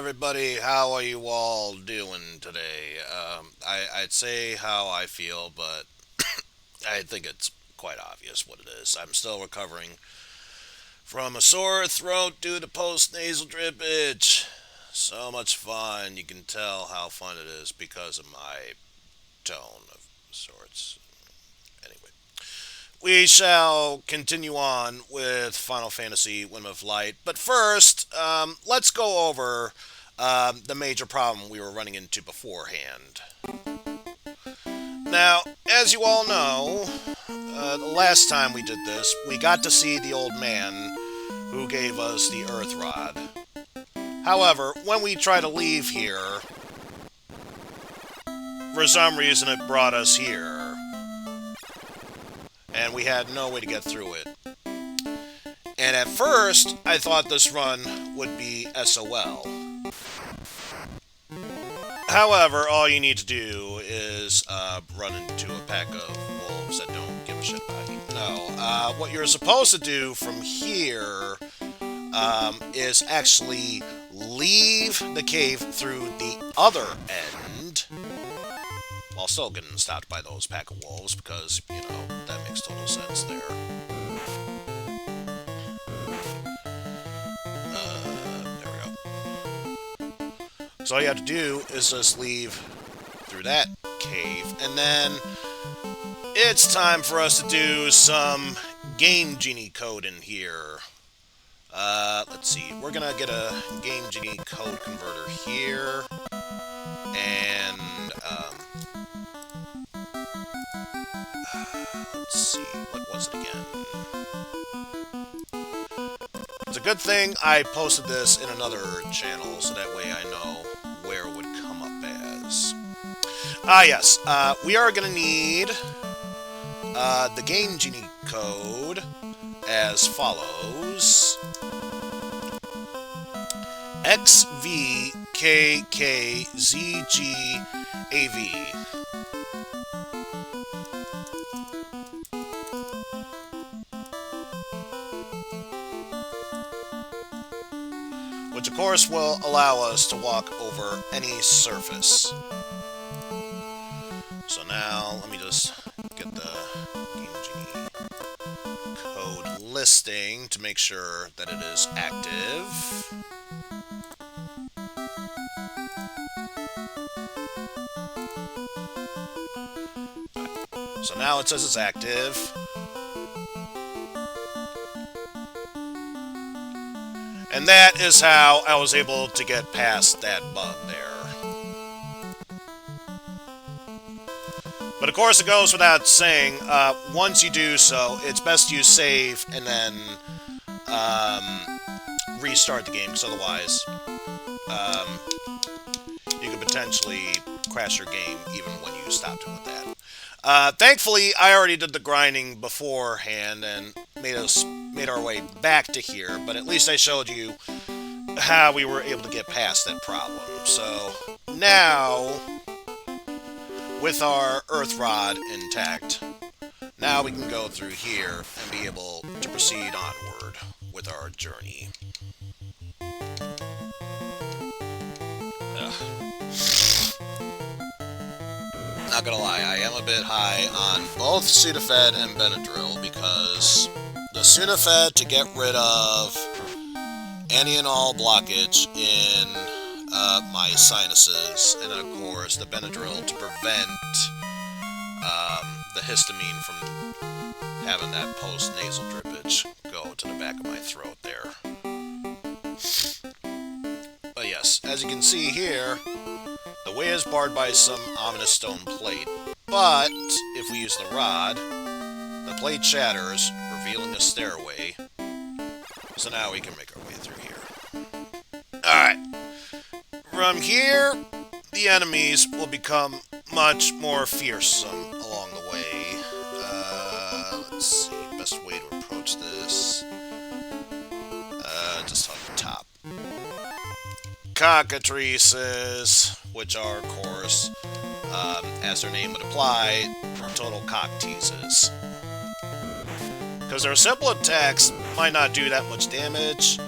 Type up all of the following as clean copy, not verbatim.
everybody. How are you all doing today? I'd say how I feel, but I think it's quite obvious what it is. I'm still recovering from a sore throat due to post-nasal drippage. So much fun. You can tell how fun it is because of my tone of sorts. Anyway, we shall continue on with Final Fantasy Whim of Light. But first, let's go over the major problem we were running into beforehand. Now, as you all know, the last time we did this, we got to see the old man who gave us the Earth Rod. However, when we try to leave here, for some reason it brought us here. And we had no way to get through it. And at first, I thought this run would be SOL. However, all you need to do is run into a pack of wolves that don't give a shit about you. No, what you're supposed to do from here is actually leave the cave through the other end, while still getting stopped by those pack of wolves, because, you know, that makes total sense there. There we go. So all you have to do is just leave through that cave, and then it's time for us to do some Game Genie code in here. Let's see, we're gonna get a Game Genie code converter here, and, let's see, what was it again? It's a good thing I posted this in another channel, so that way I know where it would come up as. Yes, we are gonna need the Game Genie code as follows: XVKKZGAV. Which of course will allow us to walk over any surface. So now, let me just get the Game Genie code listing to make sure that it is active. So now it says it's active. And that is how I was able to get past that bug there. But of course it goes without saying, once you do so, it's best you save and then restart the game, because otherwise you could potentially crash your game even when you stop doing that. Thankfully, I already did the grinding beforehand and made our way back to here, but at least I showed you how we were able to get past that problem. So now, with our Earth Rod intact, now we can go through here and be able to proceed onward with our journey. Ugh. Not gonna lie, I am a bit high on both Sudafed and Benadryl, because the Sudafed to get rid of any and all blockage in my sinuses, and then of course the Benadryl to prevent the histamine from having that post-nasal drippage go to the back of my throat there. But yes, as you can see here, the way is barred by some ominous stone plate, but if we use the rod, the plate shatters, revealing a stairway, so now we can make our way through here. Alright, from here, the enemies will become much more fearsome along the way. Let's see, best way to approach this. Just on the top. Cockatrices, which are, of course, as their name would imply, total cock teases. Because their simple attacks might not do that much damage,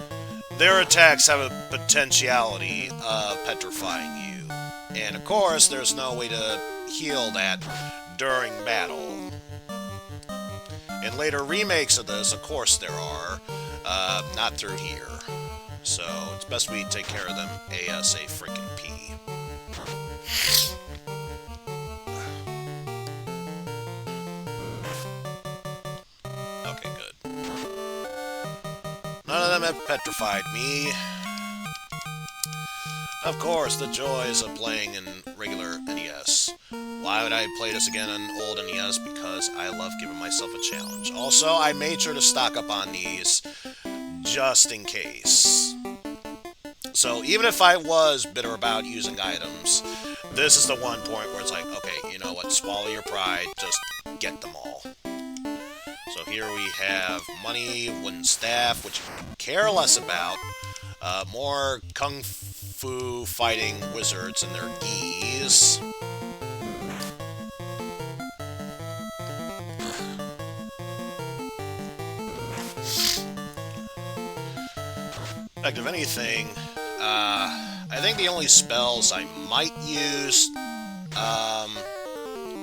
Their attacks have a potentiality of petrifying you. And of course, there's no way to heal that during battle. In later remakes of this, of course there are, not through here. So it's best we take care of them ASA freaking P. Okay, good. None of them have petrified me. Of course, the joys of playing in regular NES. Why would I play this again on old NES? Because I love giving myself a challenge. Also, I made sure to stock up on these just in case. So even if I was bitter about using items, this is the one point where it's like, okay, you know what, swallow your pride, just get them all. So here we have money, wooden staff, which I care less about. More kung fu fighting wizards and their gis. In fact, if anything, I think the only spells I might use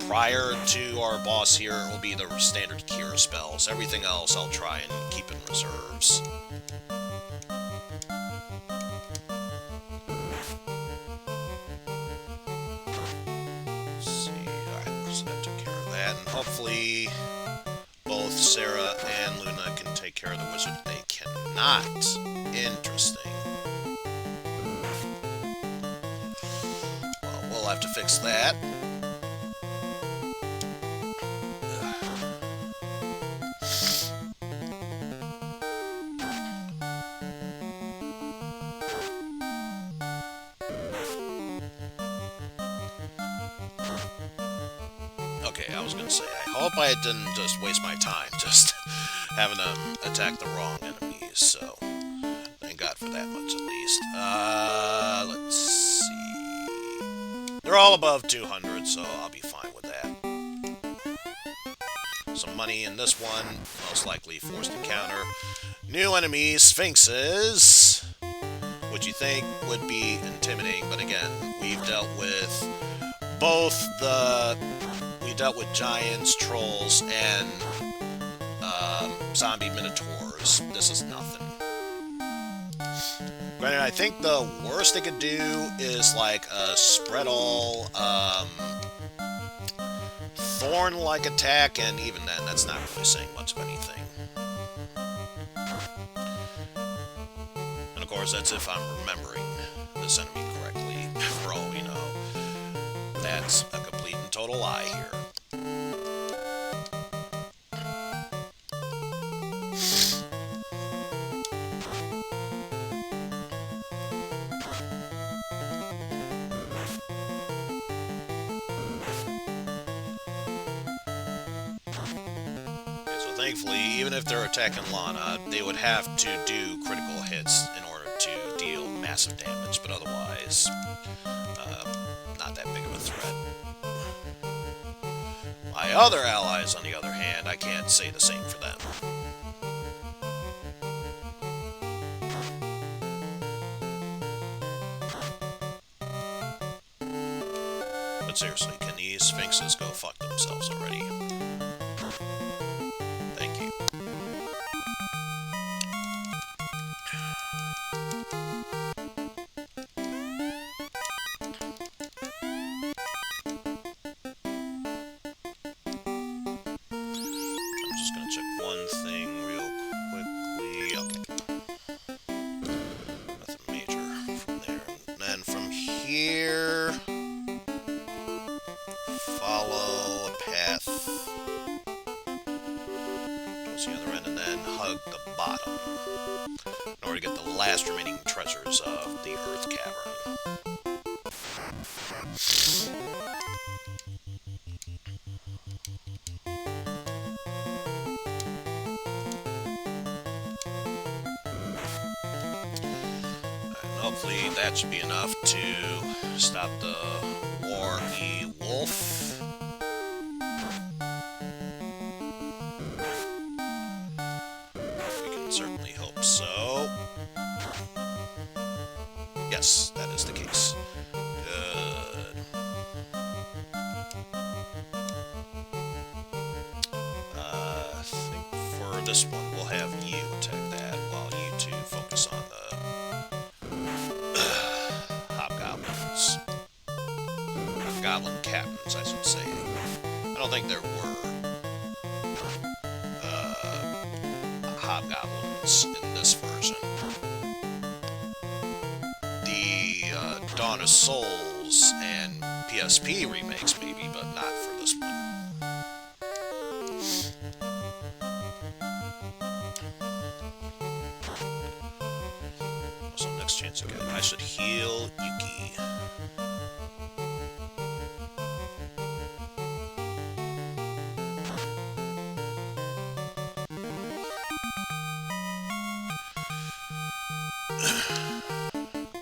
prior to our boss here will be the standard cure spells. Everything else I'll try and keep in reserves. Let's see, alright, so that took care of that, and hopefully both Sarah and Luna can take care of the wizard. They cannot. Interesting. Well, we'll have to fix that. Okay, I was gonna say, I hope I didn't just waste my time just having them attack the wrong enemies, so thank God for that much at least. Let's see. They're all above 200, so I'll be fine with that. Some money in this one, most likely forced encounter. New enemies, sphinxes, which you think would be intimidating, but again, we've dealt with both we dealt with giants, trolls, and zombie minotaurs. This is nothing. Granted, I think the worst they could do is like a spread all thorn-like attack, and even then, that's not really saying much of anything. And of course, that's if I'm remembering this enemy correctly. For all we know, that's a complete and total lie here. Thankfully, even if they're attacking Lana, they would have to do critical hits in order to deal massive damage, but otherwise, not that big of a threat. My other allies, on the other hand, I can't say the same for them. But seriously, can these sphinxes go fuck themselves already? Thank you. I'm just gonna check one thing real quickly. Okay. Nothing major from there. And then from here, follow a path towards the other end, and then hug the bottom in order to get the last remaining treasures of the Earth Cavern. And hopefully that should be enough to stop the War-E Wolf. We can certainly hope so. Yes, that is the case. Good. I think for this one, we'll have you attack that while you two focus on the hobgoblins. Goblin captains, I should say. I don't think there were hobgoblins in this version. The Dawn of Souls and PSP remakes maybe, but not for this one. So next chance again, I should heal Yuki.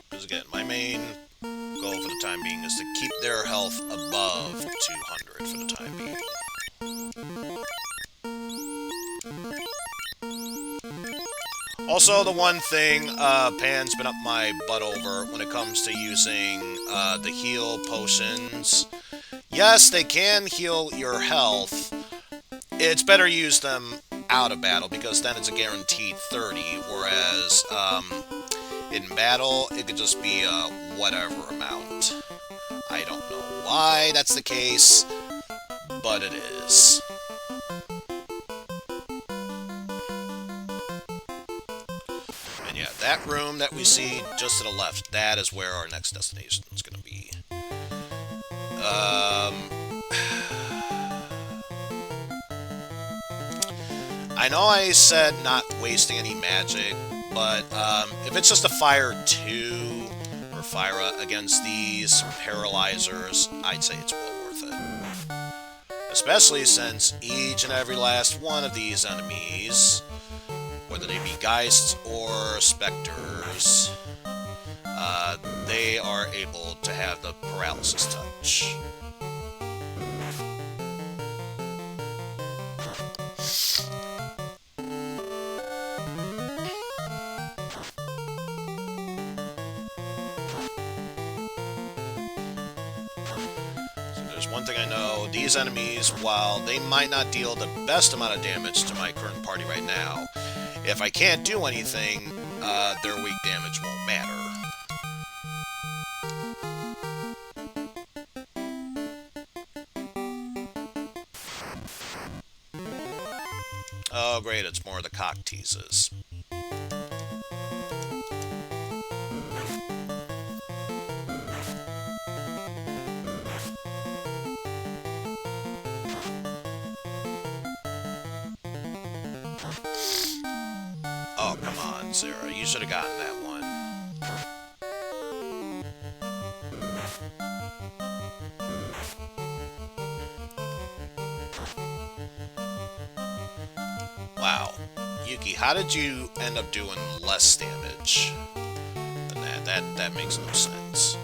Because again, my main goal for the time being is to keep their health above 200 for the time being. Also, the one thing Pan's been up my butt over when it comes to using the heal potions. Yes, they can heal your health. It's better to use them out of battle because then it's a guaranteed 30, whereas in battle it could just be a whatever amount. I don't know why that's the case, but it is. And yeah, that room that we see just to the left, that is where our next destination is going to be. I know I said not wasting any magic, but if it's just a fire 2 or fire against these paralyzers, I'd say it's well worth it. Especially since each and every last one of these enemies, whether they be Geists or Spectres, they are able to have the paralysis touch. One thing I know, these enemies, while they might not deal the best amount of damage to my current party right now, if I can't do anything, their weak damage won't matter. Oh great, it's more of the cock teases. Oh, come on, Sarah. You should have gotten that one. Wow. Yuki, how did you end up doing less damage than that? That makes no sense.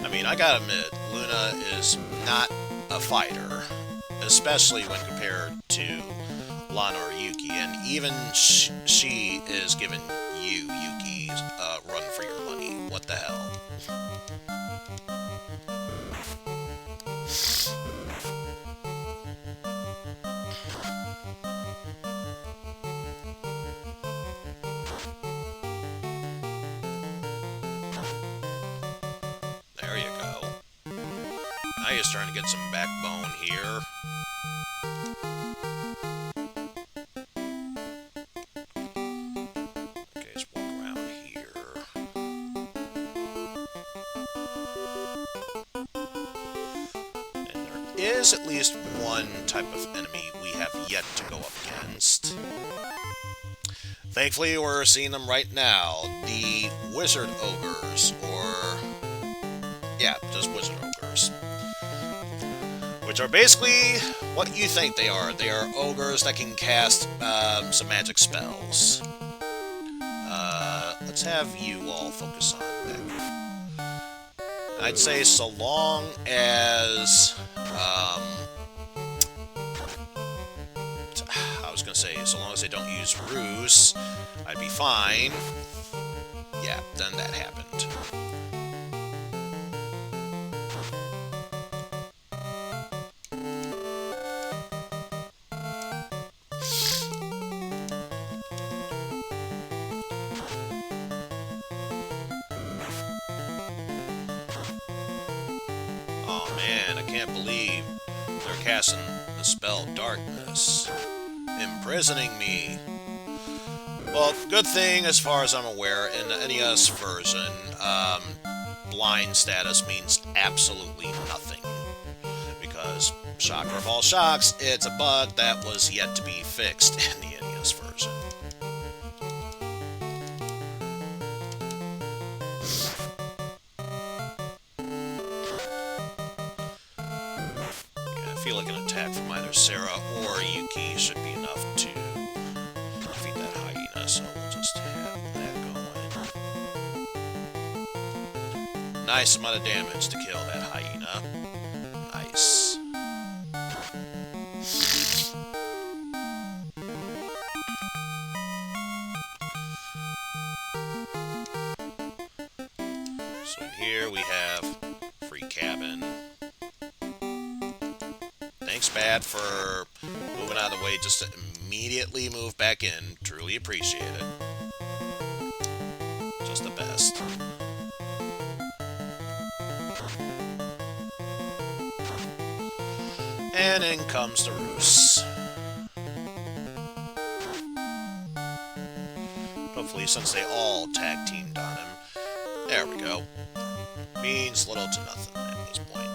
I mean, I gotta admit, Luna is not a fighter, especially when compared to Lana or Yuki, and even she is giving you, Yuki, a run for your money. What the hell? There you go. Now you're starting to get some backbone here. Okay, let's walk around here. And there is at least one type of enemy we have yet to go up against. Thankfully, we're seeing them right now. The Wizard Ogres, or... yeah, just Wizard Ogres. Which are basically what you think they are. They are ogres that can cast some magic spells. Let's have you all focus on that. I'd say so long as, I was gonna say, so long as they don't use ruse, I'd be fine. Yeah, then that happened. Oh man, I can't believe they're casting the spell Darkness, imprisoning me. Well, good thing, as far as I'm aware, in the NES version, blind status means absolutely nothing. Because, shocker of all shocks, it's a bug that was yet to be fixed in the NES version. Yeah, I feel like an attack from either Sarah or Yuki should be enough to defeat that hyena, so we'll just have that going. Nice amount of damage to kill that hyena. Nice. So in here we have free cabin. Thanks, Bad, for moving out of the way just to immediately move back in. Truly appreciate it. Just the best. And in comes the Roos. Hopefully, since they all tag teamed on him, there we go. Means little to nothing at this point.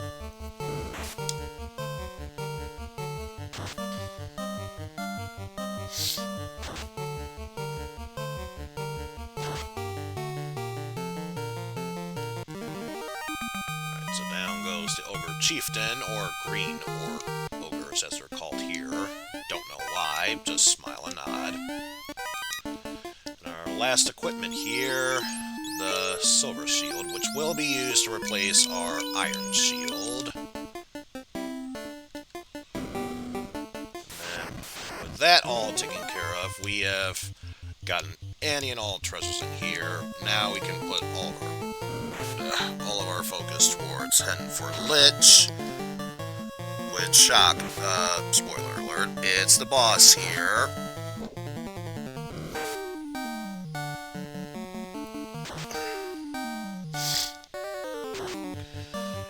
Alright, so down goes the Ogre Chieftain, or Green Ogres as they're called here. Don't know why, just smile and nod. And our last equipment here, the Silver Shield, which will be used to replace our Iron Shield. And with that all taken care of, we have gotten any and all treasures in here. Now we can put all of our focus towards heading for Lich. Which, shock, spoiler alert, it's the boss here.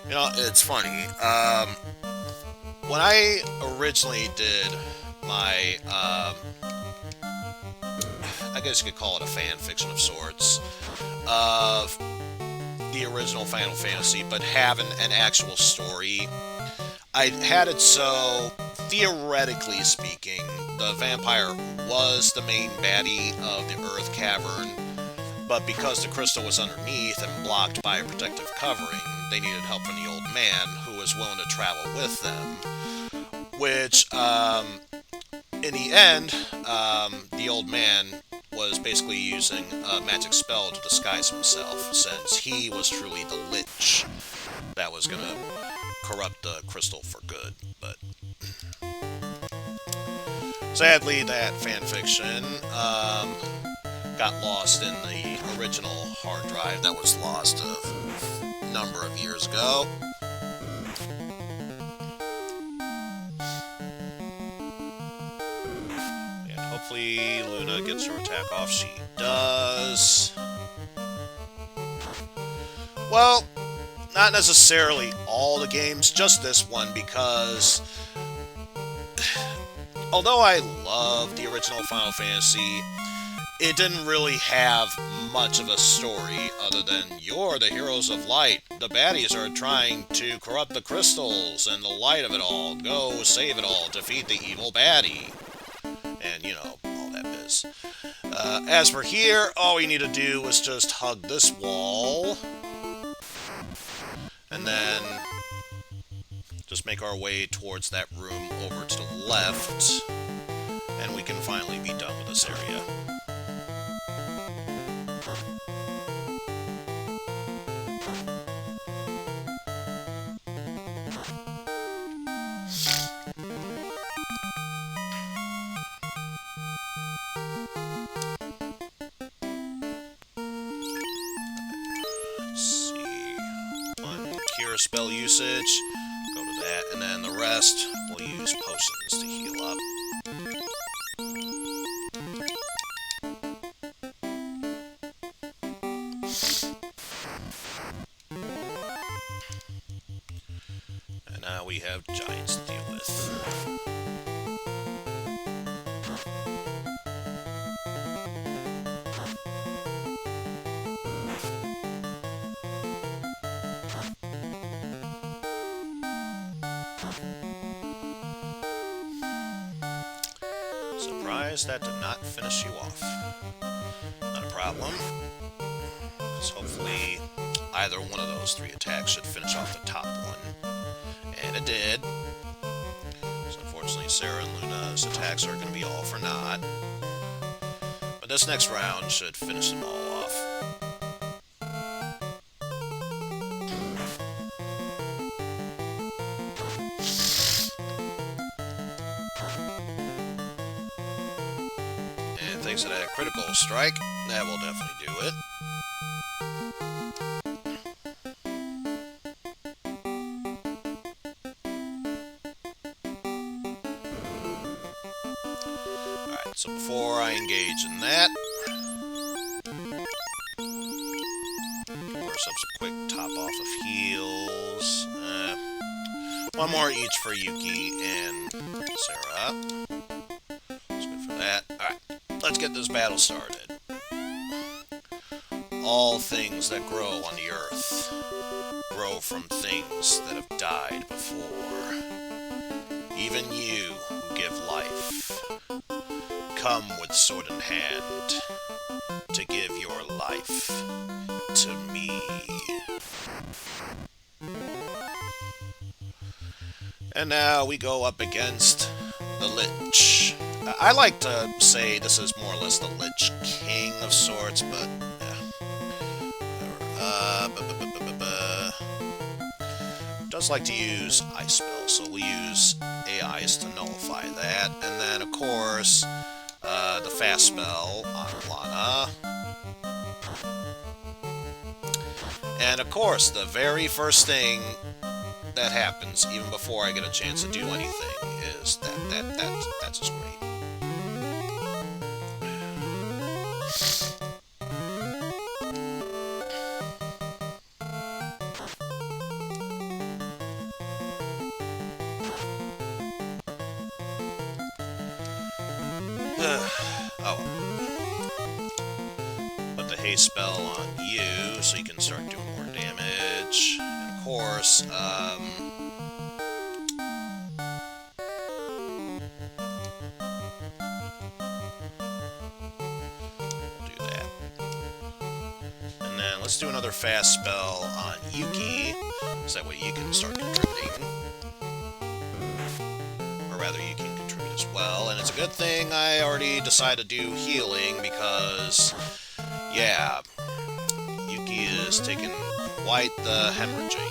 You know, it's funny. When I originally did my, I guess you could call it a fan fiction of sorts, of the original Final Fantasy, but having an actual story, I had it so, theoretically speaking, the vampire was the main baddie of the Earth Cavern, but because the crystal was underneath and blocked by a protective covering, they needed help from the old man, who was willing to travel with them. Which, in the end, the old man was basically using a magic spell to disguise himself, since he was truly the Lich that was going to corrupt the crystal for good. But sadly, that fanfiction got lost in the original hard drive that was lost a number of years ago. And hopefully Luna gets her attack off. She does. Well, not necessarily all the games, just this one, because although I love the original Final Fantasy, it didn't really have much of a story other than, you're the heroes of light. The baddies are trying to corrupt the crystals and the light of it all. Go save it all. Defeat the evil baddie. And, you know, all that biz. As for here, all we need to do is just hug this wall. And then just make our way towards that room over to the left. And we can finally be done with this area. your spell usage, go to that, and then the rest we'll use potions to heal up. And now we have giants to deal with. Surprised that did not finish you off. Not a problem, because hopefully either one of those 3 attacks should finish off the top one. And it did. So unfortunately Sarah and Luna's attacks are going to be all for naught. But this next round should finish them all off. And thanks to that critical strike, that will definitely do it. So before I engage in that, give ourselves a quick top off of heals. One more each for Yuki and Sarah. That's good for that. Alright, let's get this battle started. All things that grow on the earth grow from things that have died before. Even you who give life, come with sword in hand to give your life to me. And now we go up against the Lich. I like to say this is more or less the Lich King of sorts, but does like to use ice spells, so we use AIs to nullify that, and then of course the fast spell on Lana. And of course, the very first thing that happens, even before I get a chance to do anything, is that's just great. Put the haste spell on you so you can start doing more damage. And of course, do that. And then let's do another fast spell on Yuki, so that way you can start contributing. Or rather, you can contribute as well. And it's a good thing I already decided to do healing, because, yeah, Yuki is taking quite the hemorrhaging.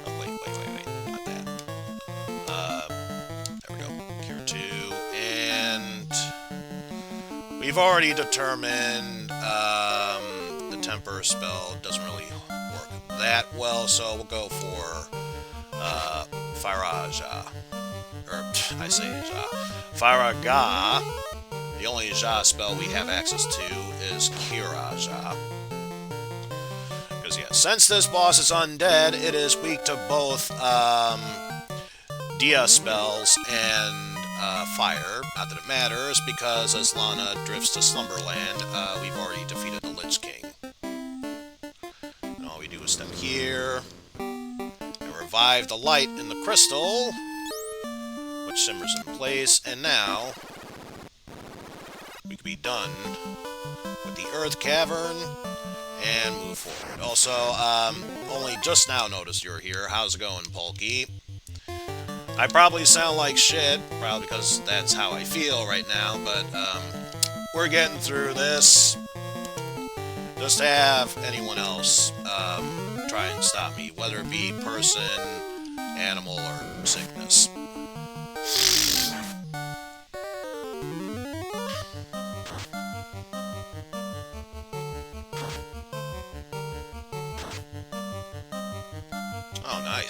Oh, wait, not that. There we go, Cure 2, and we've already determined the Temper spell doesn't really work that well, so we'll go for Firaja. Or, I say Ja. Firaga. The only Ja spell we have access to is Kiraja. Because, yeah, since this boss is undead, it is weak to both Dia spells and fire. Not that it matters, because as Lana drifts to Slumberland, we've already defeated the Lich King. And all we do is step here, and revive the light in the crystal, which simmers in place, and now we can be done with the Earth Cavern and move forward. Also, only just now noticed you're here. How's it going, Polky? I probably sound like shit, probably because that's how I feel right now, but we're getting through this. Just to have anyone else try and stop me, whether it be person, animal, or sickness.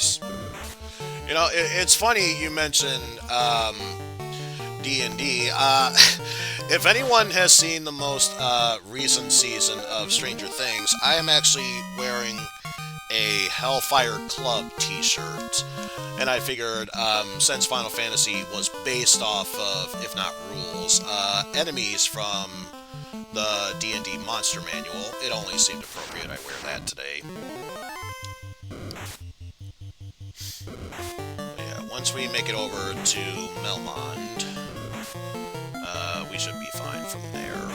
Nice. You know, it's funny you mentioned D&D. If anyone has seen the most recent season of Stranger Things, I am actually wearing a Hellfire Club t-shirt. And I figured, since Final Fantasy was based off of, if not rules, enemies from the D&D Monster Manual, it only seemed appropriate I wear that today. Once we make it over to Melmond, we should be fine from there.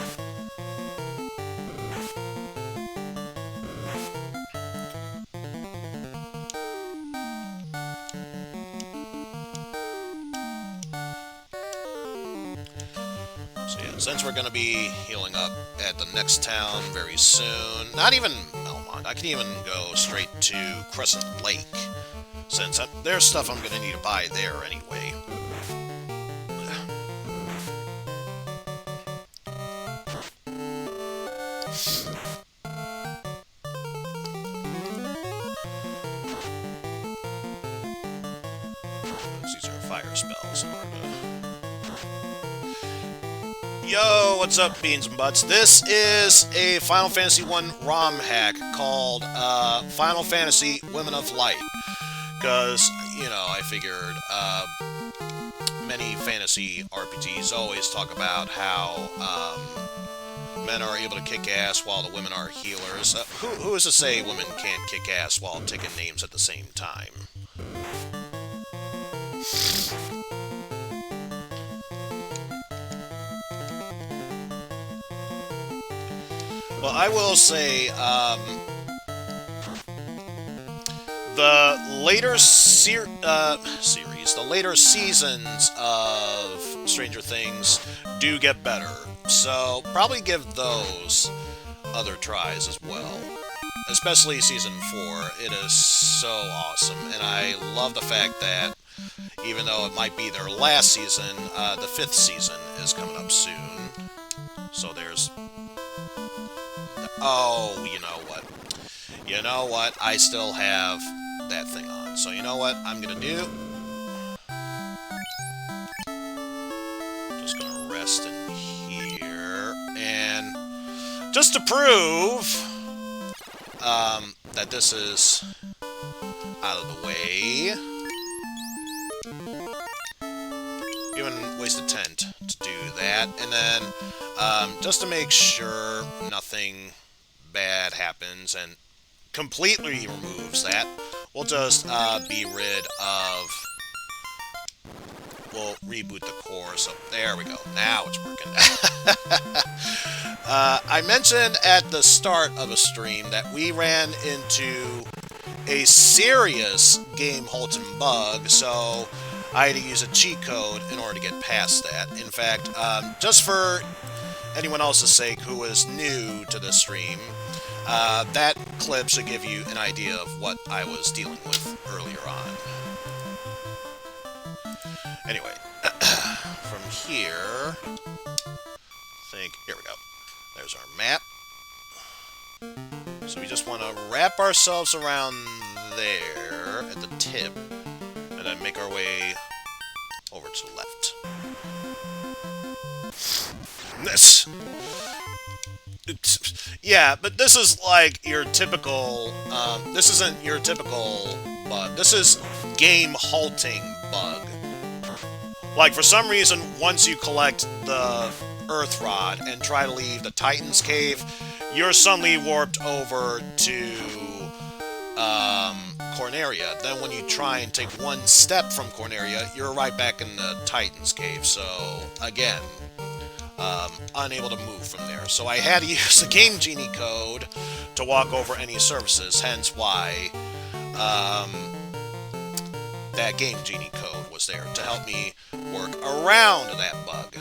So yeah, since we're going to be healing up at the next town very soon, not even Melmond, I can even go straight to Crescent Lake, since there's stuff I'm going to need to buy there anyway. These are fire spells in order to... Yo, what's up, Beans and Butts? This is a Final Fantasy 1 ROM hack called Final Fantasy Women of Light. Because, you know, I figured many fantasy RPGs always talk about how men are able to kick ass while the women are healers. Who is to say women can't kick ass while taking names at the same time? Well, I will say, the later series, the later seasons of Stranger Things do get better, so probably give those other tries as well. Especially Season 4, it is so awesome, and I love the fact that even though it might be their last season, the 5th season is coming up soon. So there's... Oh, you know what? You know what? I still have that thing on. So you know what I'm gonna do? Just gonna rest in here. And just to prove that this is out of the way, even waste a tent to do that. And then just to make sure nothing bad happens and completely removes that, we'll just be rid of... We'll reboot the core, so there we go. Now it's working. I mentioned at the start of a stream that we ran into a serious game-halting bug, so I had to use a cheat code in order to get past that. In fact, just for anyone else's sake who is new to the stream, that clip should give you an idea of what I was dealing with earlier on. Anyway, from here, here we go. There's our map. So we just want to wrap ourselves around there at the tip, and then make our way over to the left. Yeah, but this is like your typical, this isn't your typical bug. This is game-halting bug. Like, for some reason, once you collect the Earth Rod and try to leave the Titan's Cave, you're suddenly warped over to Corneria. Then when you try and take one step from Corneria, you're right back in the Titan's Cave. So, again, unable to move from there. So I had to use the Game Genie code to walk over any surfaces, hence why that Game Genie code was there to help me work around that bug.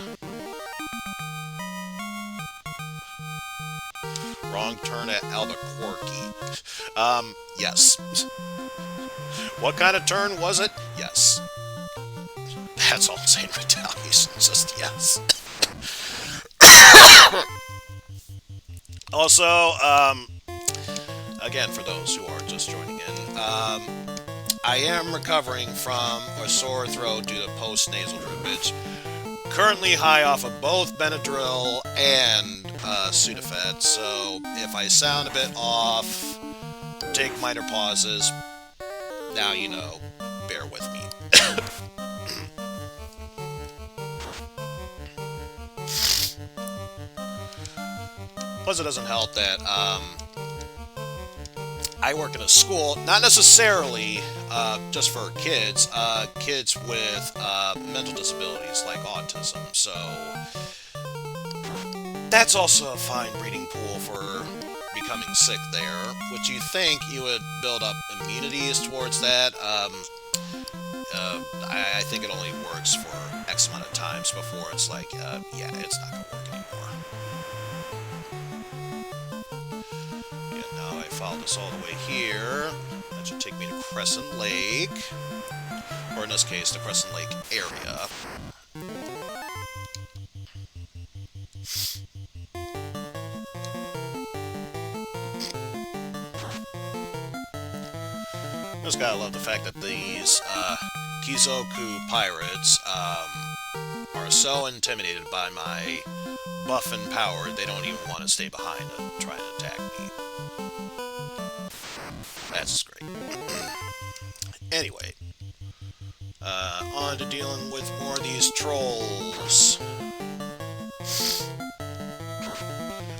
Wrong turn at Albuquerque. Yes. What kind of turn was it? Yes. That's all I'm saying, retaliation, just yes. Also, again, for those who are just joining in, I am recovering from a sore throat due to post-nasal drippage. Currently high off of both Benadryl and Sudafed, so if I sound a bit off, take minor pauses. Now you know, bear with me. Plus, it doesn't help that I work in a school, not necessarily just for kids, kids with mental disabilities like autism. So that's also a fine breeding pool for becoming sick there, which you think you would build up immunities towards that. I think it only works for X amount of times before it's like, yeah, it's not going to work anymore. Now I follow this all the way here. That should take me to Crescent Lake. Or in this case, the Crescent Lake area. Just gotta love the fact that these Kizoku pirates are so intimidated by my buff and power, they don't even want to stay behind and try to attack me. That's great. Anyway, on to dealing with more of these trolls.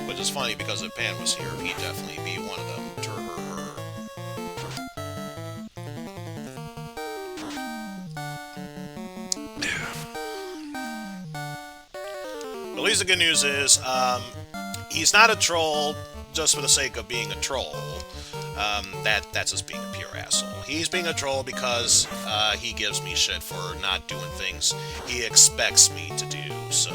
Which is funny because if Pan was here, he'd definitely be one of them. At least the good news is, he's not a troll just for the sake of being a troll. That's just being a pure asshole. He's being a troll because he gives me shit for not doing things he expects me to do, so...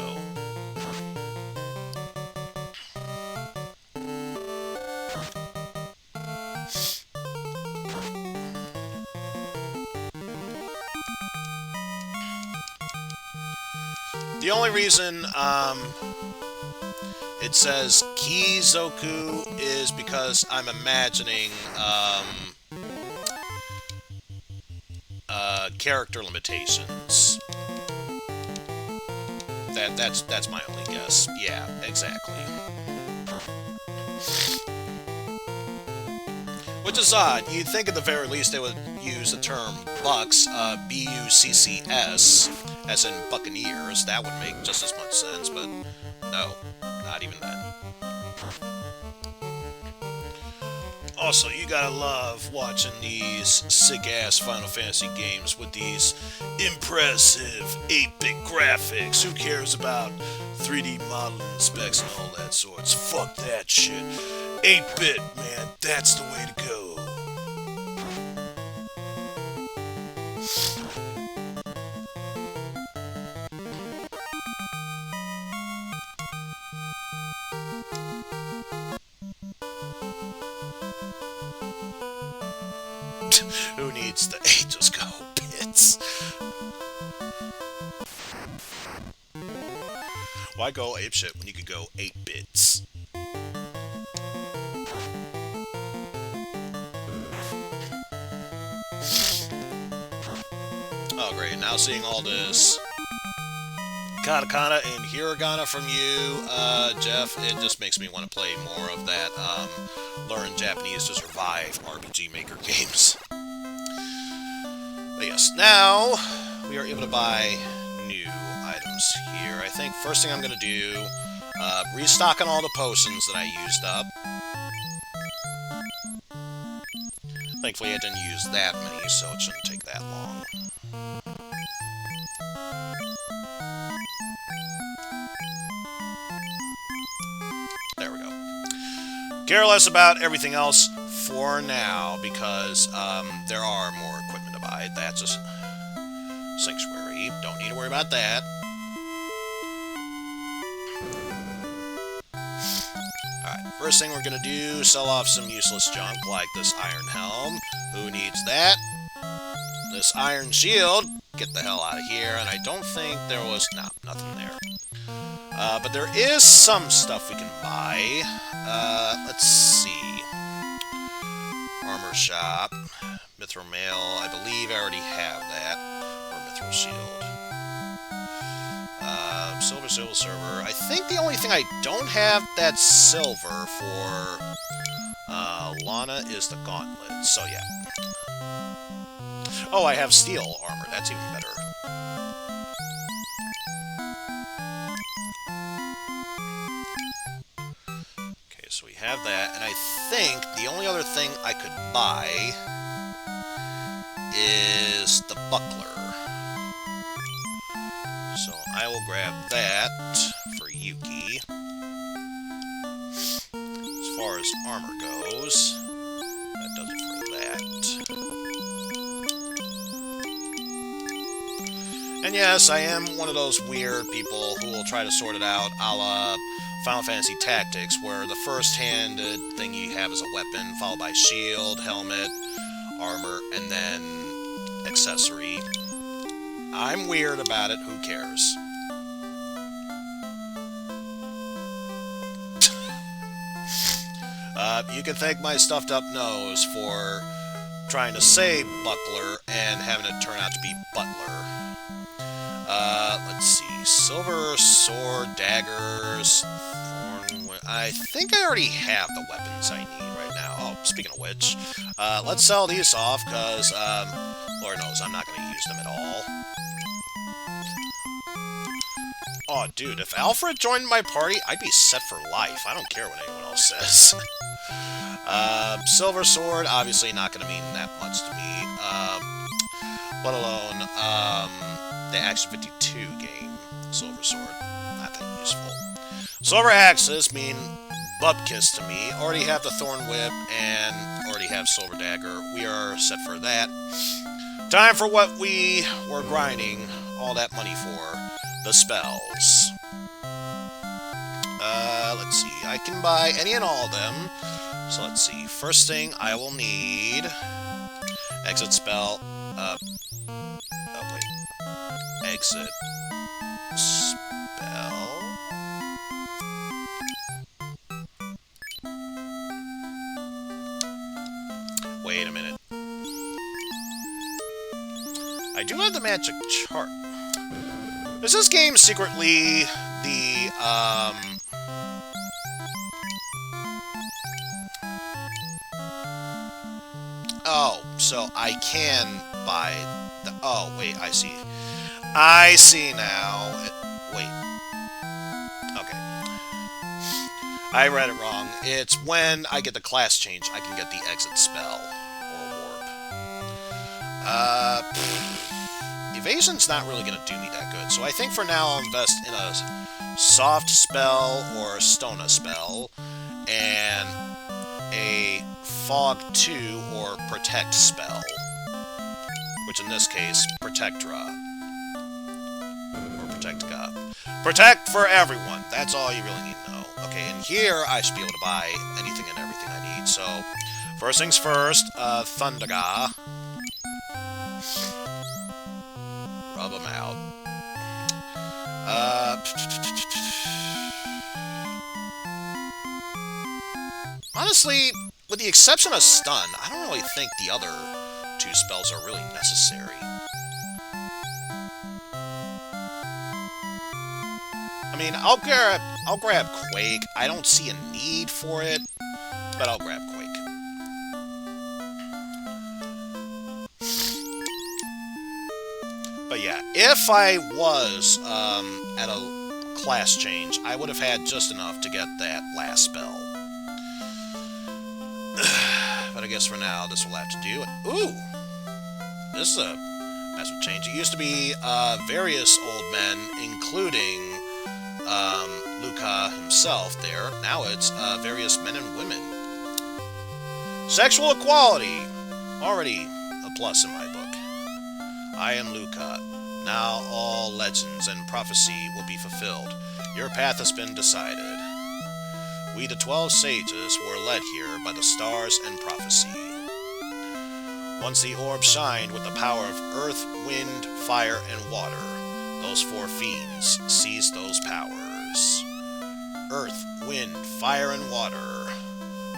The only reason it says Kizoku is because I'm imagining character limitations. That's my only guess. Yeah, exactly. Which is odd. You'd think at the very least they would use the term bucks, B-U-C-C-S, as in buccaneers. That would make just as much sense, but no, not even then. Also, you gotta love watching these sick-ass Final Fantasy games with these impressive 8-bit graphics. Who cares about 3D modeling specs and all that sorts? Fuck that shit. 8-bit, man, that's the way to go. Who needs the 8? Just go bits. Why go apeshit when you could go 8 bits? Oh great, now seeing all this katakana and hiragana from you, Jeff, it just makes me want to play more of that learn Japanese to survive RPG Maker games. But yes, now we are able to buy new items here. I think first thing I'm going to do, restock on all the potions that I used up. Thankfully I didn't use that many, so it shouldn't take that long. There we go. Care less about everything else for now, because there are more equipment to buy. That's just Sanctuary. Don't need to worry about that. Alright, first thing we're going to do, sell off some useless junk like this iron helm. Who needs that? This iron shield. Get the hell out of here. And I don't think there was... no, nothing there. But there is some stuff we can buy. Let's see. Armor shop. Mithril Mail, I believe I already have that. Or Mithril Shield. Silver Server. I think the only thing I don't have that's silver for Lana is the Gauntlet. So yeah. Oh, I have steel armor. That's even better. Okay, so we have that. And I think the only other thing I could buy is the Buckler. So I will grab that for Yuki. As far as armor goes, that does it for that. And yes, I am one of those weird people who will try to sort it out a la Final Fantasy Tactics, where the first-handed thing you have is a weapon, followed by shield, helmet, armor, and then accessory. I'm weird about it, who cares? You can thank my stuffed-up nose for trying to say Buckler and having it turn out to be Butler. Let's see. Silver sword, daggers, thorn... I think I already have the weapons I need right now. Oh, speaking of which, let's sell these off, because, Lord knows I'm not going to use them at all. Oh, dude, if Alfred joined my party, I'd be set for life. I don't care what anyone else says. Silver sword, obviously not going to mean that much to me. Let alone, the Action 52 game, Silver sword. Not that useful. Silver axes mean bubkiss to me. Already have the Thorn Whip, and already have Silver Dagger. We are set for that. Time for what we were grinding all that money for. The spells. Let's see. I can buy any and all of them. So let's see. First thing I will need... Exit spell. Oh, wait. Exit spell. Wait a minute. I do have the magic chart. Is this game secretly the, Oh, so I can buy the... Oh, wait, I see. I see now. Wait. Okay. I read it wrong. It's when I get the class change, I can get the exit spell. Or warp. Evasion's not really going to do me that good, so I think for now I'll invest in a soft spell or a stona spell, and a fog 2 or protect spell, which in this case, protectra, or protectica. Protect for everyone, that's all you really need to know. Okay, and here I should be able to buy anything and everything I need, so first things first, Thundaga. Rub them out. Honestly, with the exception of stun, I don't really think the other two spells are really necessary. I mean, I'll grab Quake. I don't see a need for it, but I'll grab Quake. But yeah, if I was at a class change, I would have had just enough to get that last spell. But I guess for now, this will have to do. Ooh! This is a massive change. It used to be various old men, including Luca himself there. Now it's various men and women. Sexual equality! Already a plus in my book. I am Luca. Now all legends and prophecy will be fulfilled. Your path has been decided. We, the 12 sages, were led here by the stars and prophecy. Once the orb shined with the power of earth, wind, fire, and water, those four fiends seized those powers. Earth, wind, fire, and water.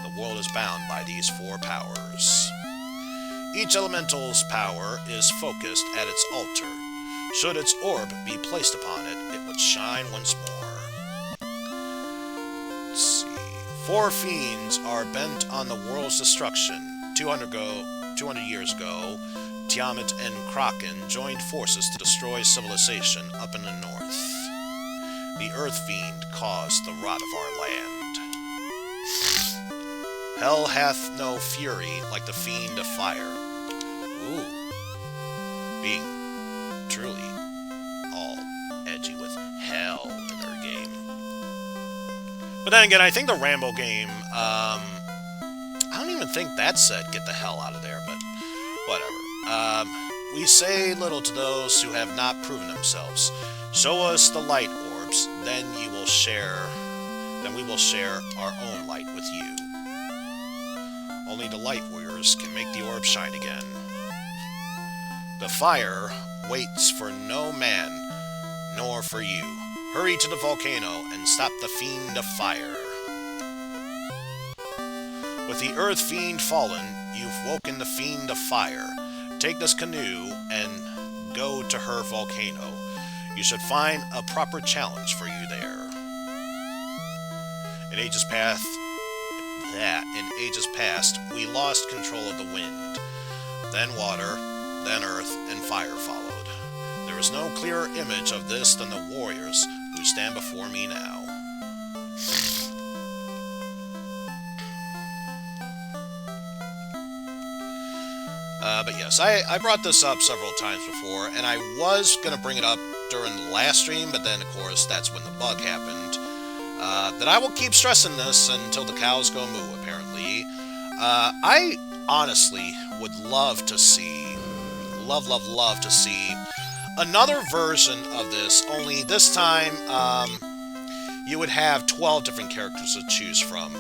The world is bound by these four powers. Each elemental's power is focused at its altar. Should its orb be placed upon it, it would shine once more. Let's see. 4 fiends are bent on the world's destruction. 200 years ago, Tiamat and Kraken joined forces to destroy civilization up in the north. The Earth Fiend caused the rot of our land. Hell hath no fury like the Fiend of Fire. Ooh. Being truly all edgy with hell in their game. But then again, I think the Rambo game, I don't even think that said get the hell out of there, but whatever. We say little to those who have not proven themselves. Show us the light orbs, then we will share our own light with you. Only the light warriors can make the orb shine again. The fire waits for no man, nor for you. Hurry to the volcano and stop the Fiend of Fire. With the Earth Fiend fallen, you've woken the Fiend of Fire. Take this canoe and go to her volcano. You should find a proper challenge for you there. In ages past, we lost control of the wind. Then water, then earth, and fire followed. There is no clearer image of this than the warriors who stand before me now. But yes, I brought this up several times before, and I was going to bring it up during the last stream, but then, of course, that's when the bug happened. That I will keep stressing this until the cows go moo, apparently. I honestly would love to see, love to see another version of this, only this time you would have 12 different characters to choose from.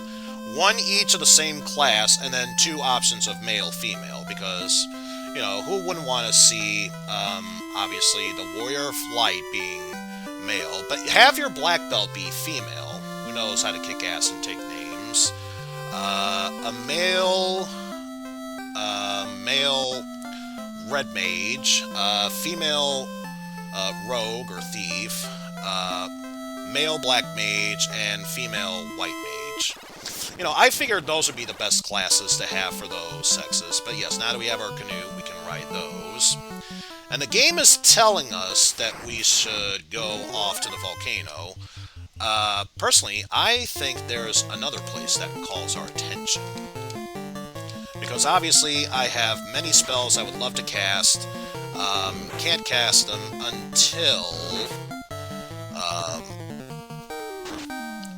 1 each of the same class, and then 2 options of male, female, because, you know, who wouldn't want to see, obviously, the Warrior of Light being male, but have your black belt be female, who knows how to kick ass and take names. A male red mage, female rogue or thief, male black mage, and female white mage. You know, I figured those would be the best classes to have for those sexes, but yes, now that we have our canoe, we can ride those. And the game is telling us that we should go off to the volcano. Personally, I think there's another place that calls our attention. Because obviously, I have many spells I would love to cast. Can't cast them until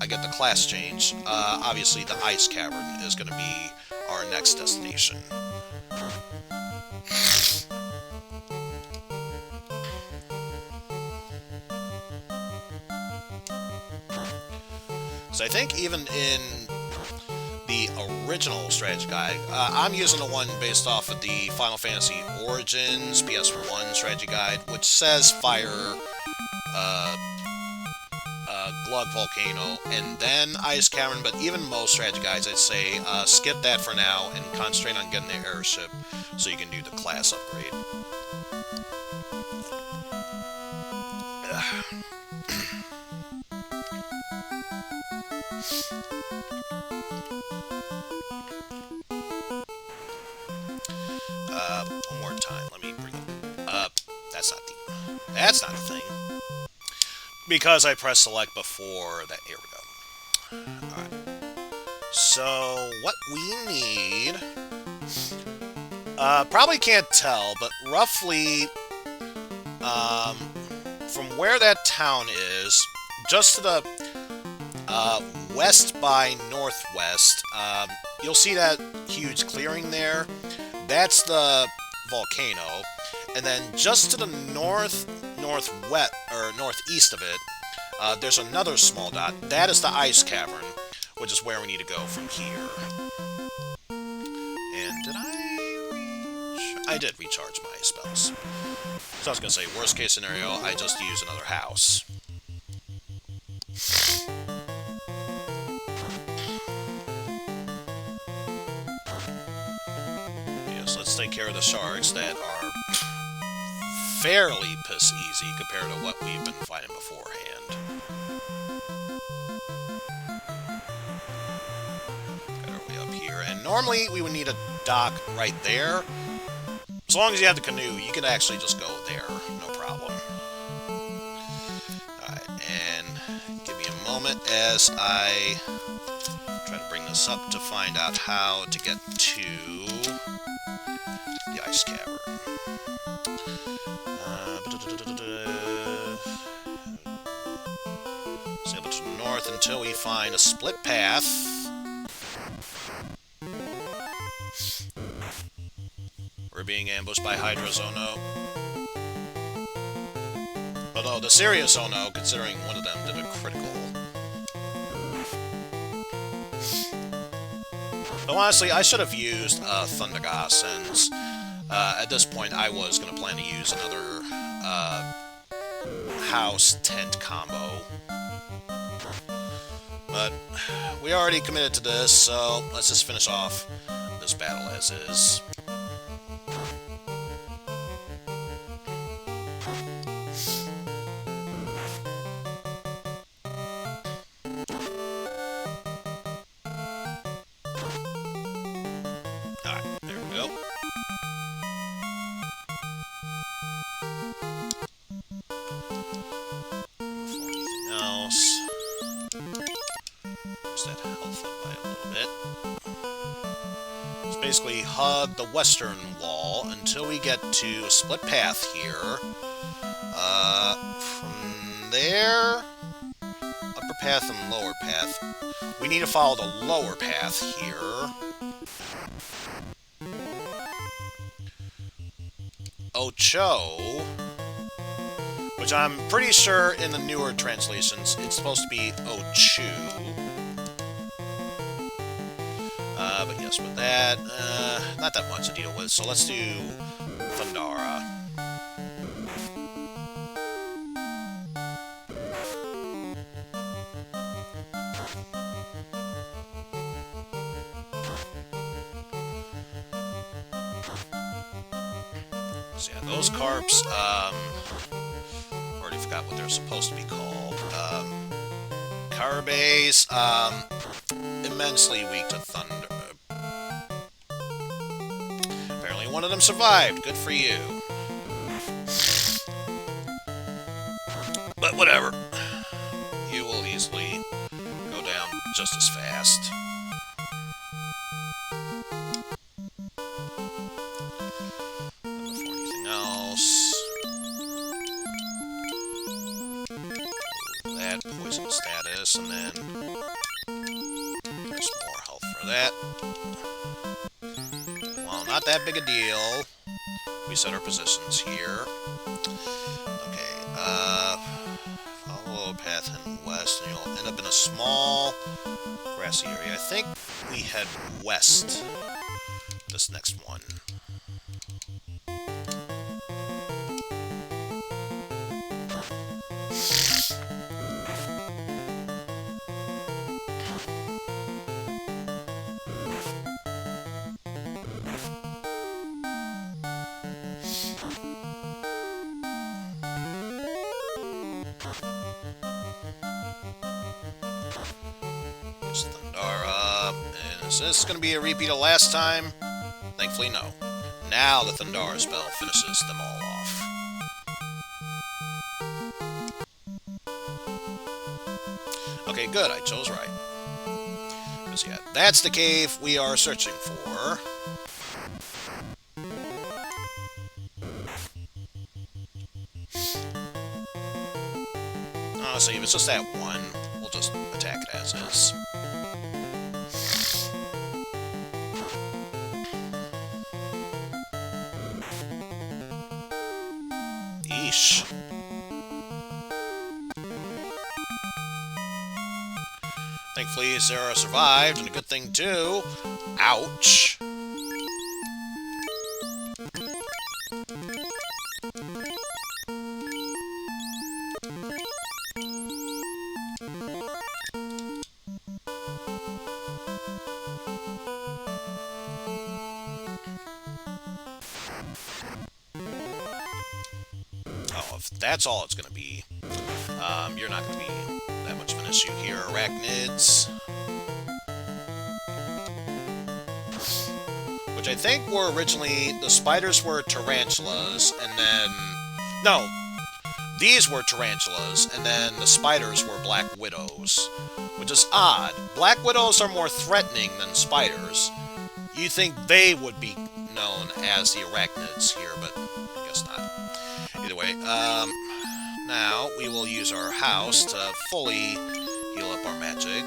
I get the class change. Obviously, the Ice Cavern is going to be our next destination. So I think even in the original strategy guide, I'm using the one based off of the Final Fantasy Origins PS1 strategy guide, which says Fire, Glug Volcano, and then Ice Cavern, but even most strategy guides, I'd say skip that for now and concentrate on getting the Airship so you can do the class upgrade. One more time, let me bring it up. That's not the thing. Because I pressed select before that. Here we go. Alright. So, what we need... probably can't tell, but roughly... from where that town is, just to the west by northwest, you'll see that huge clearing there. That's the volcano. And then just to the northwest, or northeast of it, there's another small dot. That is the Ice Cavern, which is where we need to go from here. And did I did recharge my spells. So I was going to say, worst case scenario, I just use another house. Yes, let's let's take care of the sharks that are fairly piss easy compared to what we've been fighting beforehand. Got our way up here, and normally we would need a dock right there. As long as you have the canoe, you can actually just go there, no problem. Alright, and give me a moment as I try to bring this up to find out how to get to the Ice Cavern. Sail to the north until we find a split path. We're being ambushed by Hydra's, oh no. Although the serious oh no, considering one of them did a critical. But honestly, I should have used Thundergas, since at this point I was going to plan to use another house tent combo. But we already committed to this, so let's just finish off this battle as is. Alright, there we go. Before anything else, there's that health up by a little bit. Let's basically hug the western wall until we get to a split path here. From there, upper path and lower path. We need to follow the lower path here. Ocho, which I'm pretty sure in the newer translations it's supposed to be Ochu. But yes, with that, not that much to deal with, so let's do Thundara. So yeah, those carps, already forgot what they're supposed to be called. Carbays, immensely weak to thunder. Apparently one of them survived. Good for you. But whatever. You will easily go down just as fast. Before anything else, that poison status, and then there's more health for that. Well, not that big a deal. We set our positions here. Okay, follow a path in west, and you'll end up in a small grassy area. I think we head west this next one. Thundara, and is this going to be a repeat of last time? Thankfully, no. Now the Thundara spell finishes them all off. Okay, good, I chose right. Because, yeah, that's the cave we are searching for. Honestly, if it's just that one, we'll just attack it as is. Yeesh. Thankfully, Sarah survived, and a good thing too. Ouch. if that's all it's going to be, you're not going to be that much of an issue here. Arachnids, which I think were originally, the spiders were tarantulas, and then, no, these were tarantulas, and then the spiders were black widows, which is odd. Black widows are more threatening than spiders. You think they would be known as the arachnids here, but I guess not. Either way, now we will use our house to fully heal up our magic.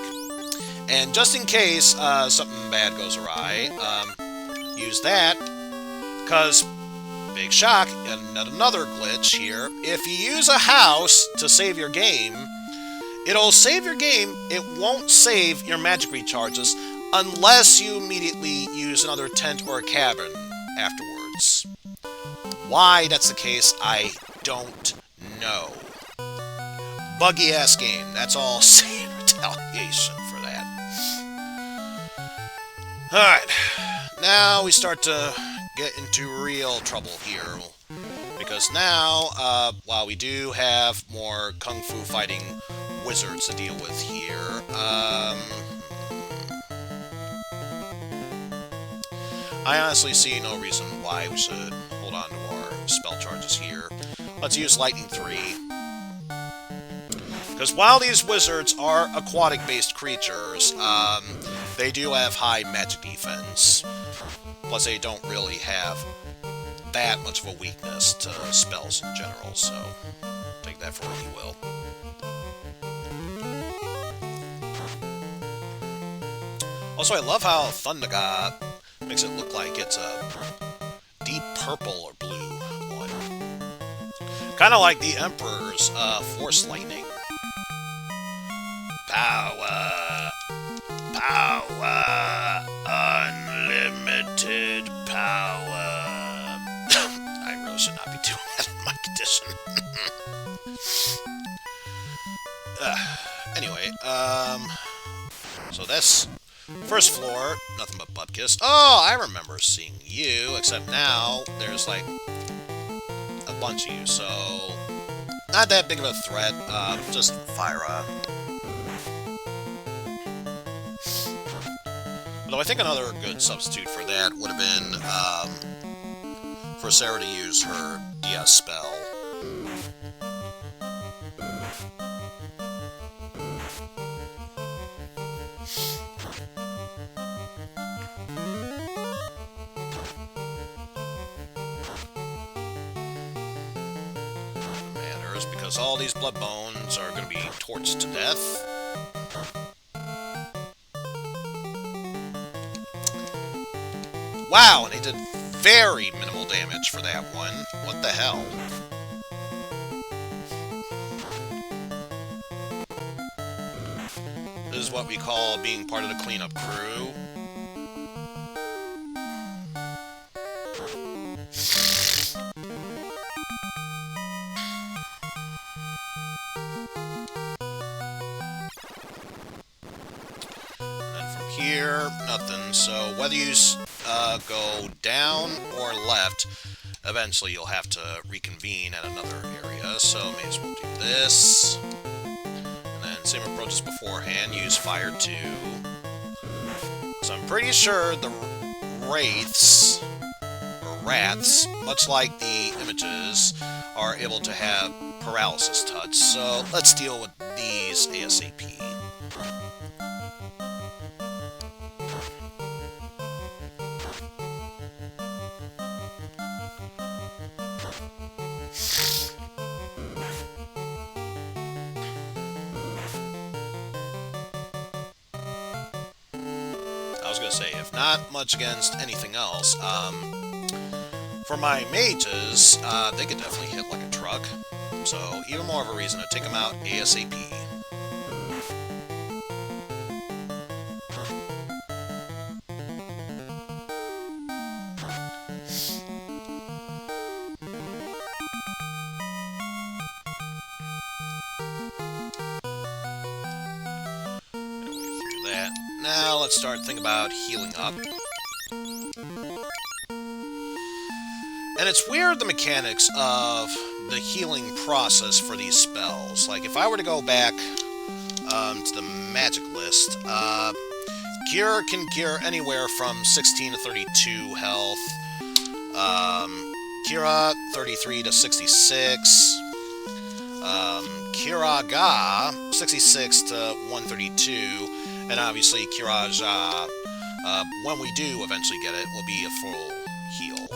And just in case something bad goes awry, use that, because, big shock, and another glitch here, if you use a house to save your game, it'll save your game, it won't save your magic recharges, unless you immediately use another tent or a cabin afterwards. Why that's the case, I don't know. Buggy-ass game, that's all. Same retaliation for that. Alright, now we start to get into real trouble here. Because now, while we do have more kung fu fighting wizards to deal with here, I honestly see no reason why we should hold on to our spell charges here. Let's use Lightning 3. Because while these wizards are aquatic-based creatures, they do have high magic defense. Plus, they don't really have that much of a weakness to spells in general, so take that for what you will. Also, I love how Thundaga makes it look like it's a deep purple or blue one. Kind of like the Emperor's Force Lightning. Power! Power! Unlimited power! I really should not be doing that in my condition. Anyway, so that's first floor, nothing but Bupkis. Oh, I remember seeing you, except now there's like a bunch of you, so not that big of a threat, just Fyra. Although I think another good substitute for that would have been for Sarah to use her DS spell. Matters because all these blood bones are going to be torched to death. Wow, and he did very minimal damage for that one. What the hell? This is what we call being part of the cleanup crew. And then from here, nothing. So whether you go down or left, eventually you'll have to reconvene at another area, so may as well do this. And then same approach as beforehand, use Fire 2. So I'm pretty sure the wraiths, or rats, much like the images, are able to have paralysis touch, so let's deal with these ASAP. I was going to say, if not much against anything else, for my mages, they could definitely hit like a truck. So, even more of a reason to take them out ASAP. Now let's start thinking about healing up. And it's weird, the mechanics of the healing process for these spells. Like, if I were to go back to the magic list, Cure can cure anywhere from 16 to 32 health. Kira, 33 to 66. Kiraga, 66 to 132. And obviously, Kiraja, when we do eventually get it, will be a full heal.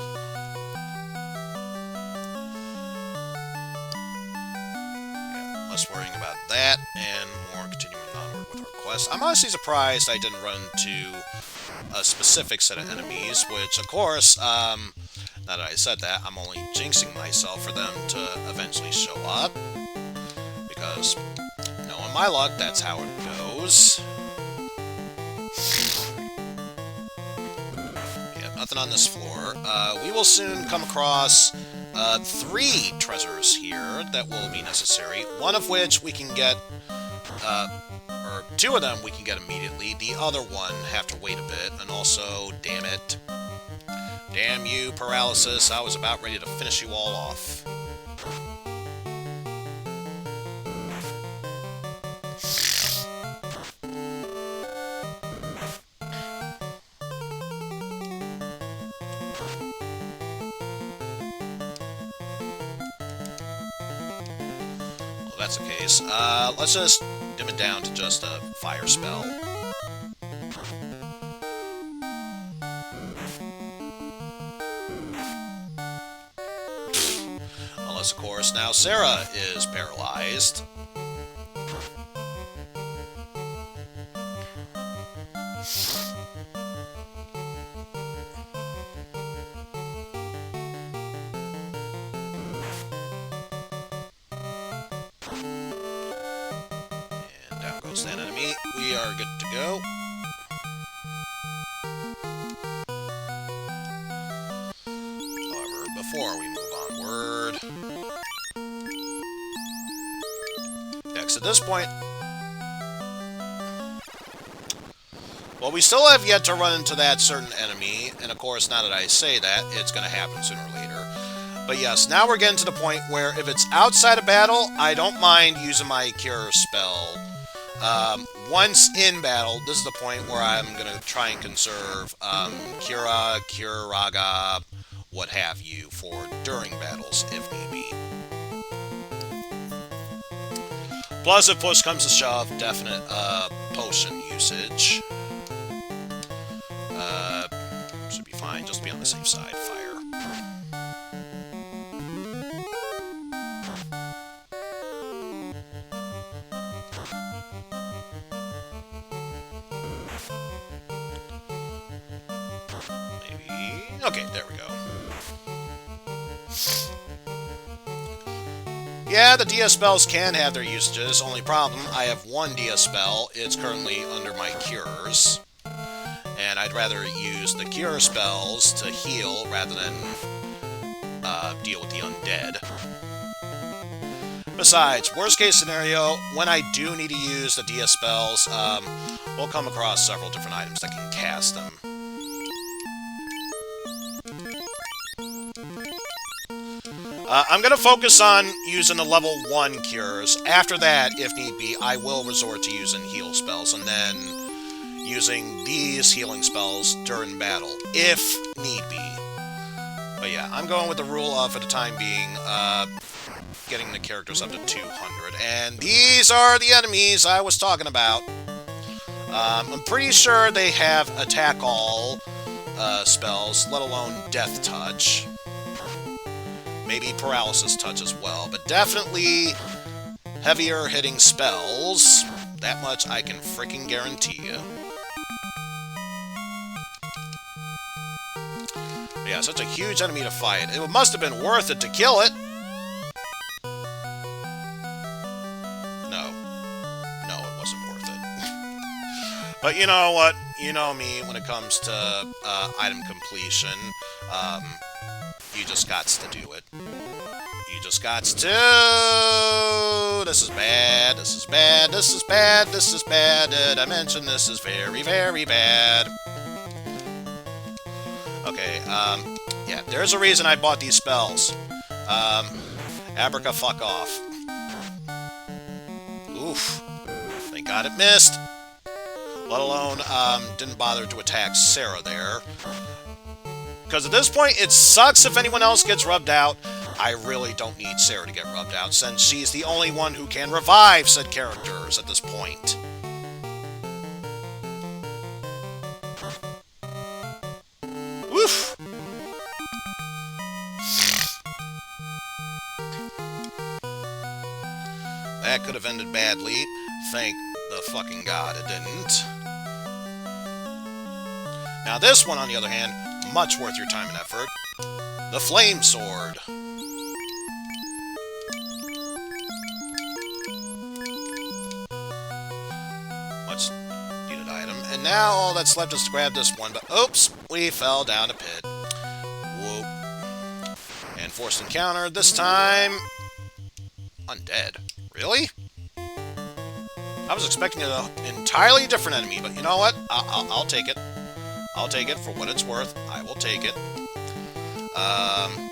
Yeah, less worrying about that, and more continuing onward with our quest. I'm honestly surprised I didn't run into a specific set of enemies, which, of course, now that I said that, I'm only jinxing myself for them to eventually show up. Because, knowing my luck, that's how it goes. Yeah, nothing on this floor. We will soon come across 3 treasures here that will be necessary. One of which we can get, or 2 of them we can get immediately. The other one have to wait a bit. And also, damn it. Damn you, paralysis. I was about ready to finish you all off. That's the case. Let's just dim it down to just a fire spell. Unless, of course, now Sarah is paralyzed. That enemy. We are good to go. However, before we move onward... Yeah, because at this point... Well, we still have yet to run into that certain enemy, and of course, now that I say that, it's going to happen sooner or later. But yes, now we're getting to the point where if it's outside of battle, I don't mind using my Cure spell. Once in battle, this is the point where I'm going to try and conserve Kira, Kiraga, what have you, for during battles, if need be. Plus, if push comes to shove, definite potion usage. Should be fine, just be on the safe side. Fire. Okay, there we go. Yeah, the DS spells can have their usages. Only problem, I have 1 DS spell. It's currently under my cures. And I'd rather use the cure spells to heal rather than deal with the undead. Besides, worst case scenario, when I do need to use the DS spells, we'll come across several different items that can cast them. I'm going to focus on using the level 1 cures. After that, if need be, I will resort to using heal spells, and then using these healing spells during battle, if need be. But yeah, I'm going with the rule of, for the time being, getting the characters up to 200. And these are the enemies I was talking about. I'm pretty sure they have attack all spells, let alone death touch. Maybe paralysis touch as well, but definitely heavier hitting spells. That much I can freaking guarantee you. But yeah, such a huge enemy to fight. It must have been worth it to kill it. No. No, it wasn't worth it. But you know what? You know me when it comes to item completion. You just gots to do it. You just gots to... This is bad, this is bad, this is bad, this is bad. Did I mention this is very, very bad? Okay, Yeah, there's a reason I bought these spells. Abraca, fuck off. Oof. Thank God it missed. Let alone, didn't bother to attack Sarah there. Because at this point, it sucks if anyone else gets rubbed out. I really don't need Sarah to get rubbed out, since she's the only one who can revive said characters at this point. Woof! That could have ended badly. Thank the fucking God it didn't. Now this one, on the other hand, much worth your time and effort. The Flame Sword. Much needed item. And now all that's left is to grab this one, but oops, we fell down a pit. Whoop. And forced encounter, this time... undead. Really? I was expecting an entirely different enemy, but you know what? I'll take it. I'll take it for what it's worth. I will take it.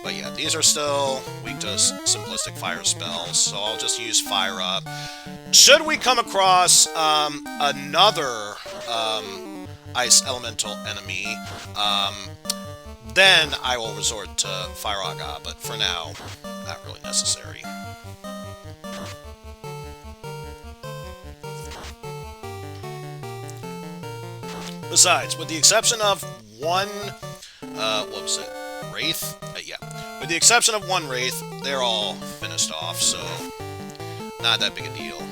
But yeah, these are still weak to simplistic fire spells, so I'll just use Fire Up. Should we come across another ice elemental enemy, then I will resort to Fire Aga, but for now, not really necessary. Besides, with the exception of one, what was it, Wraith? Yeah. With the exception of one Wraith, they're all finished off, so not that big a deal.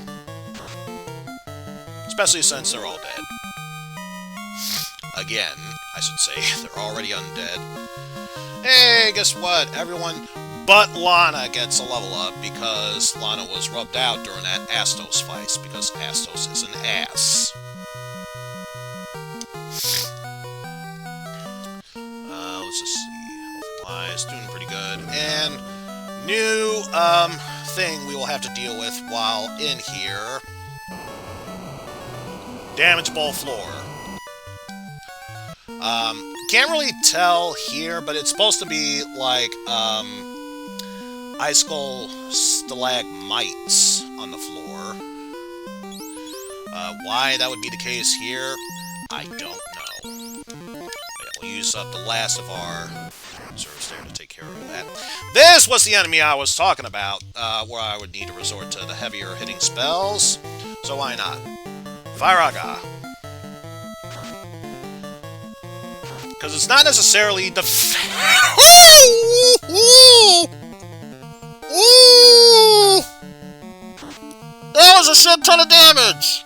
Especially since they're all dead. Again, I should say, they're already undead. Hey, guess what? Everyone but Lana gets a level up because Lana was rubbed out during that Astos fight, because Astos is an ass. Let's just see. Health-wise, doing pretty good. And new thing we will have to deal with while in here. Damageable floor. Can't really tell here, but it's supposed to be like icicle stalagmites on the floor. Why that would be the case here, I don't know. We'll use up the last of our reserves there to take care of that. This was the enemy I was talking about, where I would need to resort to the heavier hitting spells. So why not? Fire Aga. Because it's not necessarily the... That was a shit ton of damage!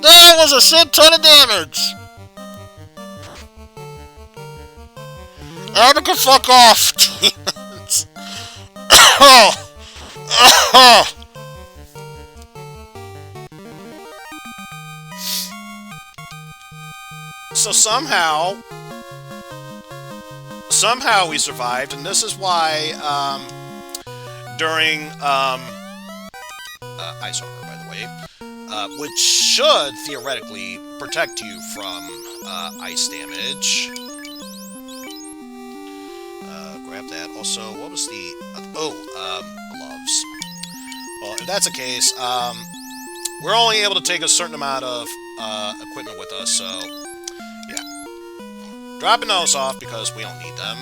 That was a shit ton of damage! Abica, fuck off! Demons! So somehow we survived, and this is why, during, ice armor, by the way, which should theoretically protect you from, ice damage. Grab that. Also, what was the... gloves. Well, if that's the case, we're only able to take a certain amount of equipment with us, so... yeah. Dropping those off because we don't need them.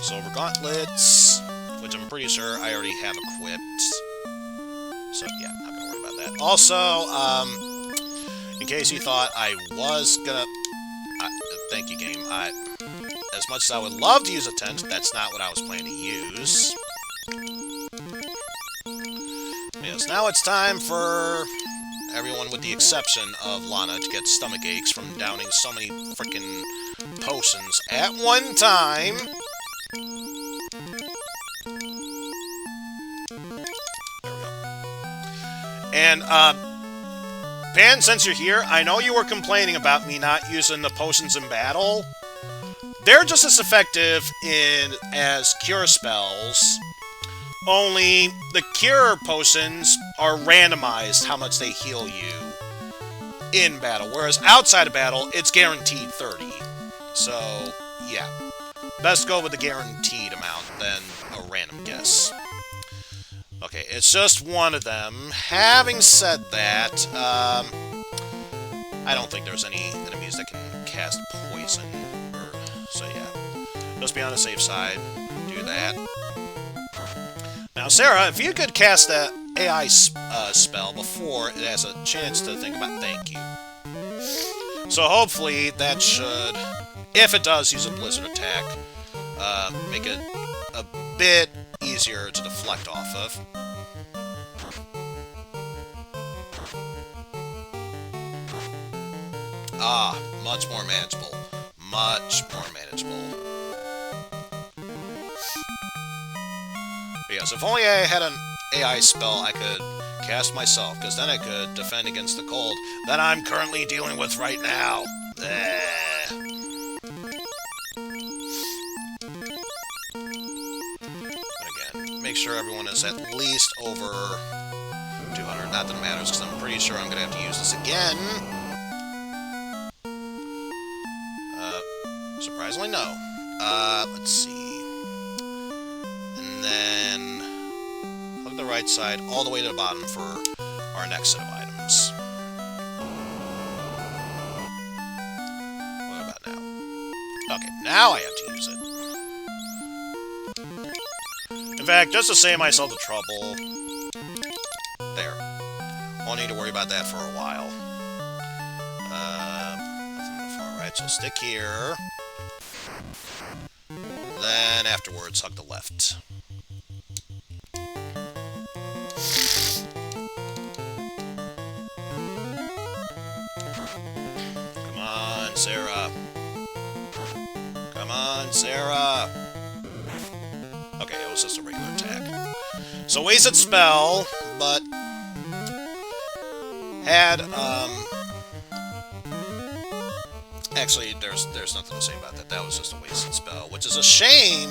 Silver gauntlets, which I'm pretty sure I already have equipped. So, yeah, not gonna worry about that. Also, in case you thought I was gonna... thank you, game. As much as I would love to use a tent, that's not what I was planning to use. Yes, now it's time for everyone with the exception of Lana to get stomach aches from downing so many freaking potions at one time. There we go. And, Pan, since you're here, I know you were complaining about me not using the potions in battle. They're just as effective as cure spells, only the cure potions are randomized how much they heal you in battle, whereas outside of battle, it's guaranteed 30. So, yeah. Best go with the guaranteed amount than a random guess. Okay, it's just one of them. Having said that, I don't think there's any enemies that can cast poison. So yeah, just be on the safe side. Do that. Now, Sarah, if you could cast that AI spell before it has a chance to think about thank you. So hopefully that should, if it does use a blizzard attack, make it a bit easier to deflect off of. Ah, much more manageable. Much more manageable. But yes, if only I had an AI spell I could cast myself, because then I could defend against the cold that I'm currently dealing with right now. But again, make sure everyone is at least over 200. Not that it matters, because I'm pretty sure I'm going to have to use this again. Surprisingly, no. Let's see. And then look at the right side all the way to the bottom for our next set of items. What about now? Okay, now I have to use it. In fact, just to save myself the trouble, there. Won't need to worry about that for a while. Nothing on the far right, so stick here. Then afterwards, hug the left. Come on, Sarah. Come on, Sarah. Okay, it was just a regular attack. So wasted spell, but had, actually, there's nothing to say about that. That was just a wasted spell, which is a shame,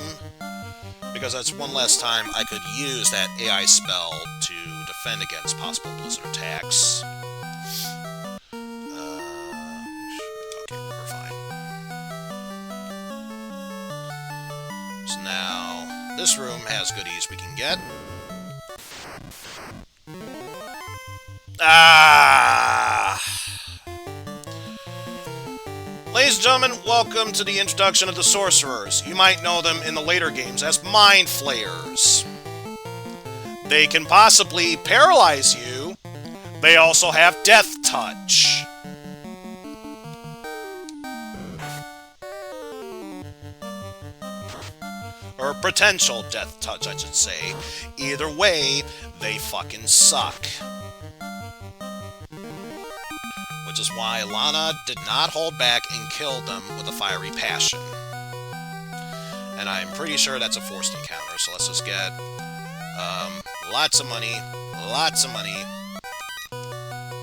because that's one less time I could use that AI spell to defend against possible blizzard attacks. Okay, we're fine. So now, this room has goodies we can get. Ladies and gentlemen, welcome to the introduction of the sorcerers. You might know them in the later games as mind flayers. They can possibly paralyze you. They also have death touch. Or potential death touch, I should say. Either way, they fucking suck. Which is why Lana did not hold back and killed them with a fiery passion. And I'm pretty sure that's a forced encounter, so let's just get lots of money,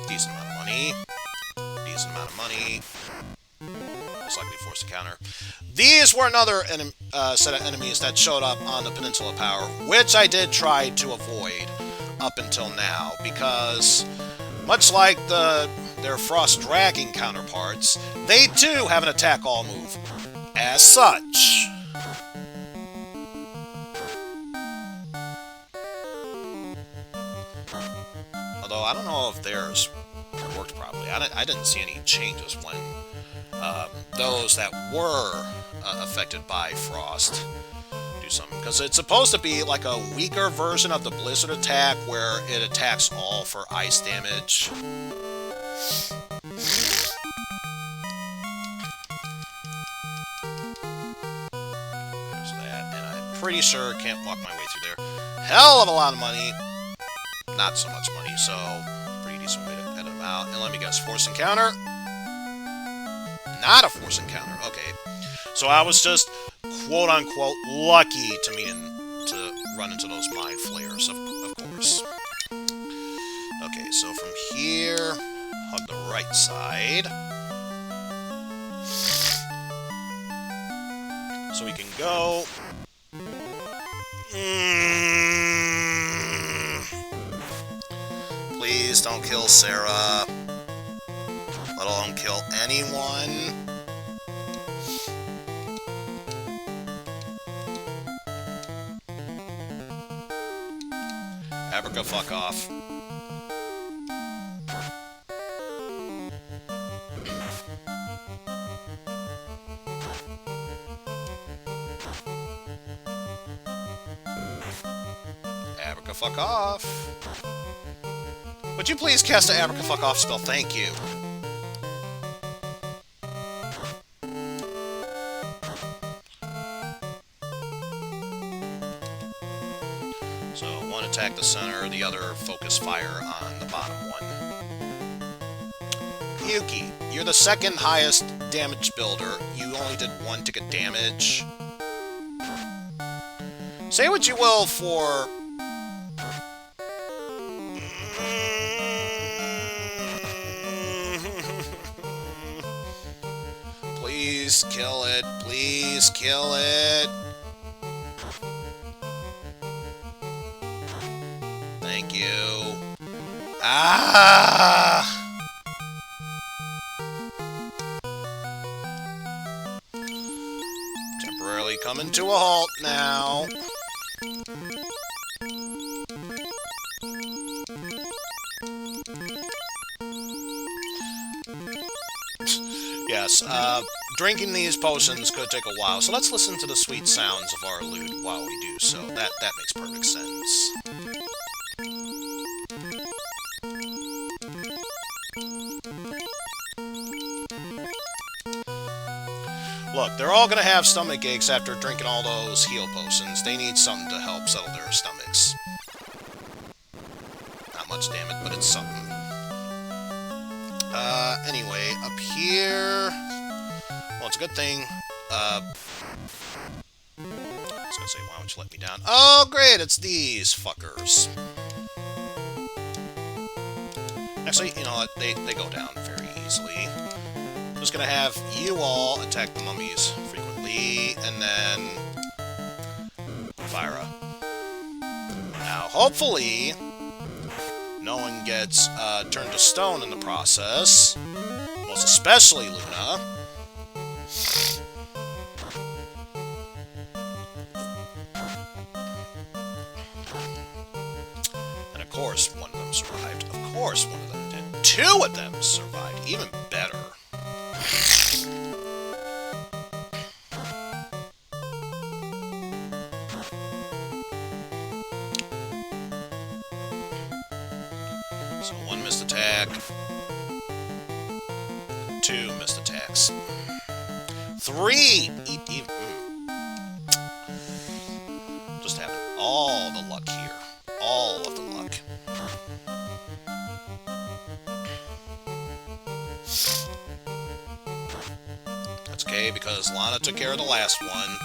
decent amount of money, most likely forced encounter. These were another set of enemies that showed up on the Peninsula Power, which I did try to avoid up until now, because much like their Frost Dragon counterparts, they too have an attack all move. As such. Although I don't know if theirs worked properly. I didn't see any changes when those that were affected by Frost do something. Because it's supposed to be like a weaker version of the Blizzard attack where it attacks all for ice damage. There's that, and I'm pretty sure I can't walk my way through there. Hell of a lot of money. Not so much money, so pretty decent way to edit them out. And let me guess, force encounter? Not a force encounter. Okay. So I was just quote-unquote lucky to run into those mind flayers, of course. Okay, so from here, hug the right side. So we can go. Please don't kill Sarah. Let alone kill anyone. Abraca fuck off. Abraca fuck off. Would you please cast an Abraca fuck off spell? Thank you. So one attack the center, the other focus fire on the bottom one. Yuki, you're the second highest damage builder. You only did 1 ticket damage. Say what you will for... Please kill it. Please kill it. Thank you. Ah! Temporarily coming to a halt now. Yes, drinking these potions could take a while, so let's listen to the sweet sounds of our lute while we do so. That makes perfect sense. Look, they're all gonna have stomach aches after drinking all those heal potions. They need something to help settle their stomachs. Not much, damn it, but it's something. Anyway, up here... Well, it's a good thing. I was gonna say, why don't you let me down? Oh, great, it's these fuckers. Actually, you know what? They go down very easily. I'm just gonna have you all attack the mummies frequently, and then... Fyra. Now, hopefully... no one gets turned to stone in the process. Most especially Luna. And of course, one of them survived. Of course, one of them did. 2 of them survived. Even better. So 1 missed attack, 2 missed attacks, 3! Just having all the luck here. All of the luck. That's okay, because Lana took care of the last one.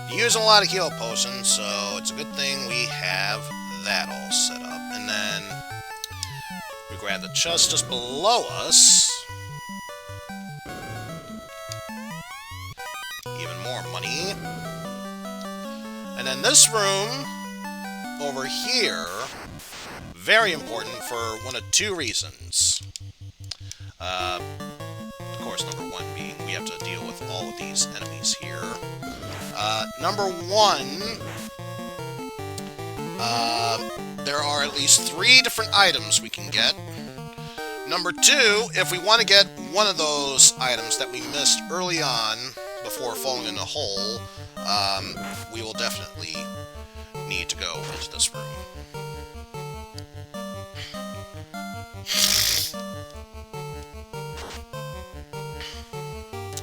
Using a lot of heal potions, so it's a good thing we have that all set up. And then we grab the chest just below us. Even more money. And then this room over here, very important for one of 2 reasons. Of course, number 1 being we have to deal with all of these enemies here. Number 1, there are at least 3 different items we can get. Number 2, if we want to get one of those items that we missed early on before falling in the hole, we will definitely need to go into this room.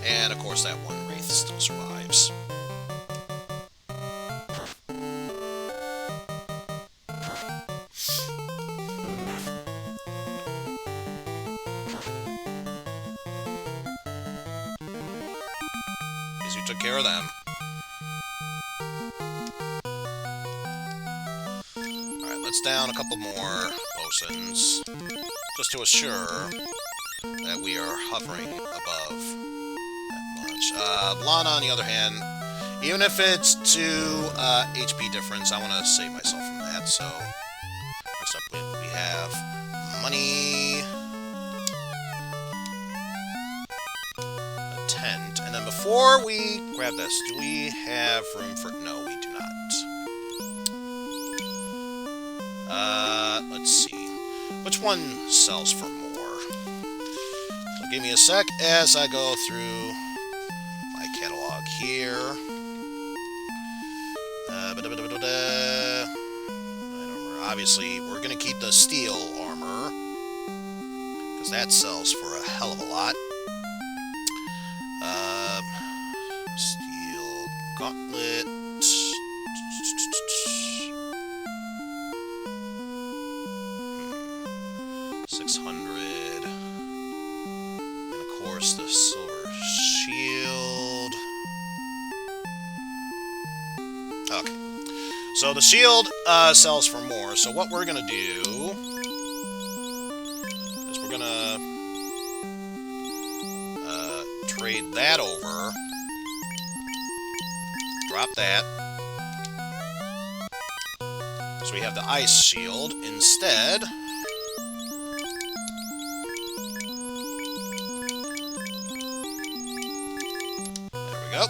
And of course that one wraith still survives. Because you took care of them. Alright, let's down a couple more potions, just to assure that we are hovering above that much. Lana, on the other hand, even if it's 2 HP difference, I want to save myself from that, so next up we have money, a tent, and then before we grab this, do we have room for... No, we do not. Let's see. Which one sells for more? So give me a sec as I go through my catalog here. I don't remember. Obviously, we're going to keep the steel armor, because that sells for a hell of a lot. Steel gauntlet. 600. And of course, the silver shield. Okay. So the shield sells for more. So what we're going to do is we're going to trade that over. Drop that. So we have the ice shield instead. There we go.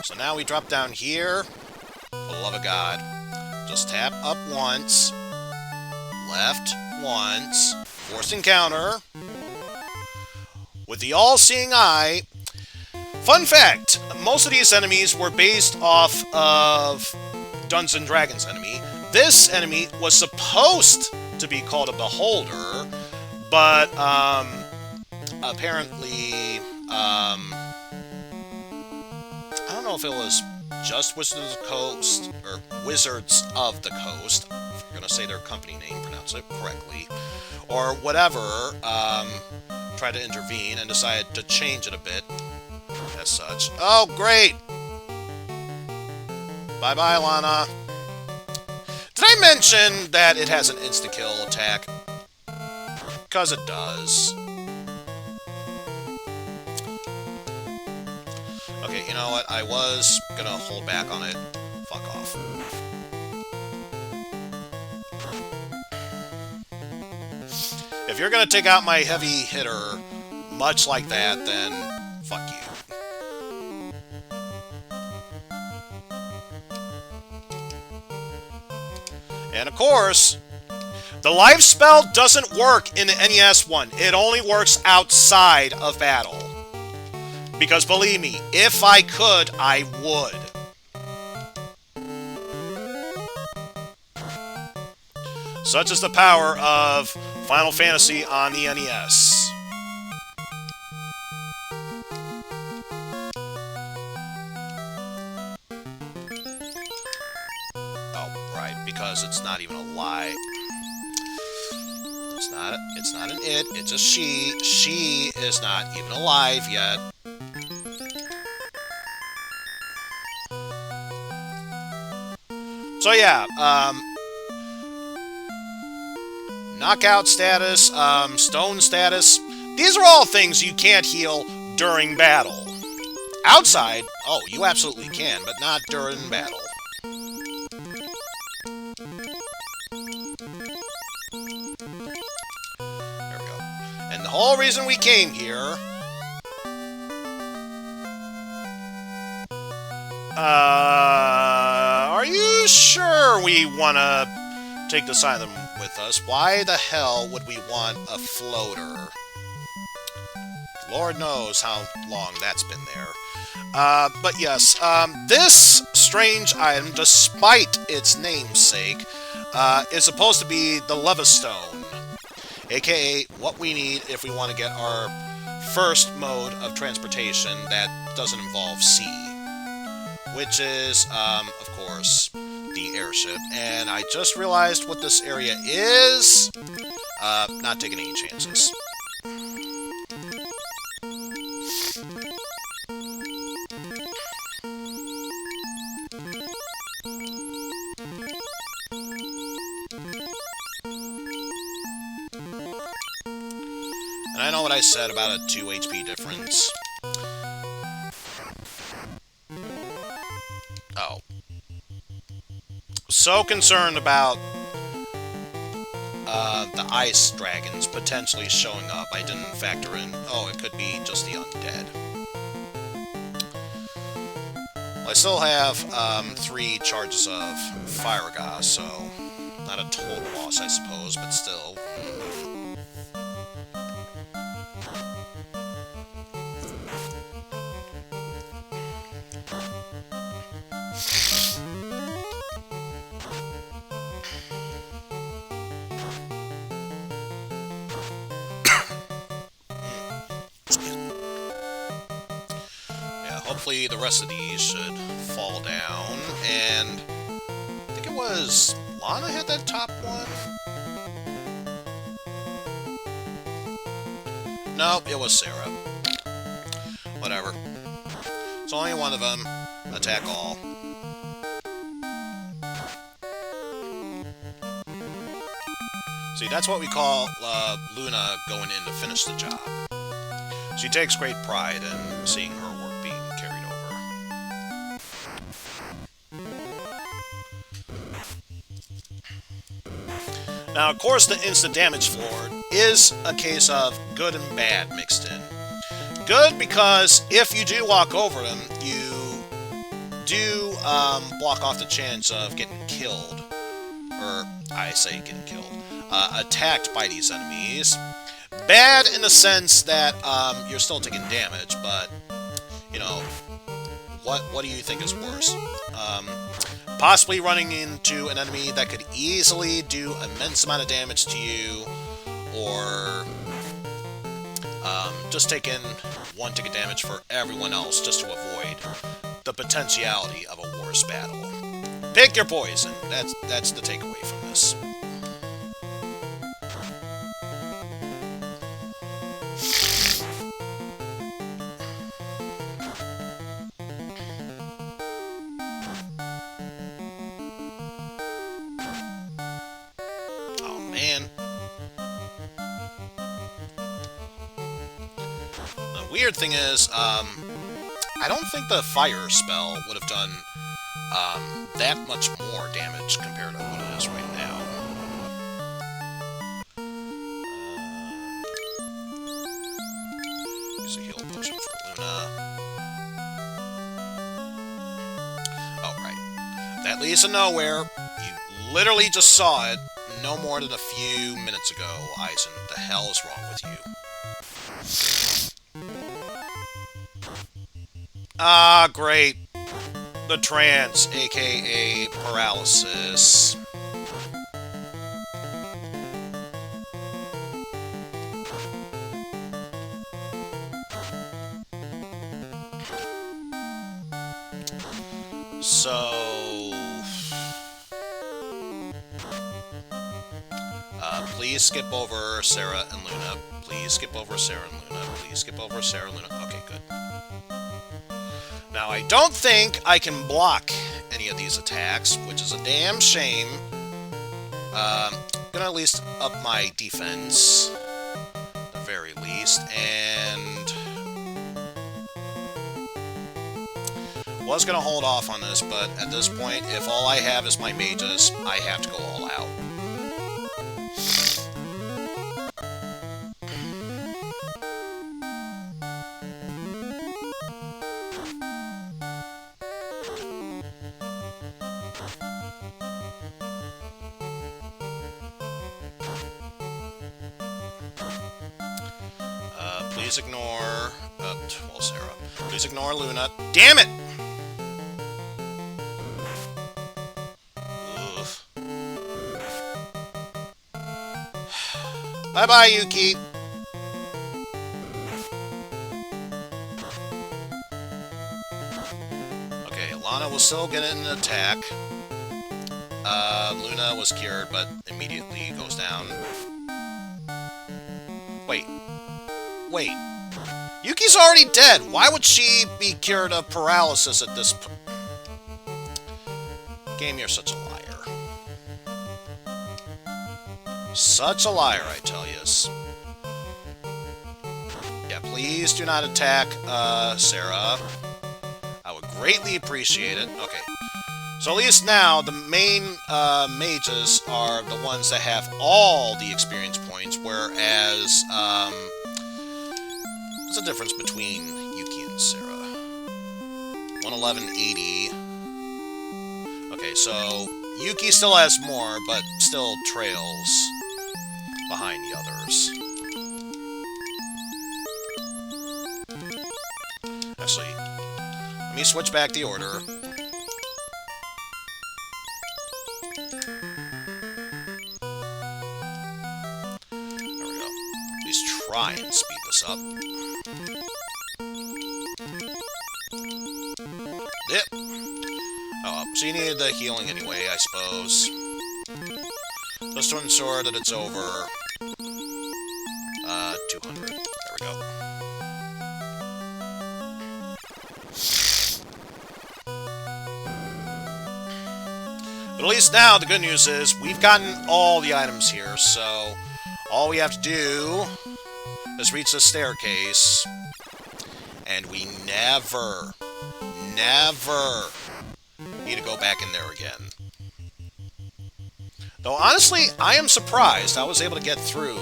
So now we drop down here. For the love of God. Just tap up once. Left once. Forced encounter. With the all-seeing eye. Fun fact, most of these enemies were based off of Dungeons & Dragons enemy. This enemy was supposed to be called a Beholder, but apparently, I don't know if it was just Wizards of the Coast, or Wizards of the Coast, if you're going to say their company name, pronounce it correctly, or whatever, tried to intervene and decided to change it a bit. As such. Oh, great! Bye-bye, Lana. Did I mention that it has an insta-kill attack? Because it does. Okay, you know what? I was gonna hold back on it. Fuck off. If you're gonna take out my heavy hitter much like that, then fuck you. And of course, the life spell doesn't work in the NES one. It only works outside of battle. Because believe me, if I could, I would. Such is the power of Final Fantasy on the NES. Because it's not even a lie. It's not an it, it's a she. She is not even alive yet. So yeah, knockout status, stone status. These are all things you can't heal during battle. Outside, oh, you absolutely can, but not during battle. The whole reason we came here... are you sure we want to take the Asylum with us? Why the hell would we want a floater? Lord knows how long that's been there. But yes, this strange item, despite its namesake, is supposed to be the Levistone. AKA what we need if we want to get our first mode of transportation that doesn't involve sea. Which is, of course, the airship. And I just realized what this area is. Not taking any chances. And I know what I said about a 2 HP difference. Oh. So concerned about the ice dragons potentially showing up. I didn't factor in, oh, it could be just the undead. Well, I still have 3 charges of fire gas, so not a total loss, I suppose, but still. Hopefully the rest of these should fall down, and I think it was Lana had that top one? Nope, it was Sarah. Whatever. It's only one of them. Attack all. See, that's what we call Luna going in to finish the job. She takes great pride in seeing her work being carried over. Now, of course, the instant damage floor is a case of good and bad mixed in. Good because if you do walk over them, you do block off the chance of getting killed. Or, I say getting killed. Attacked by these enemies. Bad in the sense that you're still taking damage, but, you know, what do you think is worse? Possibly running into an enemy that could easily do immense amount of damage to you, or just taking 1 tick of damage for everyone else just to avoid the potentiality of a worse battle. Pick your poison. That's the takeaway from this. Weird thing is, I don't think the fire spell would have done that much more damage compared to what it is right now. Use a heal potion for Luna. Oh, right. That leads to nowhere. You literally just saw it no more than a few minutes ago, Eizen. The hell is wrong with you? Ah, great. The trance, aka paralysis. So... please skip over Sarah and Luna. Please skip over Sarah and Luna. Please skip over Sarah and Luna. Okay, good. Now, I don't think I can block any of these attacks, which is a damn shame. Gonna at least up my defense, at the very least, and was gonna hold off on this, but at this point, if all I have is my mages, I have to go all out. Please ignore... well, Sarah. Please ignore Luna. Damn it! Oof. Bye-bye, Yuki! Okay, Lana will still get an attack. Luna was cured, but immediately goes down. Wait. Yuki's already dead. Why would she be cured of paralysis at this point? Game, you're such a liar. Such a liar, I tell yous. Yeah, please do not attack, Sarah. I would greatly appreciate it. Okay. So at least now, the main mages are the ones that have all the experience points, whereas, what's the difference between Yuki and Sarah? 111.80. Okay, so Yuki still has more, but still trails behind the others. Actually, let me switch back the order. Try and speed this up. Yep. Oh, so you needed the healing anyway, I suppose. Just to ensure that it's over 200. There we go. But at least now, the good news is, we've gotten all the items here, so all we have to do is reach the staircase, and we never need to go back in there again. Though honestly, I am surprised I was able to get through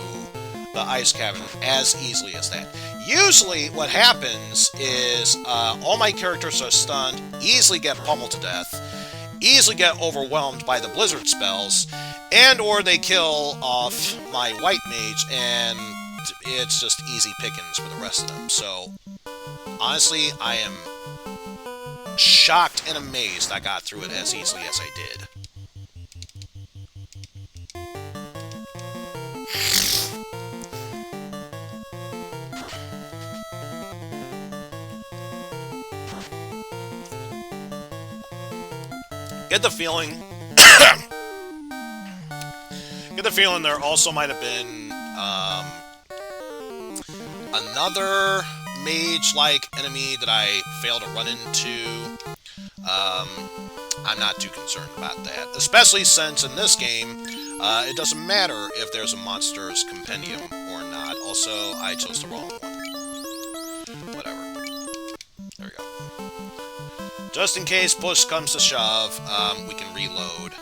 the Ice Cavern as easily as that. Usually what happens is all my characters are stunned, easily get pummeled to death, easily get overwhelmed by the blizzard spells, and or they kill off my white mage, and it's just easy pickings for the rest of them. So, honestly, I am shocked and amazed I got through it as easily as I did. Get the feeling there also might have been another mage-like enemy that I failed to run into. I'm not too concerned about that, especially since in this game it doesn't matter if there's a monster's compendium or not. Also, I chose the wrong one. Whatever. There we go. Just in case push comes to shove, we can reload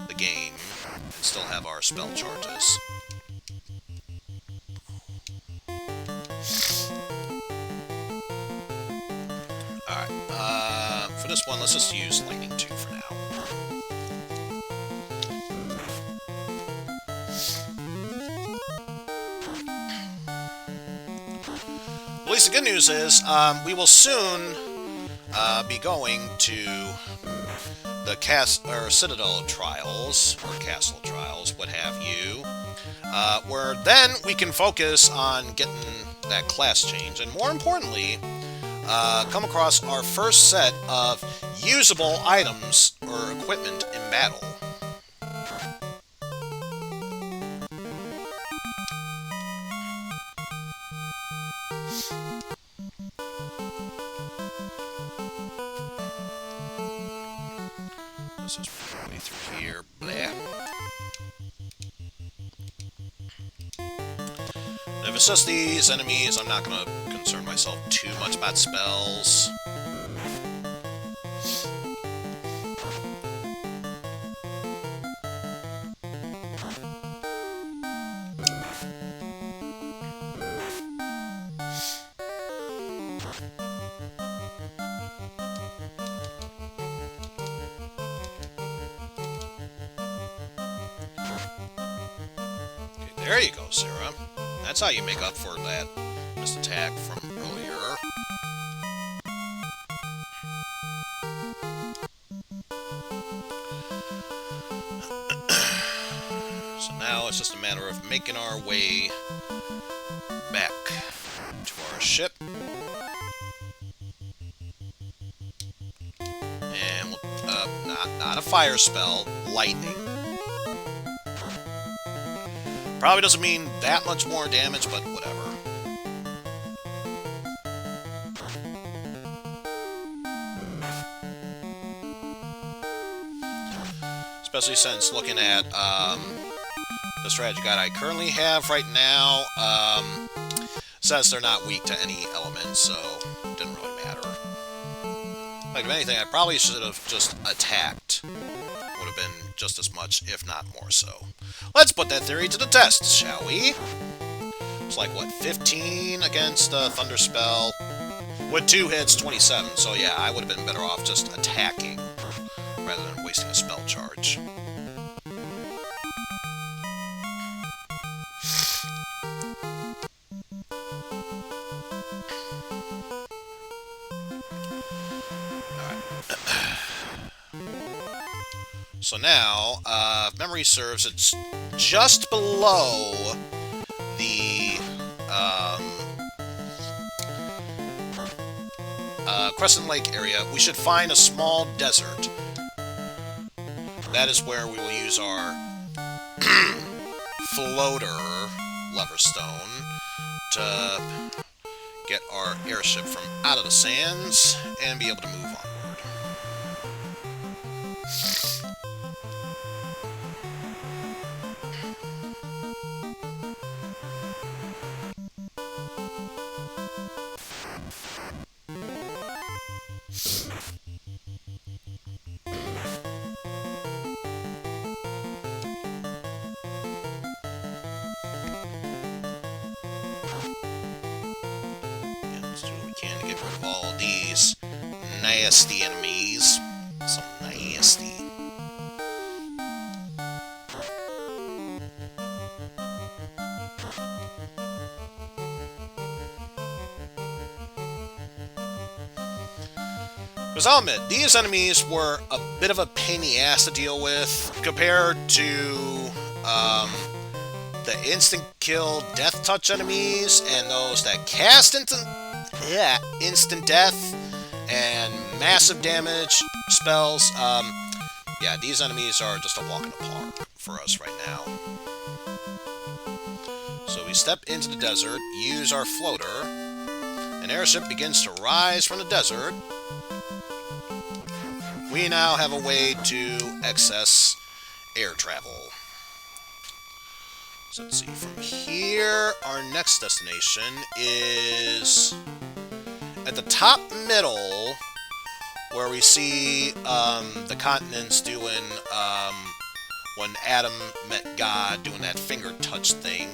the game and still have our spell charges. Alright, for this one, let's just use Lightning 2 for now. At least the good news is, we will soon be going to the Citadel Trials, or Castle Trials, what have you, where then we can focus on getting that class change, and more importantly, come across our first set of usable items or equipment in battle. This is way through here. Blah. If it's just these enemies, I'm not going to concern myself too much about spells. There you go, Sarah. That's how you make up for that missed attack from earlier. So now it's just a matter of making our way back to our ship. And we'll, not a fire spell, lightning. Probably doesn't mean that much more damage, but whatever. Especially since looking at the strategy guide I currently have right now, says they're not weak to any element, so it didn't really matter. Like, if anything, I probably should have just attacked would have been just as much, if not more so. Let's put that theory to the test, shall we? It's like, what, 15 against Thunder Spell? With 2 hits, 27. So yeah, I would have been better off just attacking rather than wasting a spell charge. So now, if memory serves, it's just below the Crescent Lake area. We should find a small desert. That is where we will use our floater Levistone to get our airship from out of the sands and be able to move onward. Nasty enemies. So nasty. Because I'll admit, these enemies were a bit of a pain in the ass to deal with compared to the instant kill death touch enemies and those that cast instant death and massive damage spells. Yeah, these enemies are just a walk in the park for us right now. So we step into the desert, use our floater. An airship begins to rise from the desert. We now have a way to access air travel. So let's see, from here, our next destination is at the top middle, where we see the continents doing, when Adam met God, doing that finger touch thing.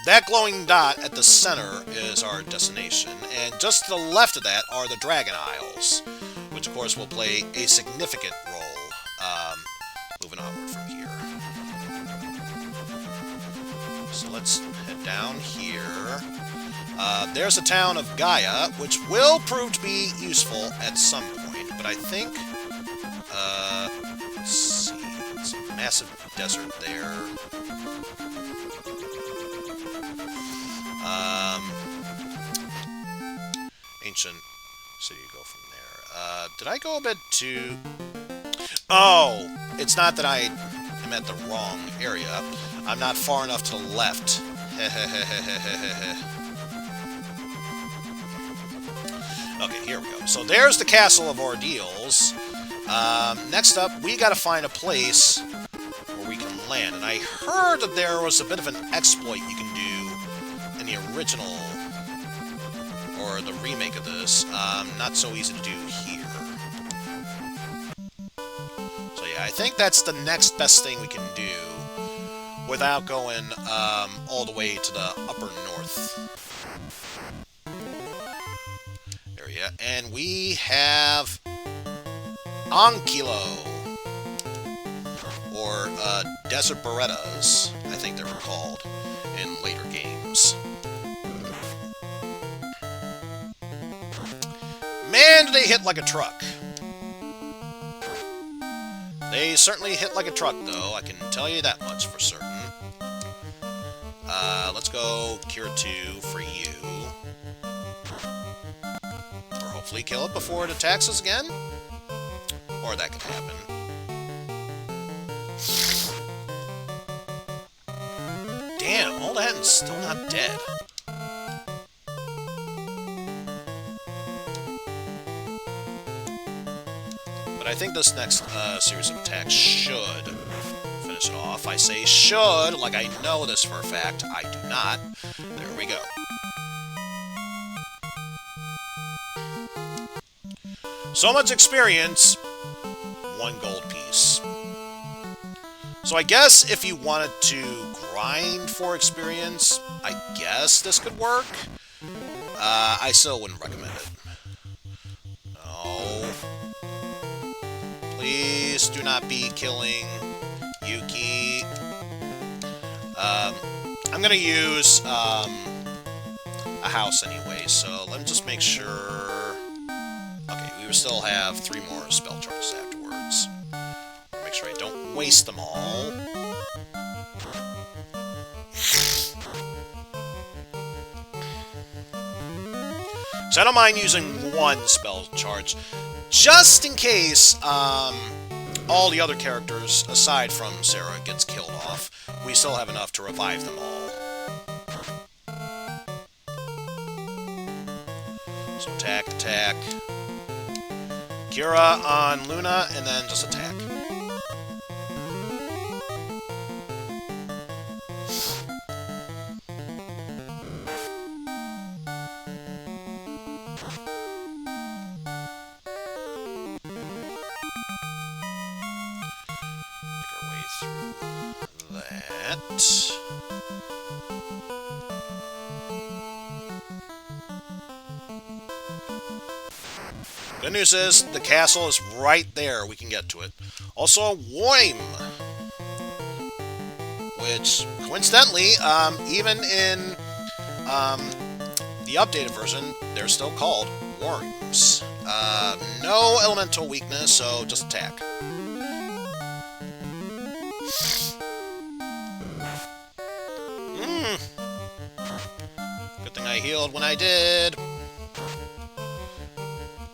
That glowing dot at the center is our destination, and just to the left of that are the Dragon Isles, which of course will play a significant role moving onward from here. So let's head down here. There's the town of Gaia, which will prove to be useful at some point, but I think, let's see, it's a massive desert there. Ancient city, go from there. Did I go a bit too... Oh, it's not that I am at the wrong area. I'm not far enough to the left. Okay, here we go. So there's the Castle of Ordeals. Next up, we gotta find a place where we can land. And I heard that there was a bit of an exploit you can do in the original, or the remake of this. Not so easy to do here. So yeah, I think that's the next best thing we can do without going all the way to the upper north area. And we have Ankylo, or Desert Berettas, I think they were called in later games. Man, do they hit like a truck. They certainly hit like a truck, though, I can tell you that much for certain. Let's go Cure 2 for you. Or hopefully kill it before it attacks us again. Or that could happen. Damn, all that and still not dead. But I think this next series of attacks should finish it off. I say should, like I know this for a fact. I do not. There we go. So much experience, 1 gold piece. So I guess if you wanted to grind for experience, I guess this could work. I still wouldn't recommend it. No. Please do not be killing Yuki. I'm gonna use a house anyway, so let me just make sure. Okay, we will still have 3 more spell charges afterwards. Make sure I don't waste them all. So I don't mind using 1 spell charge, just in case all the other characters, aside from Sarah, gets killed off. We still have enough to revive them all. So attack, attack. Cura on Luna, and then just attack. Good news is, the castle is right there. We can get to it. Also, a worm, which, coincidentally, even in the updated version, they're still called worms. No elemental weakness, so just attack. Good thing I healed when I did.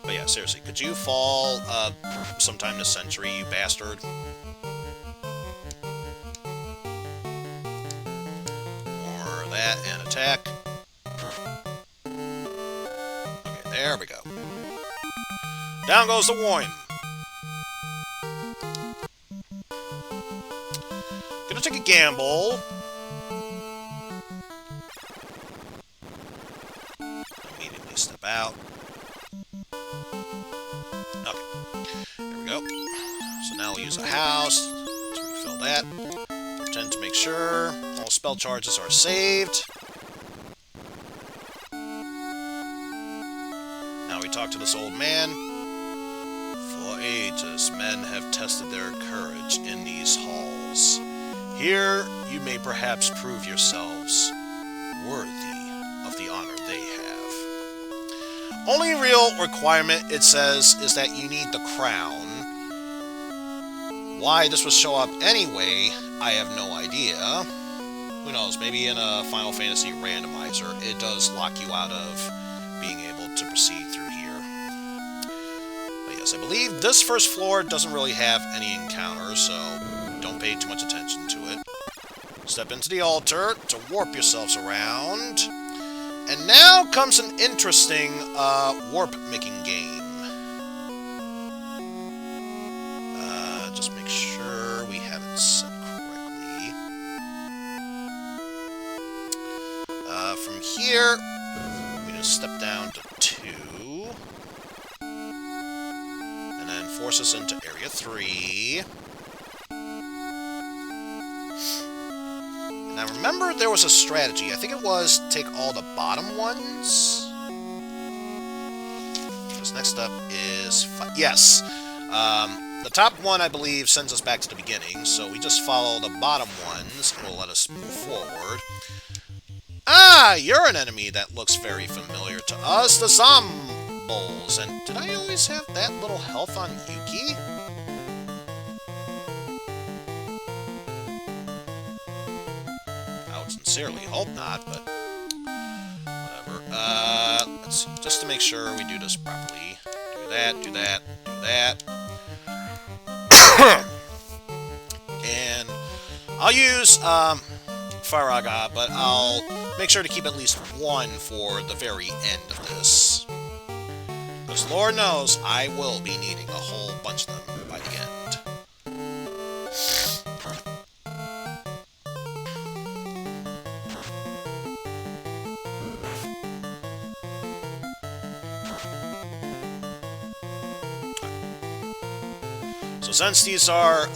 But yeah, seriously, could you fall sometime this century, you bastard? More of that, and attack. Okay, there we go. Down goes the worm. Gonna take a gamble. Immediately step out. So now we'll use a house to refill that. Pretend to make sure all spell charges are saved. Now we talk to this old man. For ages, men have tested their courage in these halls. Here, you may perhaps prove yourselves worthy of the honor they have. Only real requirement, it says, is that you need the crown. Why this would show up anyway, I have no idea. Who knows, maybe in a Final Fantasy randomizer, it does lock you out of being able to proceed through here. But yes, I believe this first floor doesn't really have any encounters, so don't pay too much attention to it. Step into the altar to warp yourselves around. And now comes an interesting warp-making game. Just make sure we have it set correctly. From here, we just step down to 2. And then force us into Area 3. And I remember there was a strategy. I think it was take all the bottom ones. Because next up is... Yes! The top one, I believe, sends us back to the beginning, so we just follow the bottom ones, and will let us move forward. Ah! You're an enemy that looks very familiar to us, the Zombles. And did I always have that little health on Yuki? I would sincerely hope not, but whatever. Let's see, just to make sure we do this properly. Do that, do that, do that. And I'll use Faraga, but I'll make sure to keep at least 1 for the very end of this. Because Lord knows I will be needing a whole bunch of them by the end. So since these are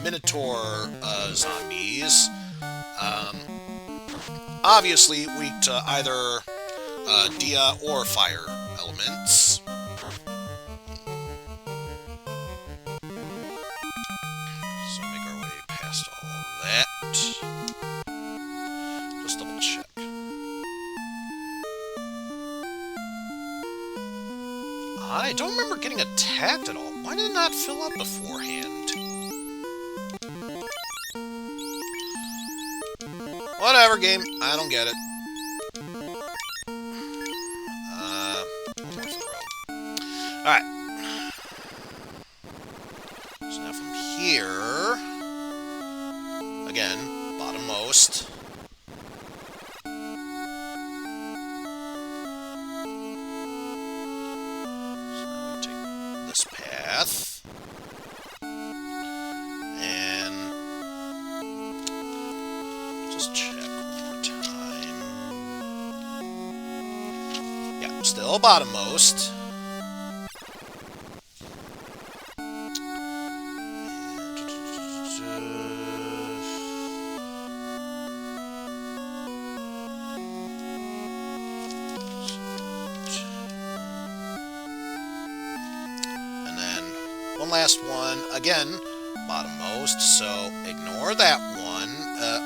Minotaur zombies, obviously weak to either Dia or fire elements. So make our way past all that. Just double check. I don't remember getting attacked at all. Why did it not fill up beforehand? Whatever, game. I don't get it. One more for the road. Alright. So now from here... Again, bottommost. This path, and just check one more time. Yeah, still bottommost. One last one, again, bottommost, so ignore that one.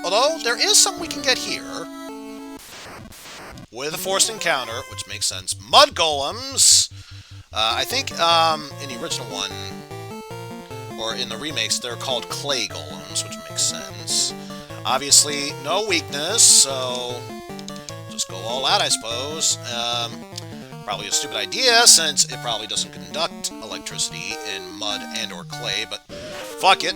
Although, there is something we can get here. With a forced encounter, which makes sense. Mud golems! I think in the original one, or in the remakes, they're called clay golems, which makes sense. Obviously, no weakness, so just go all out, I suppose. Probably a stupid idea, since it probably doesn't conduct electricity in mud and or clay, but fuck it.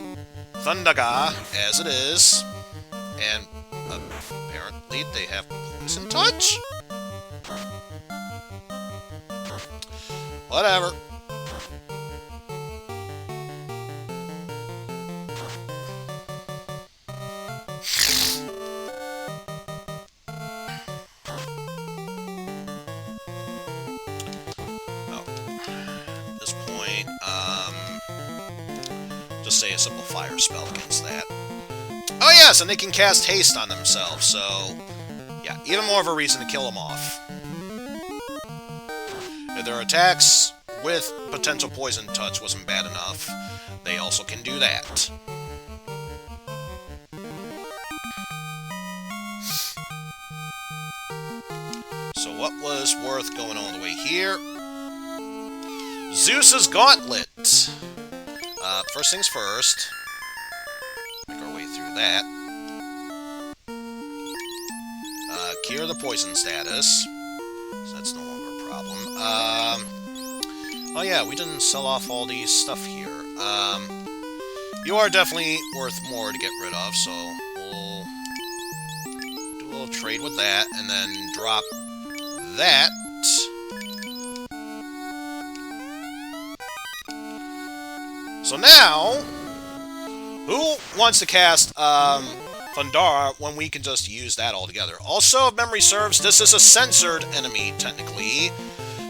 Thundaga, as it is. And apparently they have poison touch? Whatever. Just say a simple fire spell against that. Oh yes, and they can cast haste on themselves, so yeah, even more of a reason to kill them off. If their attacks with potential poison touch wasn't bad enough, they also can do that. So what was worth going all the way here? Zeus's Gauntlet! First things first. Make our way through that. Cure the poison status. So that's no longer a problem. Oh yeah, we didn't sell off all these stuff here. You are definitely worth more to get rid of, so we'll do a little trade with that, and then drop that. So now, who wants to cast Thundara when we can just use that altogether? Also, if memory serves, this is a censored enemy, technically,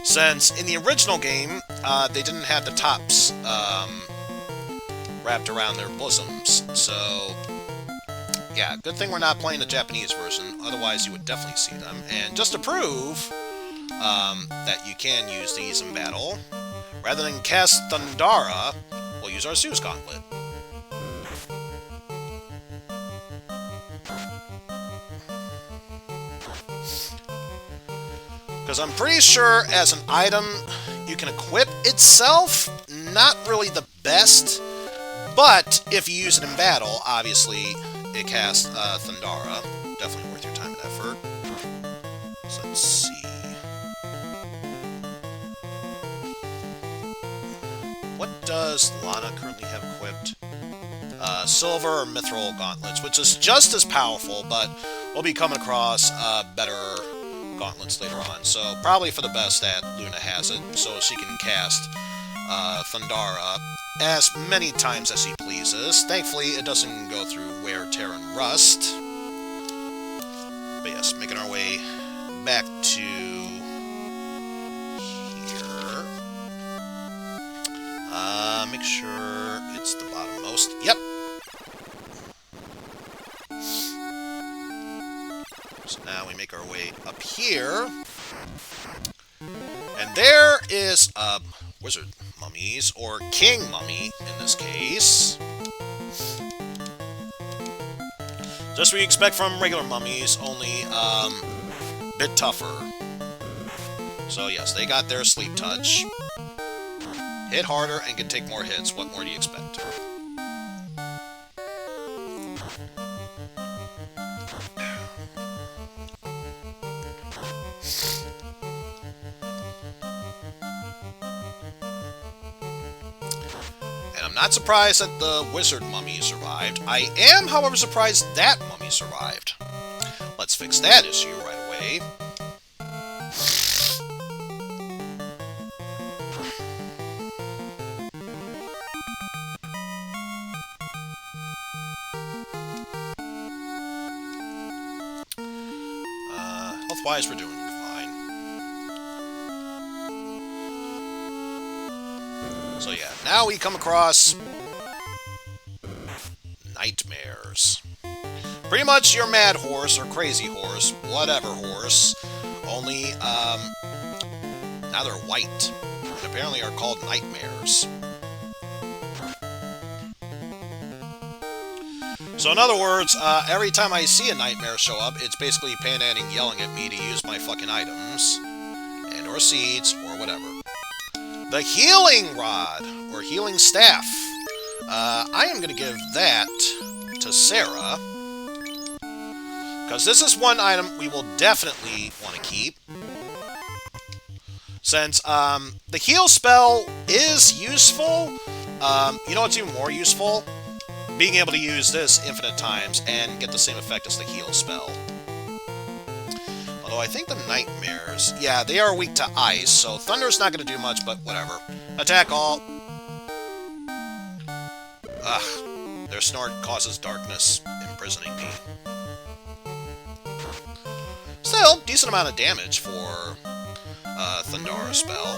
since in the original game, they didn't have the tops wrapped around their bosoms. So, yeah, good thing we're not playing the Japanese version, otherwise you would definitely see them. And just to prove that you can use these in battle, rather than cast Thundara, we'll use our Zeus Gauntlet. Because I'm pretty sure as an item you can equip itself, not really the best, but if you use it in battle, obviously it casts Thundara. Definitely worth your time and effort. So let's see. What does Lana currently have equipped? Silver or Mithril Gauntlets, which is just as powerful, but we'll be coming across better gauntlets later on. So probably for the best that Luna has it, so she can cast Thundara as many times as she pleases. Thankfully, it doesn't go through wear, tear, and rust. But yes, making our way back to here. Make sure it's the bottommost. Yep. So now we make our way up here. And there is wizard mummies, or king mummy in this case. Just what you expect from regular mummies, only a bit tougher. So yes, they got their sleep touch. Hit harder and can take more hits. What more do you expect? And I'm not surprised that the wizard mummy survived. I am, however, surprised that mummy survived. Let's fix that issue right away. Health-wise, we're doing fine. So yeah, now we come across nightmares. Pretty much your mad horse or crazy horse, whatever horse, only now they're white and apparently are called nightmares. So in other words, every time I see a nightmare show up, it's basically panhanding, yelling at me to use my fucking items, and or seeds, or whatever. The healing rod, or healing staff. I am going to give that to Sarah, because this is one item we will definitely want to keep. Since the heal spell is useful, you know what's even more useful? Being able to use this infinite times and get the same effect as the heal spell. Although I think the nightmares, yeah, they are weak to ice, so thunder's not going to do much, but whatever. Attack all. Ugh, their snort causes darkness, imprisoning me. Still, decent amount of damage for Thundara spell.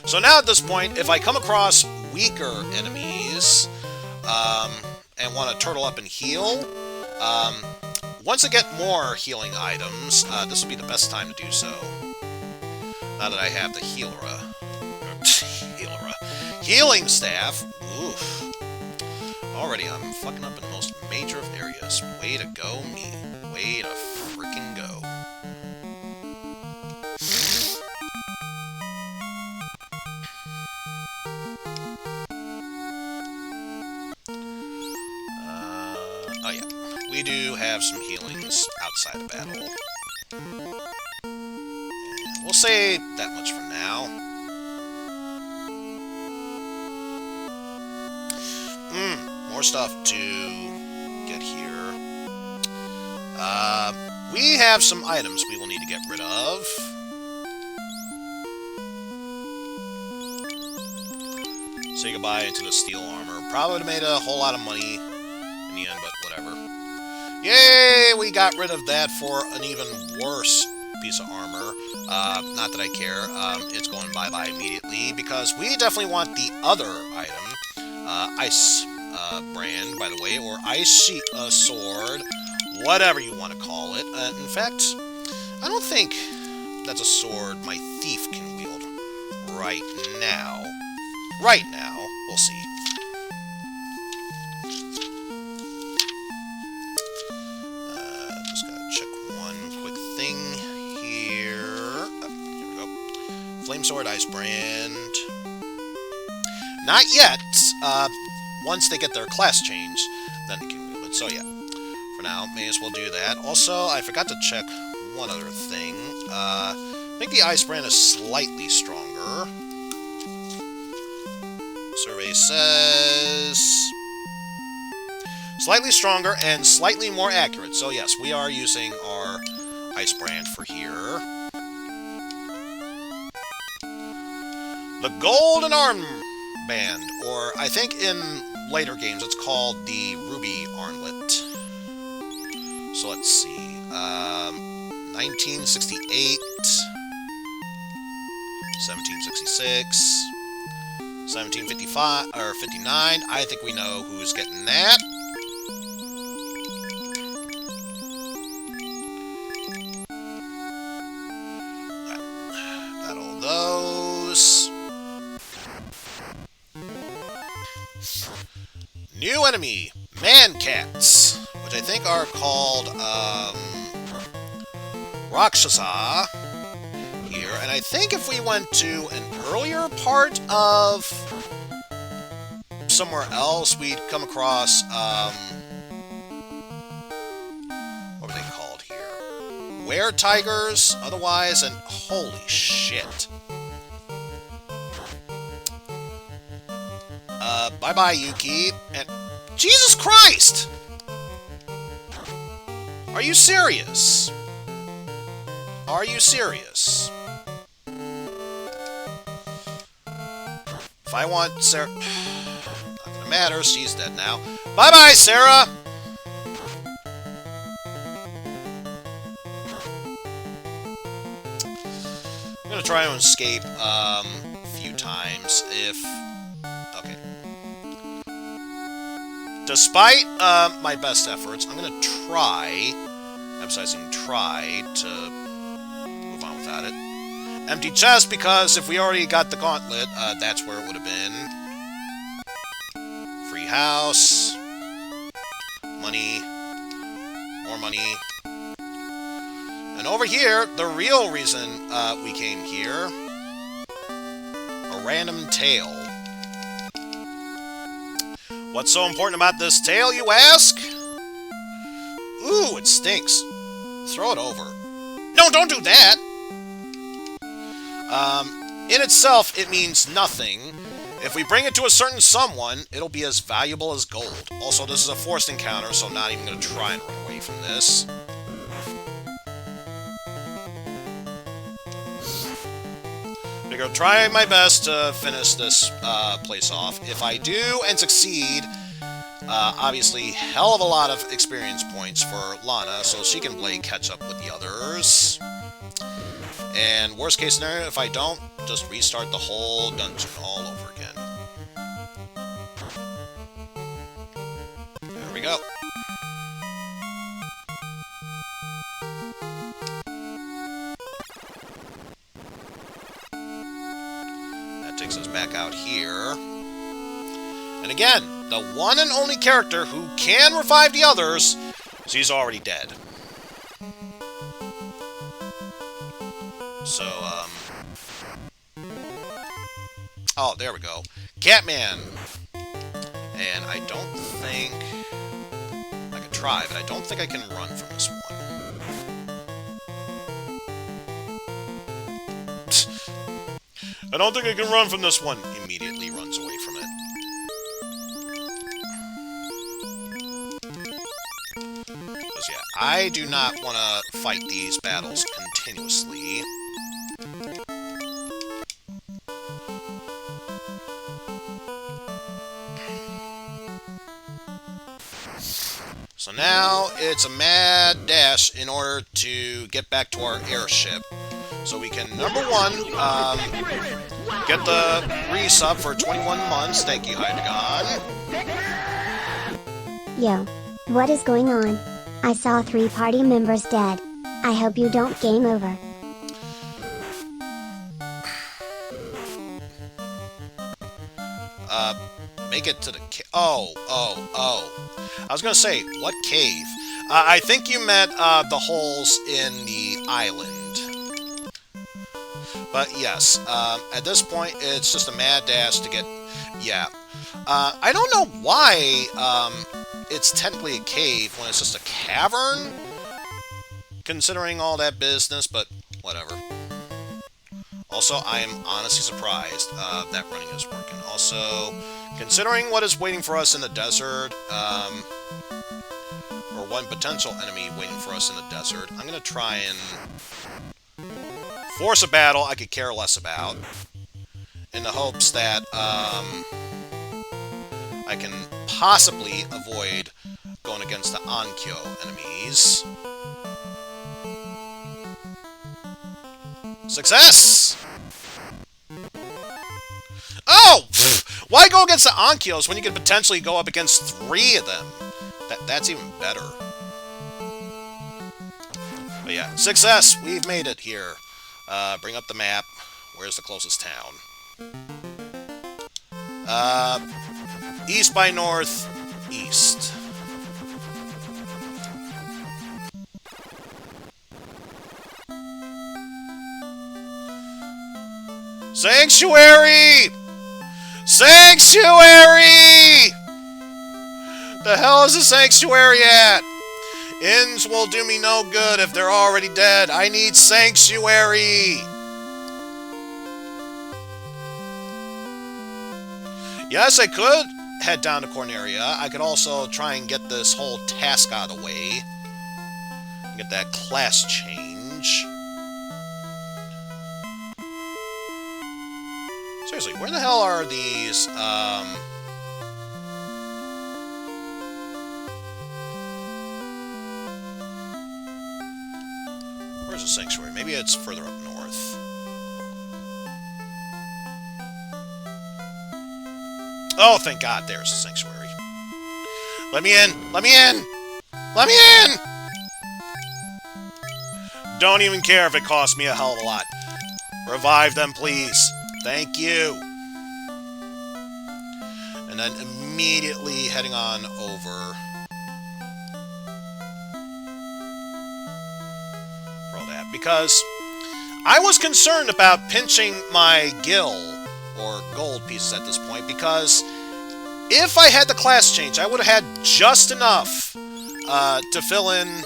So now at this point, if I come across weaker enemies and want to turtle up and heal, once I get more healing items, this will be the best time to do so. Now that I have the healing staff. Oof. Already I'm fucking up in the most major of areas. Way to go, me. Way to freaking go. Oh yeah, we do have some healings outside of battle. And we'll say that much for now. More stuff to get here. We have some items we will need to get rid of. Say goodbye to the steel armor. Probably would have made a whole lot of money in the end, but whatever. Yay! We got rid of that for an even worse piece of armor. Not that I care. It's going bye-bye immediately, because we definitely want the other item. Ice brand, by the way, or ice sword, whatever you want to call it. In fact, I don't think that's a sword my thief can wield right now. Right now, we'll see. Just gotta check one quick thing here. Here we go. Flame sword, ice brand. Not yet. Once they get their class change, then they can wield it. So yeah, for now, may as well do that. Also, I forgot to check one other thing. I think the ice brand is slightly stronger. Survey says slightly stronger and slightly more accurate. So yes, we are using our ice brand for here. The golden armband, or I think in later games it's called the ruby armlet. So let's see, 1968, 1766. 1755 or 59. I think we know who's getting that. Battle those. New enemy, man cats, which I think are called Rakshasa here. And I think if we went to an earlier part of somewhere else, we'd come across what were they called here? Were tigers, otherwise, and holy shit. Bye-bye, Yuki. And Jesus Christ! Are you serious? Are you serious? If I want Sarah... Not gonna matter, she's dead now. Bye-bye, Sarah! I'm gonna try to escape a few times if... Okay. Despite my best efforts, I'm gonna try, emphasizing try, to move on without it. Empty chest, because if we already got the gauntlet, that's where it would have been. Free house. Money. More money. And over here, the real reason we came here. A random tale. What's so important about this tale, you ask? Ooh, it stinks. Throw it over. No, don't do that! In itself, it means nothing. If we bring it to a certain someone, it'll be as valuable as gold. Also, this is a forced encounter, so I'm not even going to try and run away from this. I'm going to try my best to finish this place off. If I do and succeed, obviously, hell of a lot of experience points for Lana, so she can play catch-up with the others. And worst case scenario, if I don't, just restart the whole dungeon all over again. There we go. That takes us back out here. And again, the one and only character who can revive the others, she's already dead. So, oh, there we go. Catman! And I don't think... I could try, but I don't think I can run from this one. I don't think I can run from this one. Immediately runs away from it. Because, yeah, I do not want to fight these battles continuously. So now it's a mad dash in order to get back to our airship. So we can, number one, get the resub for 21 months. Thank you, Hydagon. Yo, what is going on? I saw 3 party members dead. I hope you don't game over. Make it to the oh. I was gonna say, what cave? I think you meant the holes in the island. But yes, at this point, it's just a mad dash to get... Yeah. I don't know why it's technically a cave when it's just a cavern, considering all that business, but whatever. Also, I am honestly surprised that running is working. Also, considering what is waiting for us in the desert, or one potential enemy waiting for us in the desert, I'm going to try and force a battle I could care less about, in the hopes that I can possibly avoid going against the Ankyo enemies. Success! Oh! Why go against the Ankyos when you can potentially go up against 3 of them? That's even better. But yeah, success! We've made it here. Bring up the map. Where's the closest town? East by north, east. Sanctuary! Sanctuary! The hell is a sanctuary at? Inns will do me no good if they're already dead. I need sanctuary! Yes, I could head down to Corneria. I could also try and get this whole task out of the way. Get that class change. Seriously, where the hell are these, Where's the sanctuary? Maybe it's further up north. Oh, thank God, there's the sanctuary. Let me in! Let me in! Let me in! Don't even care if it costs me a hell of a lot. Revive them, please. Thank you. And then immediately heading on over. Roll that. Because I was concerned about pinching my gil, or gold pieces at this point, because if I had the class change, I would have had just enough to fill in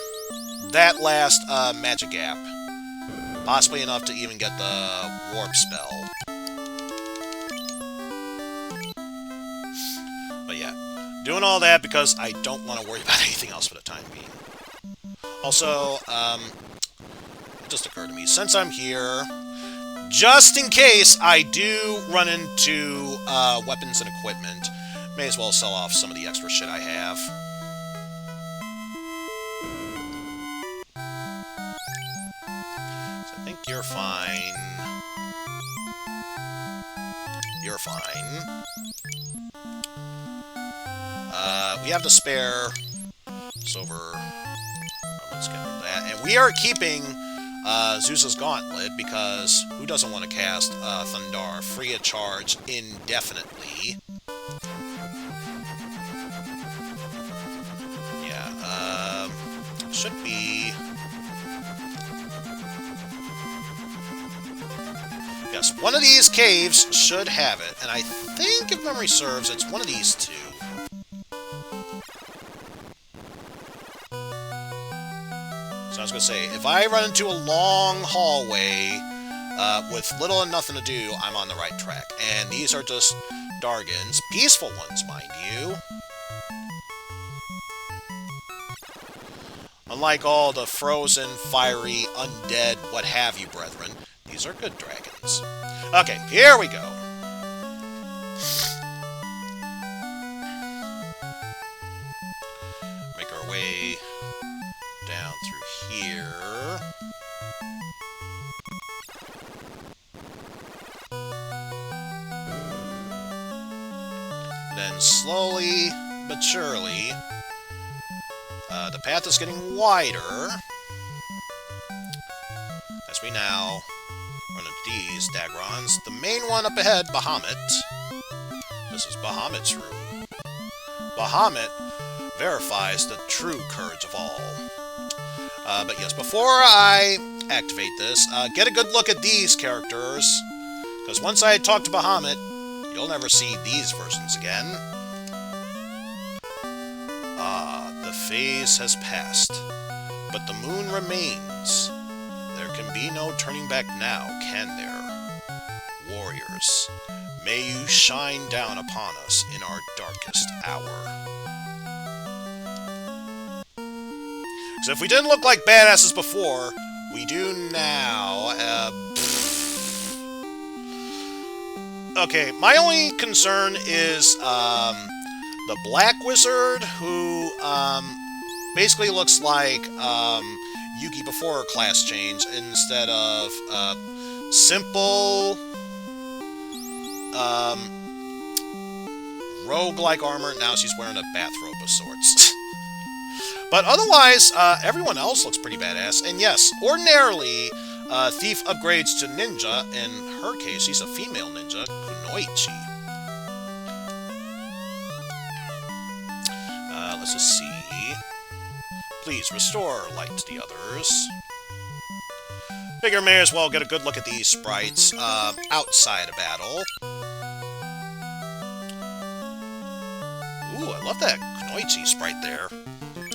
that last magic gap. Possibly enough to even get the warp spell. But yeah, doing all that because I don't want to worry about anything else for the time being. Also, it just occurred to me, since I'm here, just in case I do run into weapons and equipment, may as well sell off some of the extra shit I have. So I think you're fine. You're fine. We have the spare silver. Let's get rid of that. And we are keeping Zeus's Gauntlet, because who doesn't want to cast Thundar free of charge indefinitely? Yeah, should be... Yes, one of these caves should have it, and I think, if memory serves, it's one of these two. So I was going to say, if I run into a long hallway with little and nothing to do, I'm on the right track. And these are just Dargans. Peaceful ones, mind you. Unlike all the frozen, fiery, undead, what have you, brethren, these are good dragons. Okay, here we go. Make our way down through here. Then slowly but surely, the path is getting wider as we now run into these Dagrons. The main one up ahead, Bahamut. This is Bahamut's room. Bahamut verifies the true courage of all. But yes, before I activate this, get a good look at these characters, because once I talk to Bahamut, you'll never see these versions again. Ah, the phase has passed, but the moon remains. There can be no turning back now, can there? Warriors, may you shine down upon us in our darkest hour. So if we didn't look like badasses before, we do now. Okay, my only concern is the Black Wizard, who basically looks like Yuki before her class change, instead of rogue-like armor. Now she's wearing a bathrobe of sorts. But otherwise, everyone else looks pretty badass. And yes, ordinarily, Thief upgrades to Ninja. In her case, she's a female ninja, Kunoichi. Let's just see. Please restore light to the others. Figure may as well get a good look at these sprites outside of battle. Ooh, I love that Kunoichi sprite there. Looking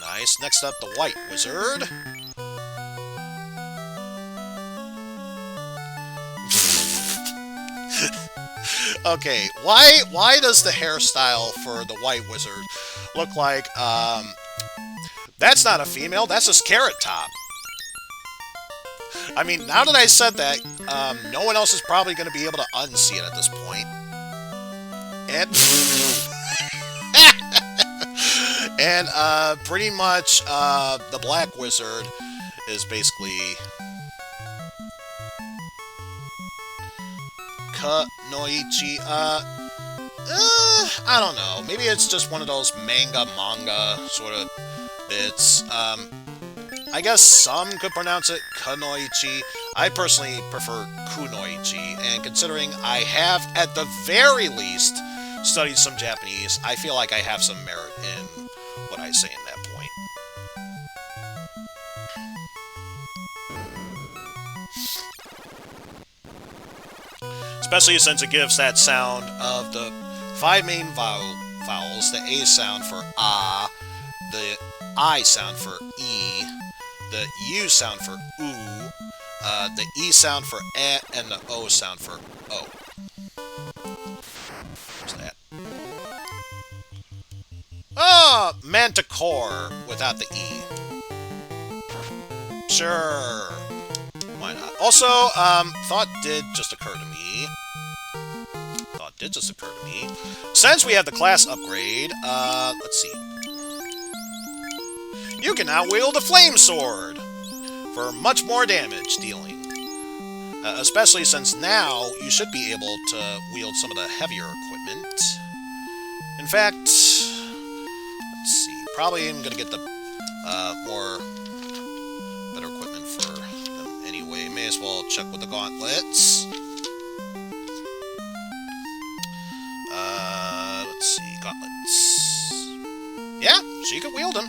nice. Next up, the White Wizard. Okay, why does the hairstyle for the White Wizard look like, that's not a female, that's just Carrot Top. I mean, now that I said that, no one else is probably going to be able to unsee it at this point. And, and pretty much, the Black Wizard is basically Kunoichi. I don't know. Maybe it's just one of those manga sort of bits. I guess some could pronounce it Kunoichi. I personally prefer Kunoichi, and considering I have, at the very least, studied some Japanese, I feel like I have some merit in what I say in that point. Especially since it gives that sound of the 5 main vowels, the A sound for ah, the I sound for E, the U sound for oo, the E sound for eh, and the O sound for O. What's that? Oh, Manticore without the E. Sure. Why not? Also, thought did just occur to me. Since we have the class upgrade, let's see. You can now wield a flame sword for much more damage dealing. Especially since now you should be able to wield some of the heavier equipment. In fact, let's see. Probably I'm going to get the better equipment for them anyway. May as well check with the gauntlets. Let's see, gauntlets. Yeah, she could wield them.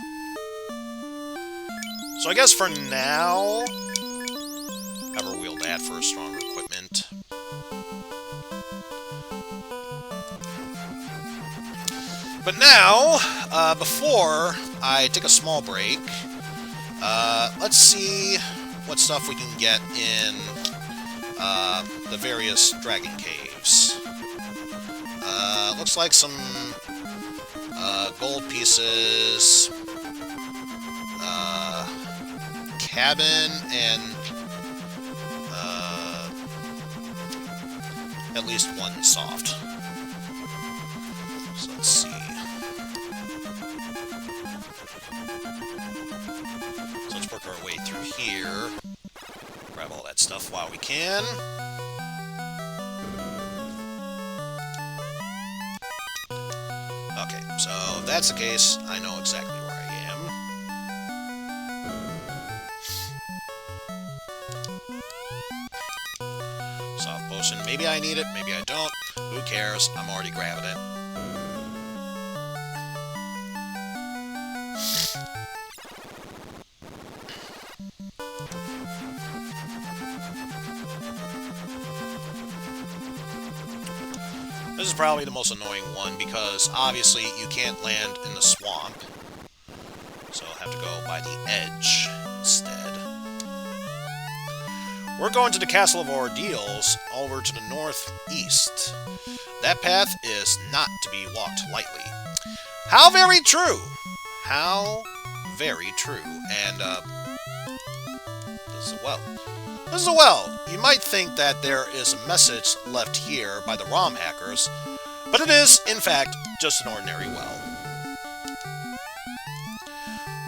So I guess for now, have her wield that for stronger equipment. But now, before I take a small break, let's see what stuff we can get in the various dragon caves. Looks like some gold pieces, cabin, and at least one soft. So let's see. So let's work our way through here. Grab all that stuff while we can. Okay, so if that's the case, I know exactly where I am. Soft potion. Maybe I need it, maybe I don't. Who cares? I'm already grabbing it. This is probably the most annoying one because obviously you can't land in the swamp. So I'll have to go by the edge instead. We're going to the Castle of Ordeals over to the northeast. That path is not to be walked lightly. How very true! How very true. And, this is a well. This is a well. You might think that there is a message left here by the ROM hackers, but it is, in fact, just an ordinary well.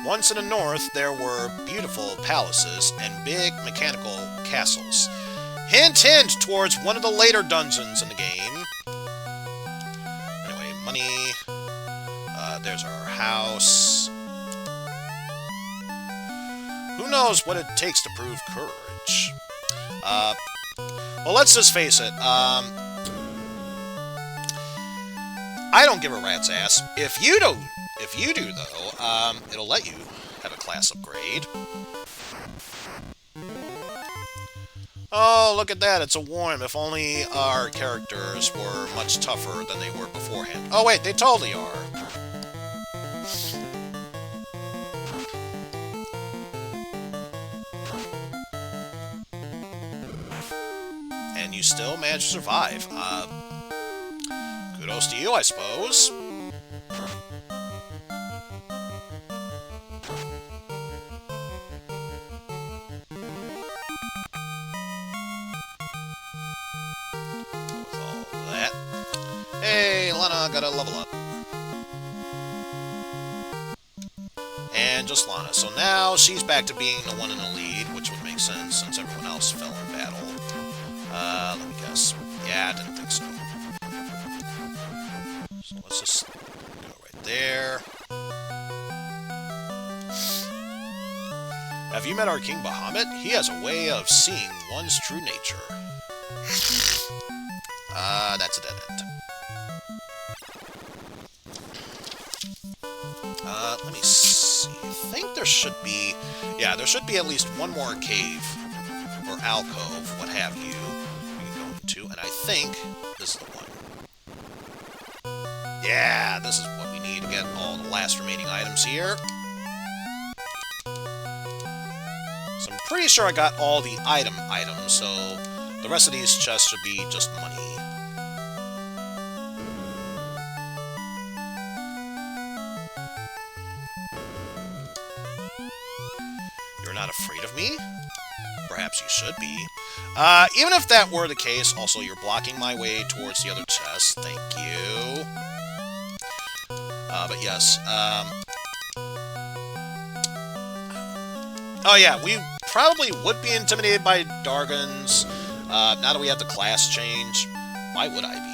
Once in the north, there were beautiful palaces and big mechanical castles. Hint, hint towards one of the later dungeons in the game. money. There's our house. Who knows what it takes to prove courage? Well, let's just face it. I don't give a rat's ass. If you do, though, it'll let you have a class upgrade. Oh, look at that. It's a worm. If only our characters were much tougher than they were beforehand. Oh, wait, they totally are. And you still manage to survive. Kudos to you, I suppose. Hey, Lana got a level up. And just Lana. So now she's back to being the one in the lead, which would make sense since everyone else fell in battle. Let me guess. Yeah, I didn't think so. So let's just go right there. Have you met our King Bahamut? He has a way of seeing one's true nature. That's a dead end. Let me see. I think there should be... Yeah, there should be at least one more cave, or alcove, what have you, we can go into, and I think this is the one. Yeah, this is what we need to get all the last remaining items here. So I'm pretty sure I got all the items, so the rest of these chests should be just money. Not afraid of me? Perhaps you should be. Even if that were the case, also you're blocking my way towards the other chest. Thank you. But yes. Oh yeah, we probably would be intimidated by Dargons. Now that we have the class change, why would I be?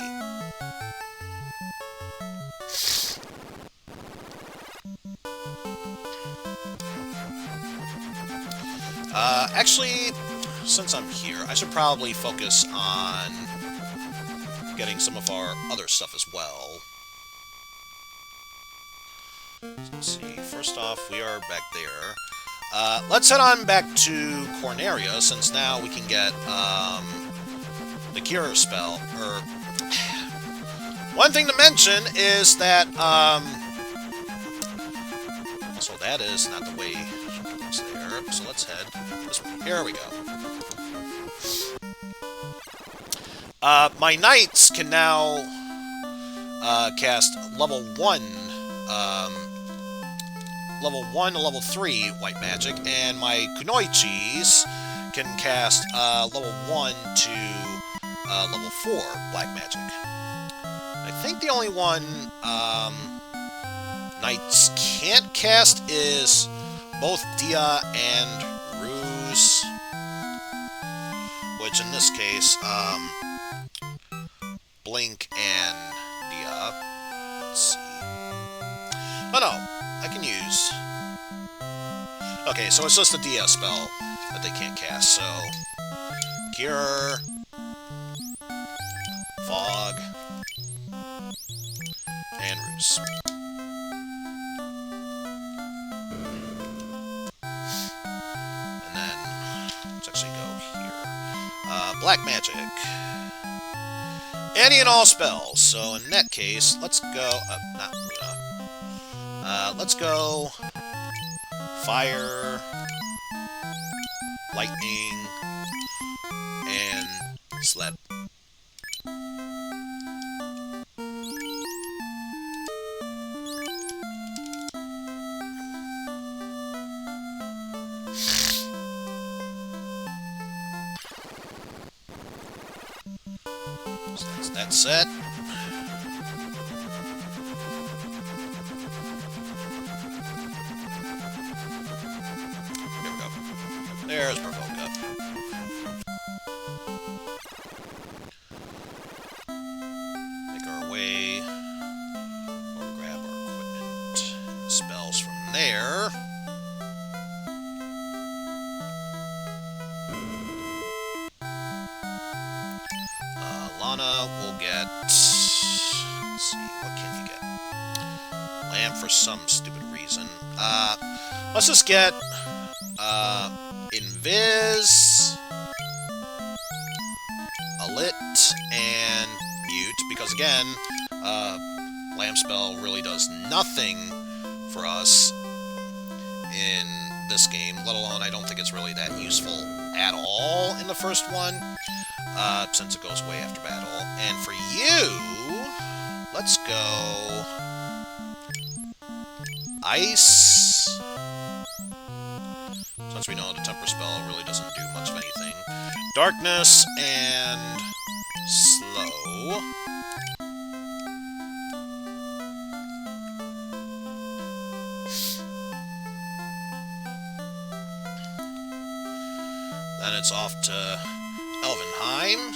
Actually, since I'm here, I should probably focus on getting some of our other stuff as well. So let's see. First off, we are back there. Let's head on back to Corneria, since now we can get the cure spell. One thing to mention is that so that is not the way it's there. So let's head this way. Here we go. My knights can now cast level 1 to level 3 white magic, and my Kunoichis can cast level 1 to level 4 black magic. I think the only one knights can't cast is both Dia and Ruse, which in this case, Blink and Dia. Let's see. Oh no, I can use... Okay, so it's just a Dia spell that they can't cast, so... Cure... Fog... and Ruse. And then, let's actually go here. Black magic. Any and all spells. So in that case, let's go... not Luna. Let's go... Fire... Lightning... and Slap. So that's set. Here we go. There's Provoca. Make our way Lana will get... Let's see, what can you get? Lamb for some stupid reason. Let's just get... Invis... Alit, and Mute, because again, Lamb spell really does nothing for us in this game, let alone I don't think it's really that useful at all in the first one, since it goes way after battle. And for you, let's go Ice, since we know the Temper spell really doesn't do much of anything. Darkness and Slow. Then it's off to Elvenheim,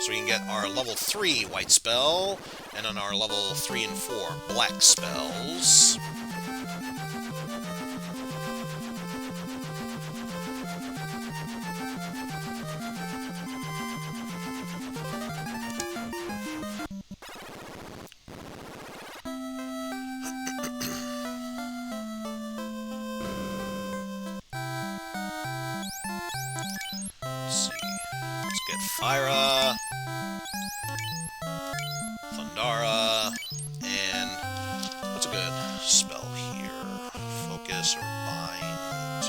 so we can get our level 3 white spell, and then our level 3 and 4 black spells. Fyra, Thundara, and what's a good spell here? Focus or Bind?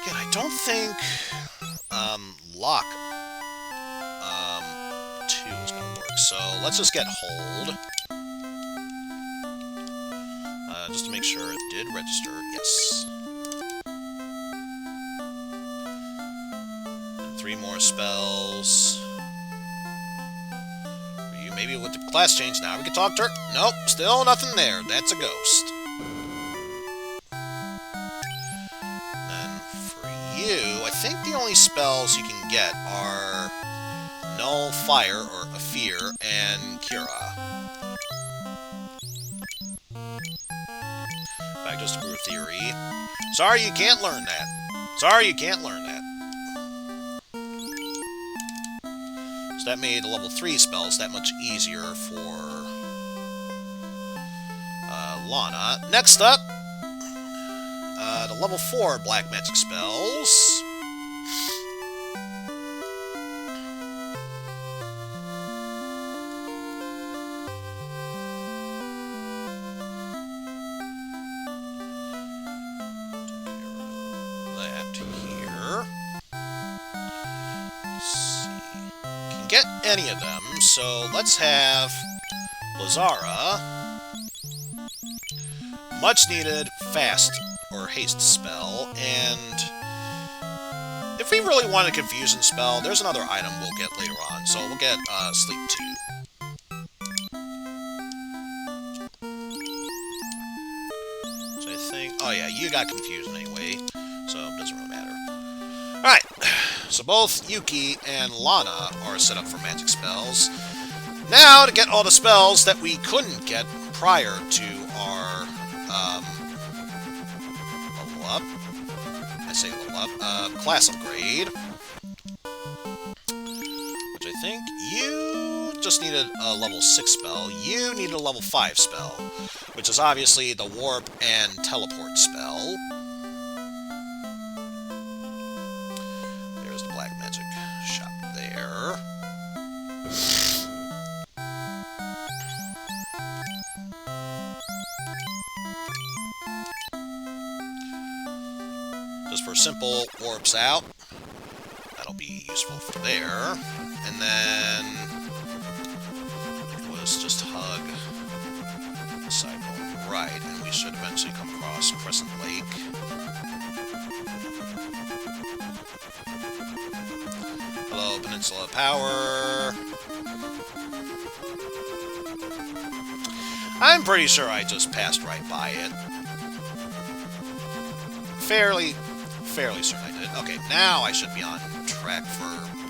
Again, I don't think Lock 2 is going to work, so let's just get Hold. Just to make sure it did register. Yes. 3 more spells. For you, maybe with the class change, now we can talk to her. Nope, still nothing there. That's a ghost. Then for you, I think the only spells you can get are Null, Fire, or a Fear, and Cura. Back to Brew Theory. Sorry, you can't learn that. Sorry, you can't learn that. So that made the level 3 spells that much easier for Lana. Next up, the level 4 black magic spells. Get any of them, so let's have Lazara, much needed fast or haste spell, and if we really want a confusion spell, there's another item we'll get later on, so we'll get Sleep 2. So I think, oh yeah, you got confusion anyway, so it doesn't really matter. Alright. So both Yuki and Lana are set up for magic spells. Now, to get all the spells that we couldn't get prior to our level up. I say level up. Class upgrade. Which I think you just needed a level 6 spell. You needed a level 5 spell. Which is obviously the Warp and Teleport spell. Black magic shop there. Just for simple warps out. That'll be useful for there. And then it was just hug the side going right, and we should eventually come across Crescent Lake. Hello, Peninsula Power. I'm pretty sure I just passed right by it. Fairly certain I did. Okay, now I should be on track for...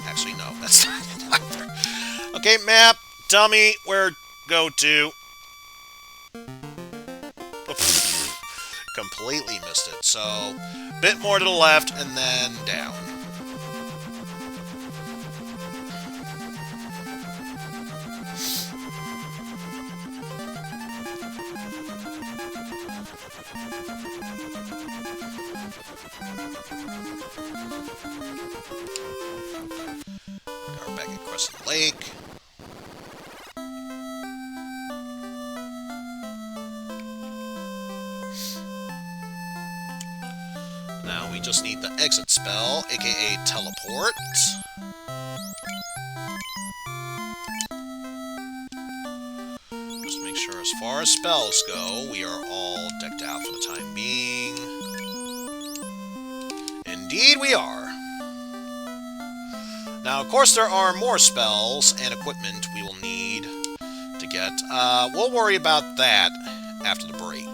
Actually, no, that's not it either. Okay, map, tell me where to go to. Completely missed it. So, bit more to the left and then down. Now we're back at Crescent Lake. Now we just need the exit spell, aka teleport. Just to make sure as far as spells go, we are all decked out for the time being. Indeed we are. Now, of course, there are more spells and equipment we will need to get. We'll worry about that after the break.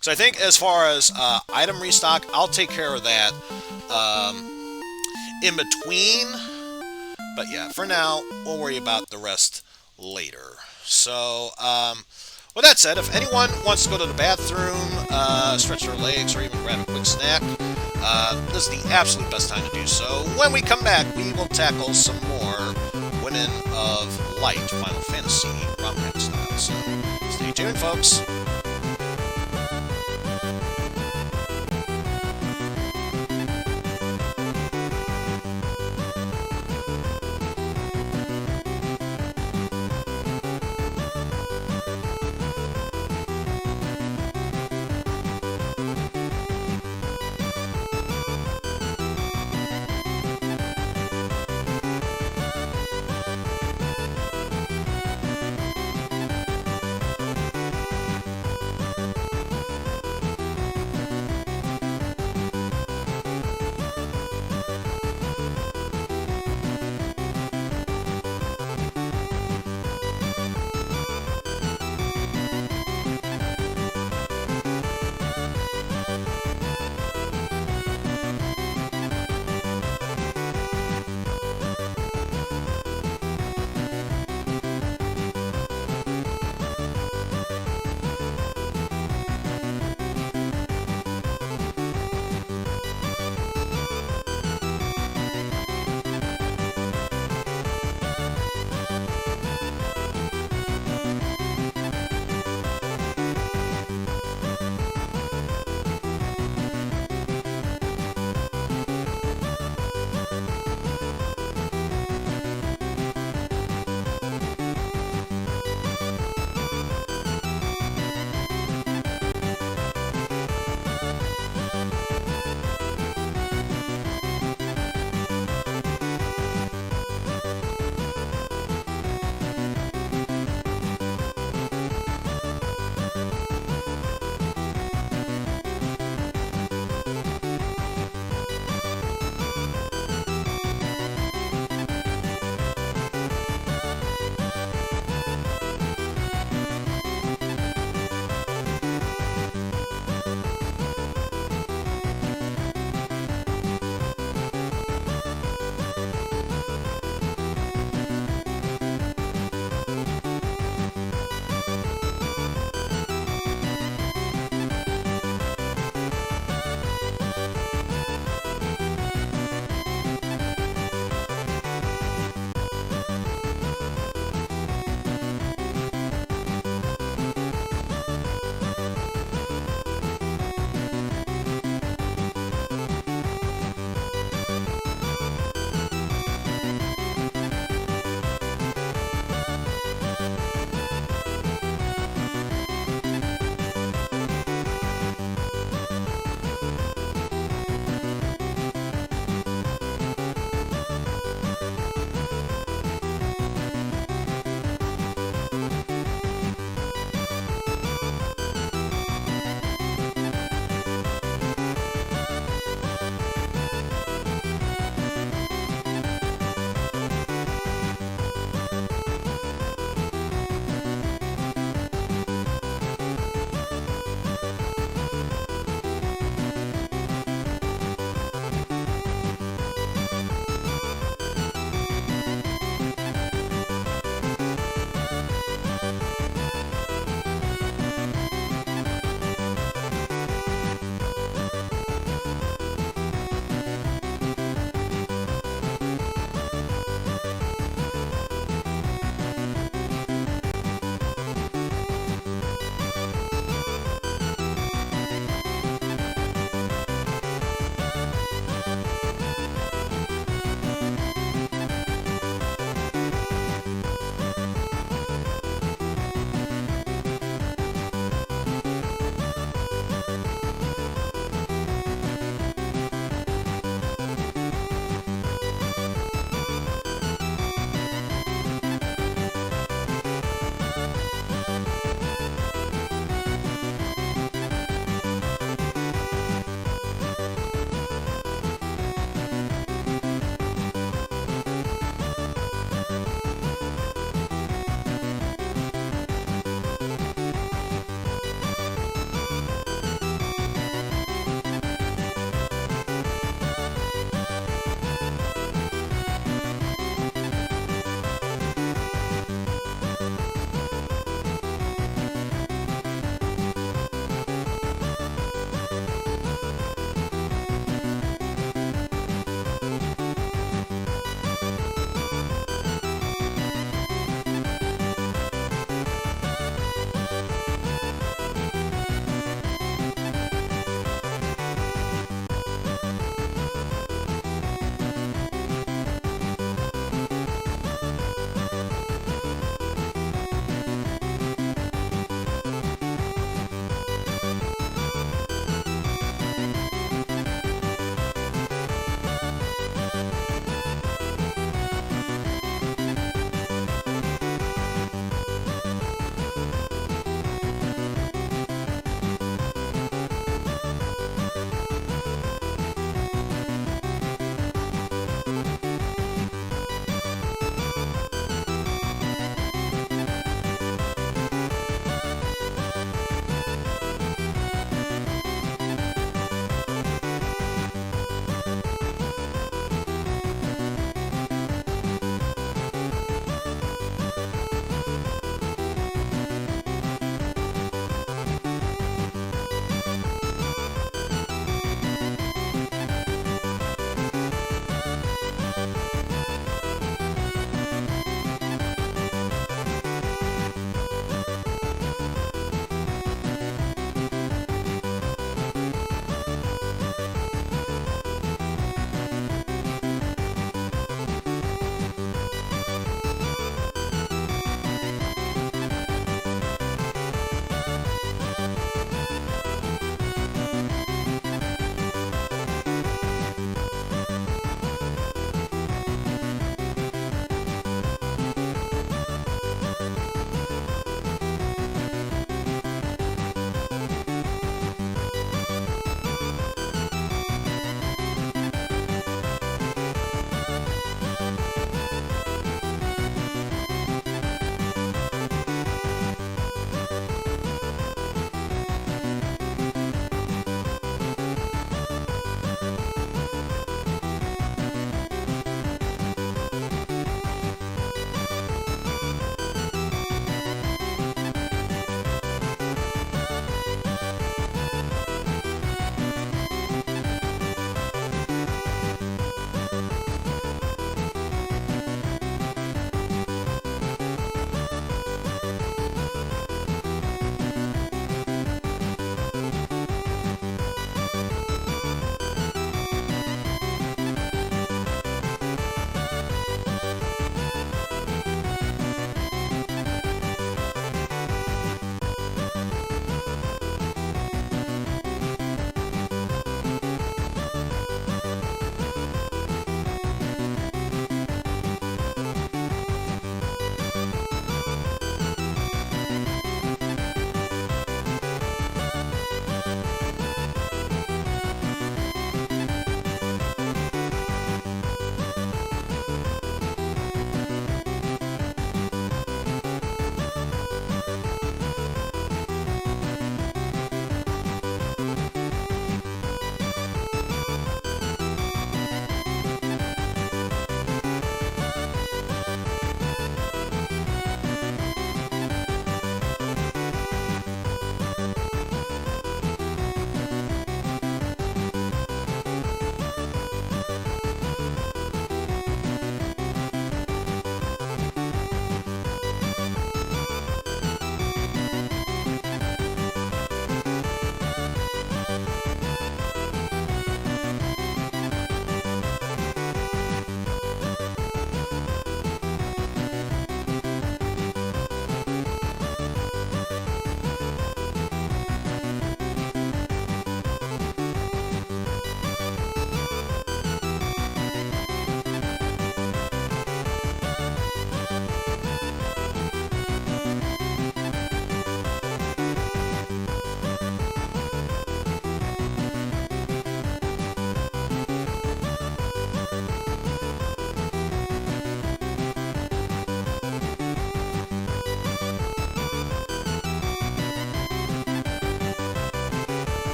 So I think as far as item restock, I'll take care of that in between. But yeah, for now, we'll worry about the rest later. So, with that said, if anyone wants to go to the bathroom, stretch their legs, or even grab a quick snack, this is the absolute best time to do so. When we come back, we will tackle some more Women of Light Final Fantasy rom-com style. So, stay tuned, folks.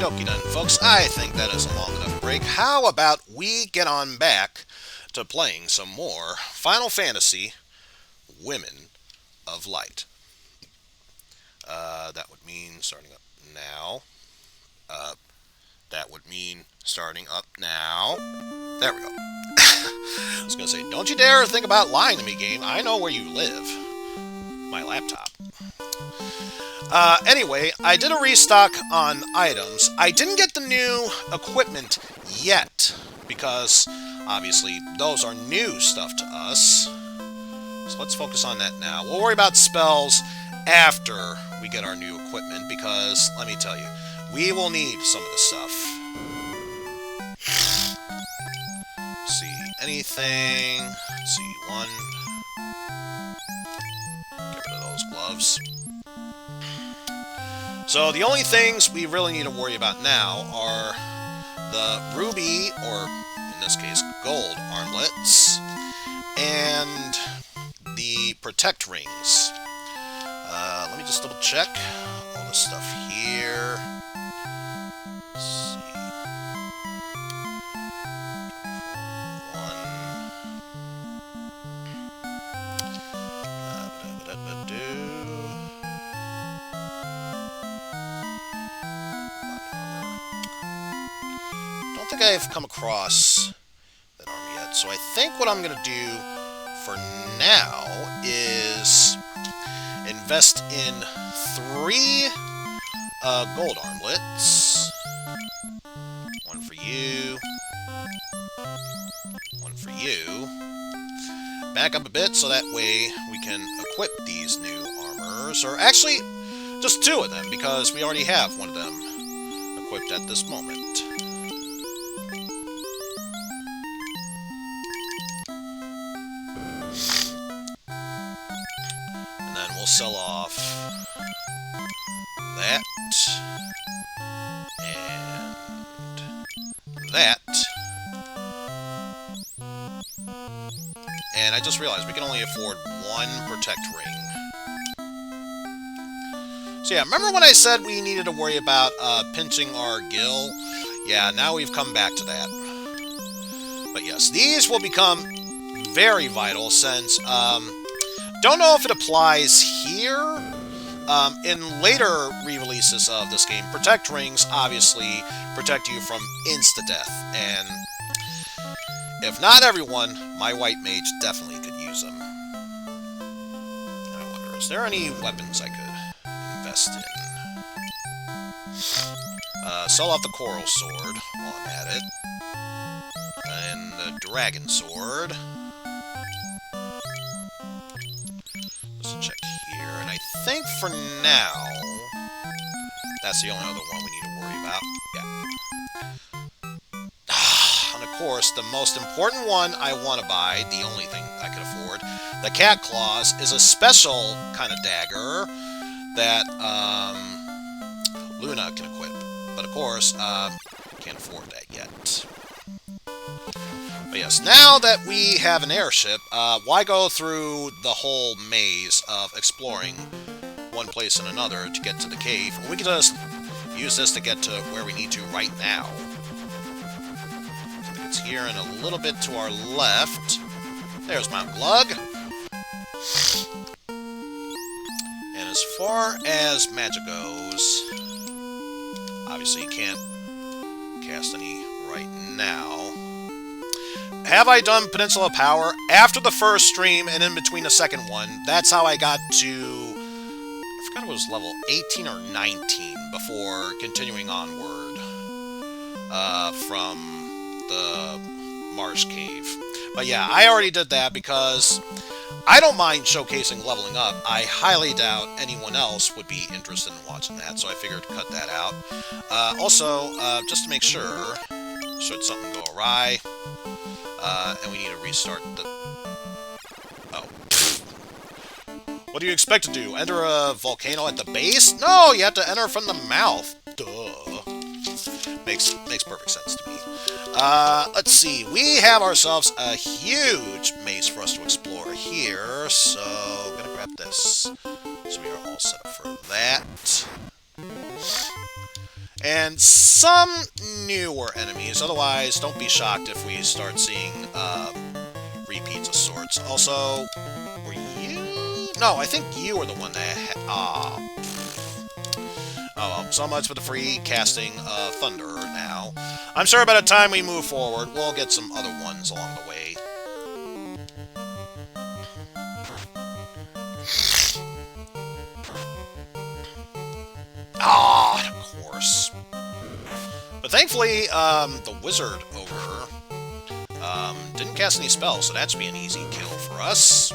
dokie then, folks. I think that is a long enough break. How about we get on back to playing some more Final Fantasy Women of Light. That would mean starting up now. That would mean starting up now. There we go. I was going to say, don't you dare think about lying to me, game. I know where you live. My laptop. Anyway, I did a restock on items. I didn't get the new equipment yet, because, obviously, those are new stuff to us. So let's focus on that now. We'll worry about spells after we get our new equipment, because, let me tell you, we will need some of this stuff. Let's see, anything... Let's see, one... Get rid of those gloves. So the only things we really need to worry about now are the ruby, or in this case, gold armlets, and the protect rings. Let me just double check all this stuff here. Let's see. 24. Don't think I've come across that armor yet, so I think what I'm going to do for now is invest in 3 gold armlets. One for you. One for you. Back up a bit so that way we can equip these new armors. Or actually, just 2 of them, because we already have one of them equipped at this moment. And then we'll sell off that. And that. And I just realized we can only afford 1 protect ring. So yeah, remember when I said we needed to worry about pinching our gill? Yeah, now we've come back to that. But yes, these will become very vital since, don't know if it applies here. In later re-releases of this game, protect rings obviously protect you from insta-death, and if not everyone, my white mage definitely could use them. I wonder, is there any weapons I could invest in? Sell off the coral sword while I'm at it. And the dragon sword. Let's check here, and I think for now, that's the only other one we need to worry about. Yeah. And of course, the most important one I want to buy, the only thing I can afford, the cat claws, is a special kind of dagger that Luna can equip. But of course, can't afford that yet. But yes, now that we have an airship, why go through the whole maze of exploring one place and another to get to the cave? We can just use this to get to where we need to right now. I think it's here and a little bit to our left. There's Mount Glug. And as far as magic goes, obviously you can't cast any right now. Have I done Peninsula Power? After the first stream and in between the second one, that's how I got to, I forgot it was level 18 or 19 before continuing onward from the Marsh Cave. But yeah, I already did that because I don't mind showcasing leveling up. I highly doubt anyone else would be interested in watching that, so I figured to cut that out. Also, just to make sure, should something go awry, and we need to restart the... Oh. What do you expect to do? Enter a volcano at the base? No, you have to enter from the mouth. Duh. Makes perfect sense to me. Let's see. We have ourselves a huge maze for us to explore here, so I'm gonna grab this. So we are all set up for that. and some newer enemies. Otherwise, don't be shocked if we start seeing repeats of sorts. Also, were you? No, I think you were the one that. Oh well, so much for the free casting of Thunder now. I'm sure by the time we move forward, we'll get some other ones along the way. Ah, of course. But thankfully, the wizard ogre didn't cast any spells, so that should be an easy kill for us.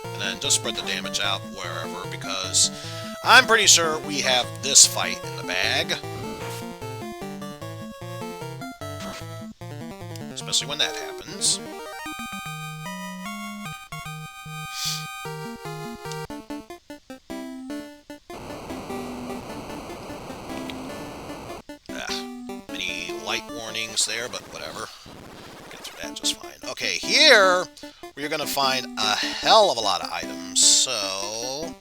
And then just spread the damage out wherever, because I'm pretty sure we have this fight in the bag. Especially when that happens. Many light warnings there, but whatever. Get through that just fine. Okay, here we're going to find a hell of a lot of items. So,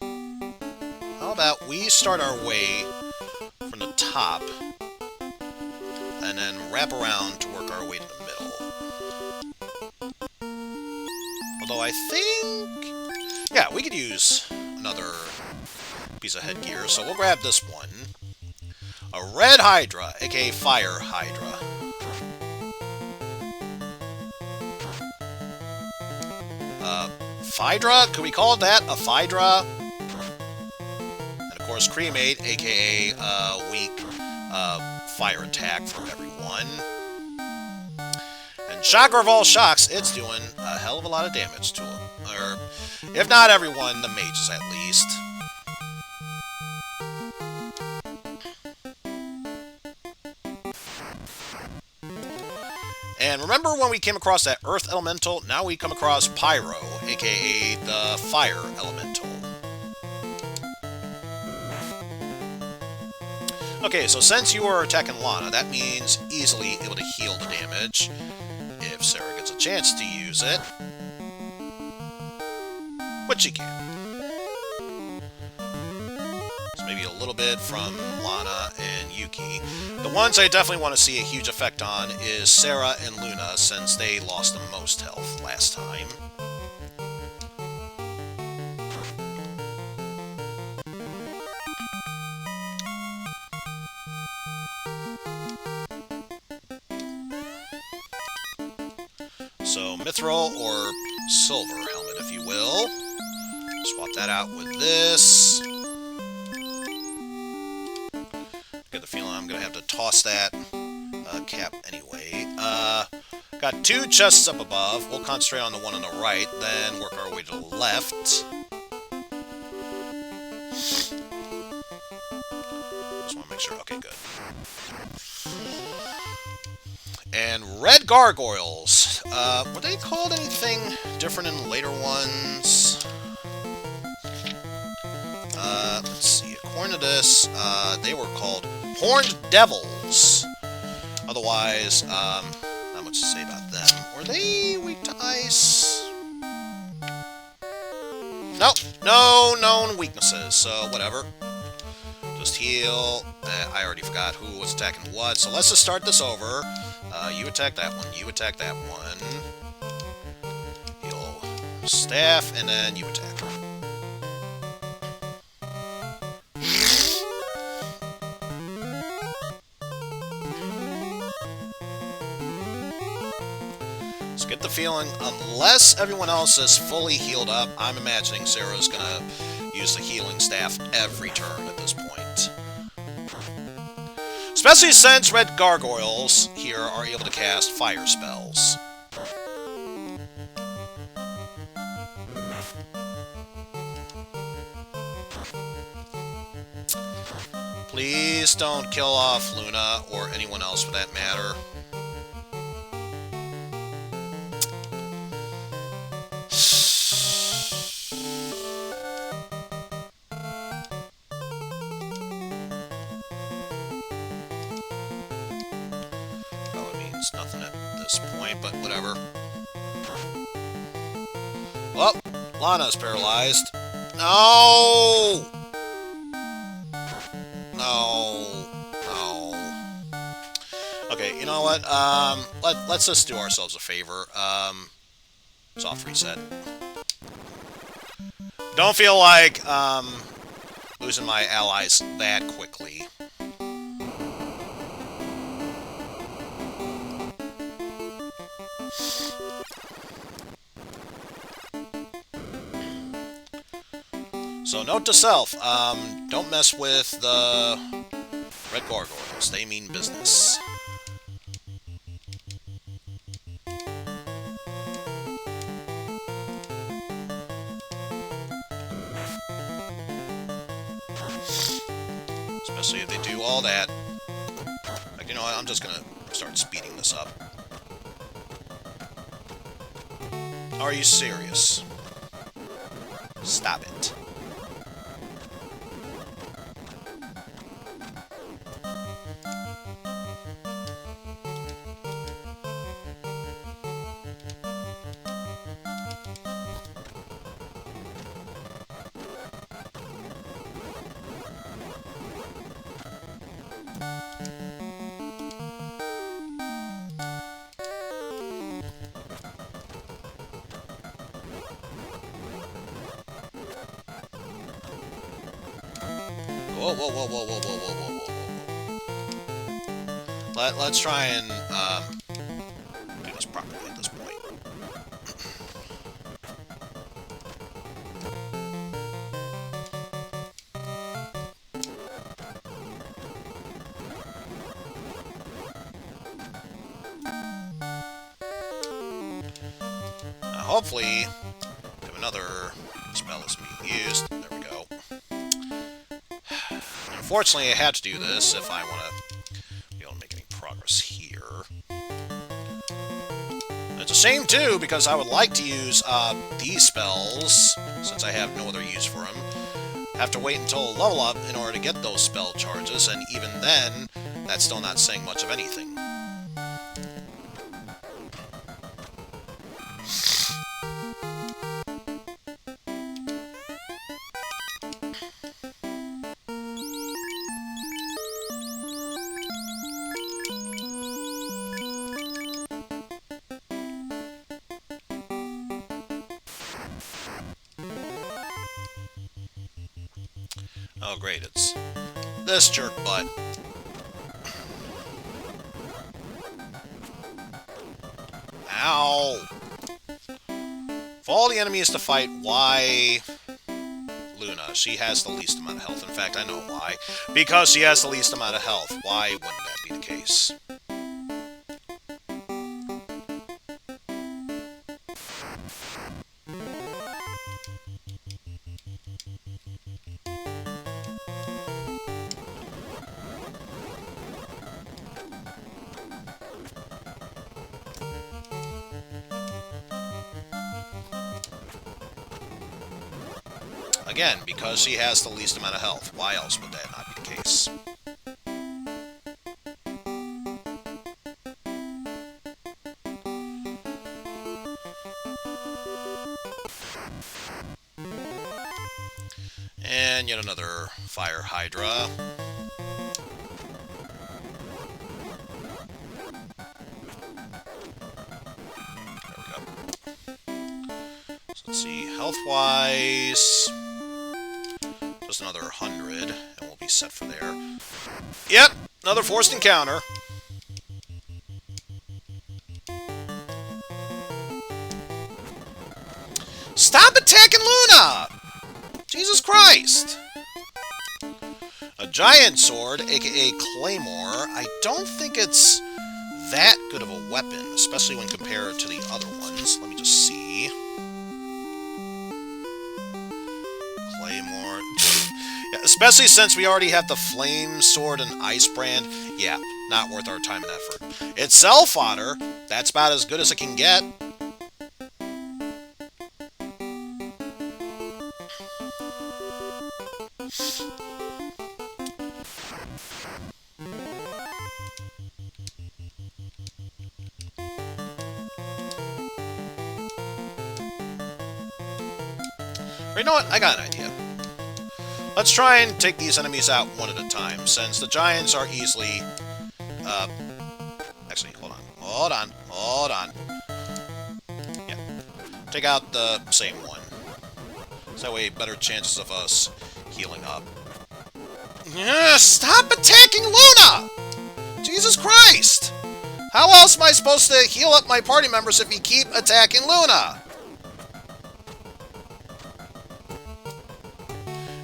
how about we start our way from the top and then wrap around to work our way to the middle. Although I think, yeah, we could use another piece of headgear. So we'll grab this one. A red Hydra, aka Fire Hydra. Phaedra? Could we call it that? A Phaedra? And of course, Cremate, aka weak fire attack from everyone. And Shocker of all shocks, it's doing a hell of a lot of damage to them. Or, if not everyone, the mages at least. And remember when we came across that Earth Elemental? Now we come across Pyro, aka the Fire Elemental. Okay, so since you are attacking Lana, that means easily able to heal the damage if Sarah gets a chance to use it. Which she can. So maybe a little bit from Lana and Yuki. The ones I definitely want to see a huge effect on is Sarah and Luna, since they lost the most health last time. So Mithril or Silver Helmet, if you will. Swap that out with this. Get the feeling I'm going to have to toss that cap anyway. Got two chests up above. We'll concentrate on the one on the right, then work our way to the left. Just want to make sure. Okay, good. And red gargoyles. Were they called anything different in later ones? Let's see. According to this, they were called horned devils. Otherwise, not much to say about them. Were they weak to ice? Nope. No known weaknesses, so whatever. Just heal. I already forgot who was attacking what, so let's just start this over. You attack that one, you attack that one. Heal staff, and then you attack. So get the feeling, unless everyone else is fully healed up, I'm imagining Sarah's gonna use the healing staff every turn at this point. Especially since red gargoyles here are able to cast fire spells. Please don't kill off Luna or anyone else for that matter. Nothing at this point, but whatever. Well, Lana's paralyzed. No! No. No. Okay, you know what? Let's just do ourselves a favor. Soft reset. Don't feel like, losing my allies that quickly. So note to self, don't mess with the red gargoyles. They mean business. Especially if they do all that. Like, you know what, I'm just gonna start speeding this up. Are you serious? Stop it. Whoa, whoa, whoa, whoa, whoa, whoa, whoa, whoa, whoa. Let's try and do this properly at this point. Hopefully, if another spell is being used. There we go. Unfortunately, I had to do this if I want to be able to make any progress here. It's a shame, too, because I would like to use these spells, since I have no other use for them. I have to wait until a level up in order to get those spell charges, and even then, that's still not saying much of anything. Oh, great, it's this jerk butt. Ow! Of all the enemies to fight, why Luna? She has the least amount of health. In fact, I know why. Because she has the least amount of health. Why wouldn't that be the case? Again, because she has the least amount of health. Why else would that not be the case? And yet another fire hydra. There we go. So let's see, health-wise, just another 100, and we'll be set for there. Yep, another forced encounter. Stop attacking Luna! Jesus Christ! A giant sword, aka Claymore. I don't think it's that good of a weapon, especially when compared to the other ones. Let me just see. Claymore. Yeah, especially since we already have the Flame Sword and Ice Brand. Yeah, not worth our time and effort. It's self-fodder. That's about as good as it can get. Or you know what? I got an idea. Let's try and take these enemies out one at a time, since the giants are easily... actually, hold on. Yeah. Take out the same one. So that way, better chances of us healing up. Stop attacking Luna! Jesus Christ! How else am I supposed to heal up my party members if you keep attacking Luna?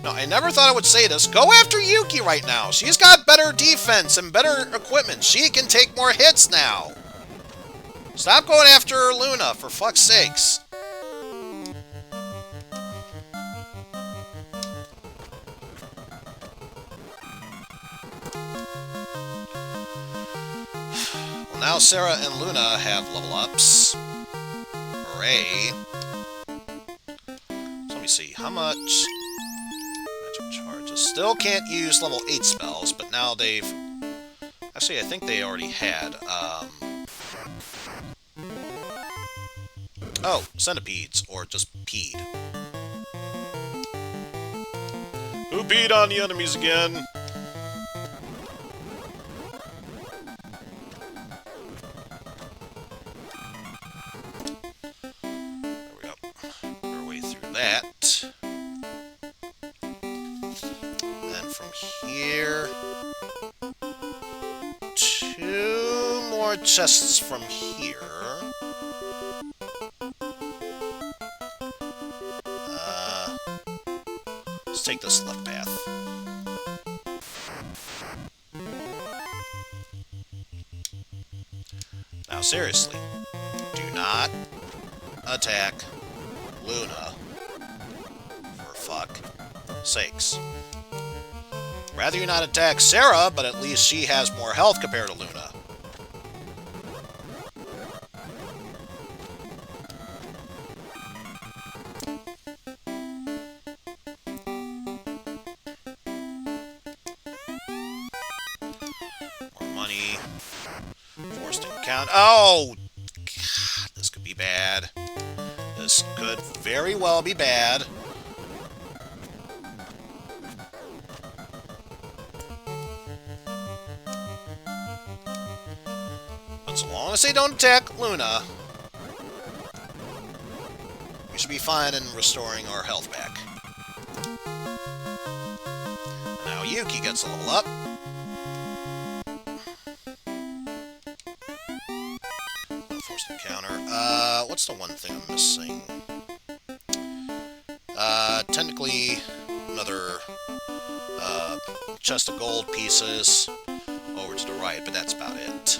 No, I never thought I would say this. Go after Yuki right now. She's got better defense and better equipment. She can take more hits now. Stop going after Luna, for fuck's sakes. Well, now Sarah and Luna have level ups. Hooray. So let me see. How much... charges. Still can't use level 8 spells, but now they've... Actually, I think they already had. Oh, centipedes, or just peed. Who peed on the enemies again? There we go. Work our way through that. From here, 2 more chests from here. Let's take this left path. Now seriously, do not attack Luna, for fuck's sakes. Rather you not attack Sarah, but at least she has more health compared to Luna. More money. Forced encounter. Oh! God, this could be bad. This could very well be bad. So long as they don't attack Luna, we should be fine in restoring our health back. Now Yuki gets a level up. Forced encounter. What's the one thing I'm missing? Technically, another chest of gold pieces over to the right, but that's about it.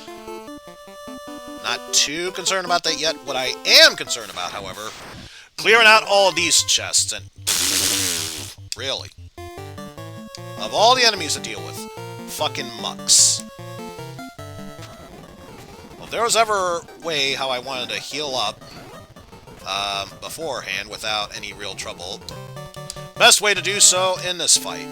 Not too concerned about that yet. What I am concerned about, however, clearing out all of these chests and... really? Of all the enemies to deal with, fucking mucks. Well, if there was ever a way how I wanted to heal up beforehand without any real trouble, best way to do so in this fight.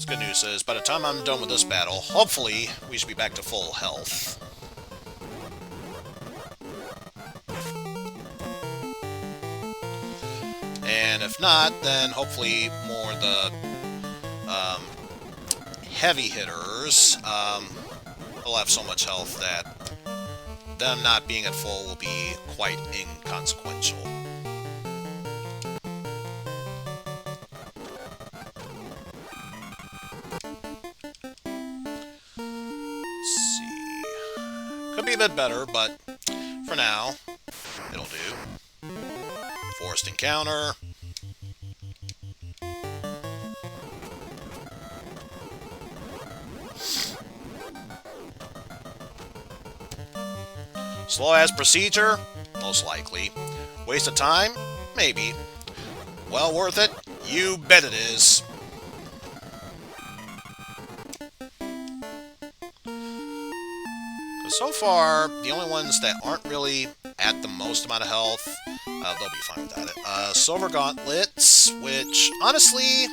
Good news is, by the time I'm done with this battle, hopefully, we should be back to full health. And if not, then hopefully more the heavy hitters will have so much health that them not being at full will be quite inconsequential. Could be a bit better, but for now, it'll do. Forced encounter. Slow as procedure? Most likely. Waste of time? Maybe. Well worth it? You bet it is. so far, the only ones that aren't really at the most amount of health, they'll be fine without it. Silver Gauntlets, which, honestly,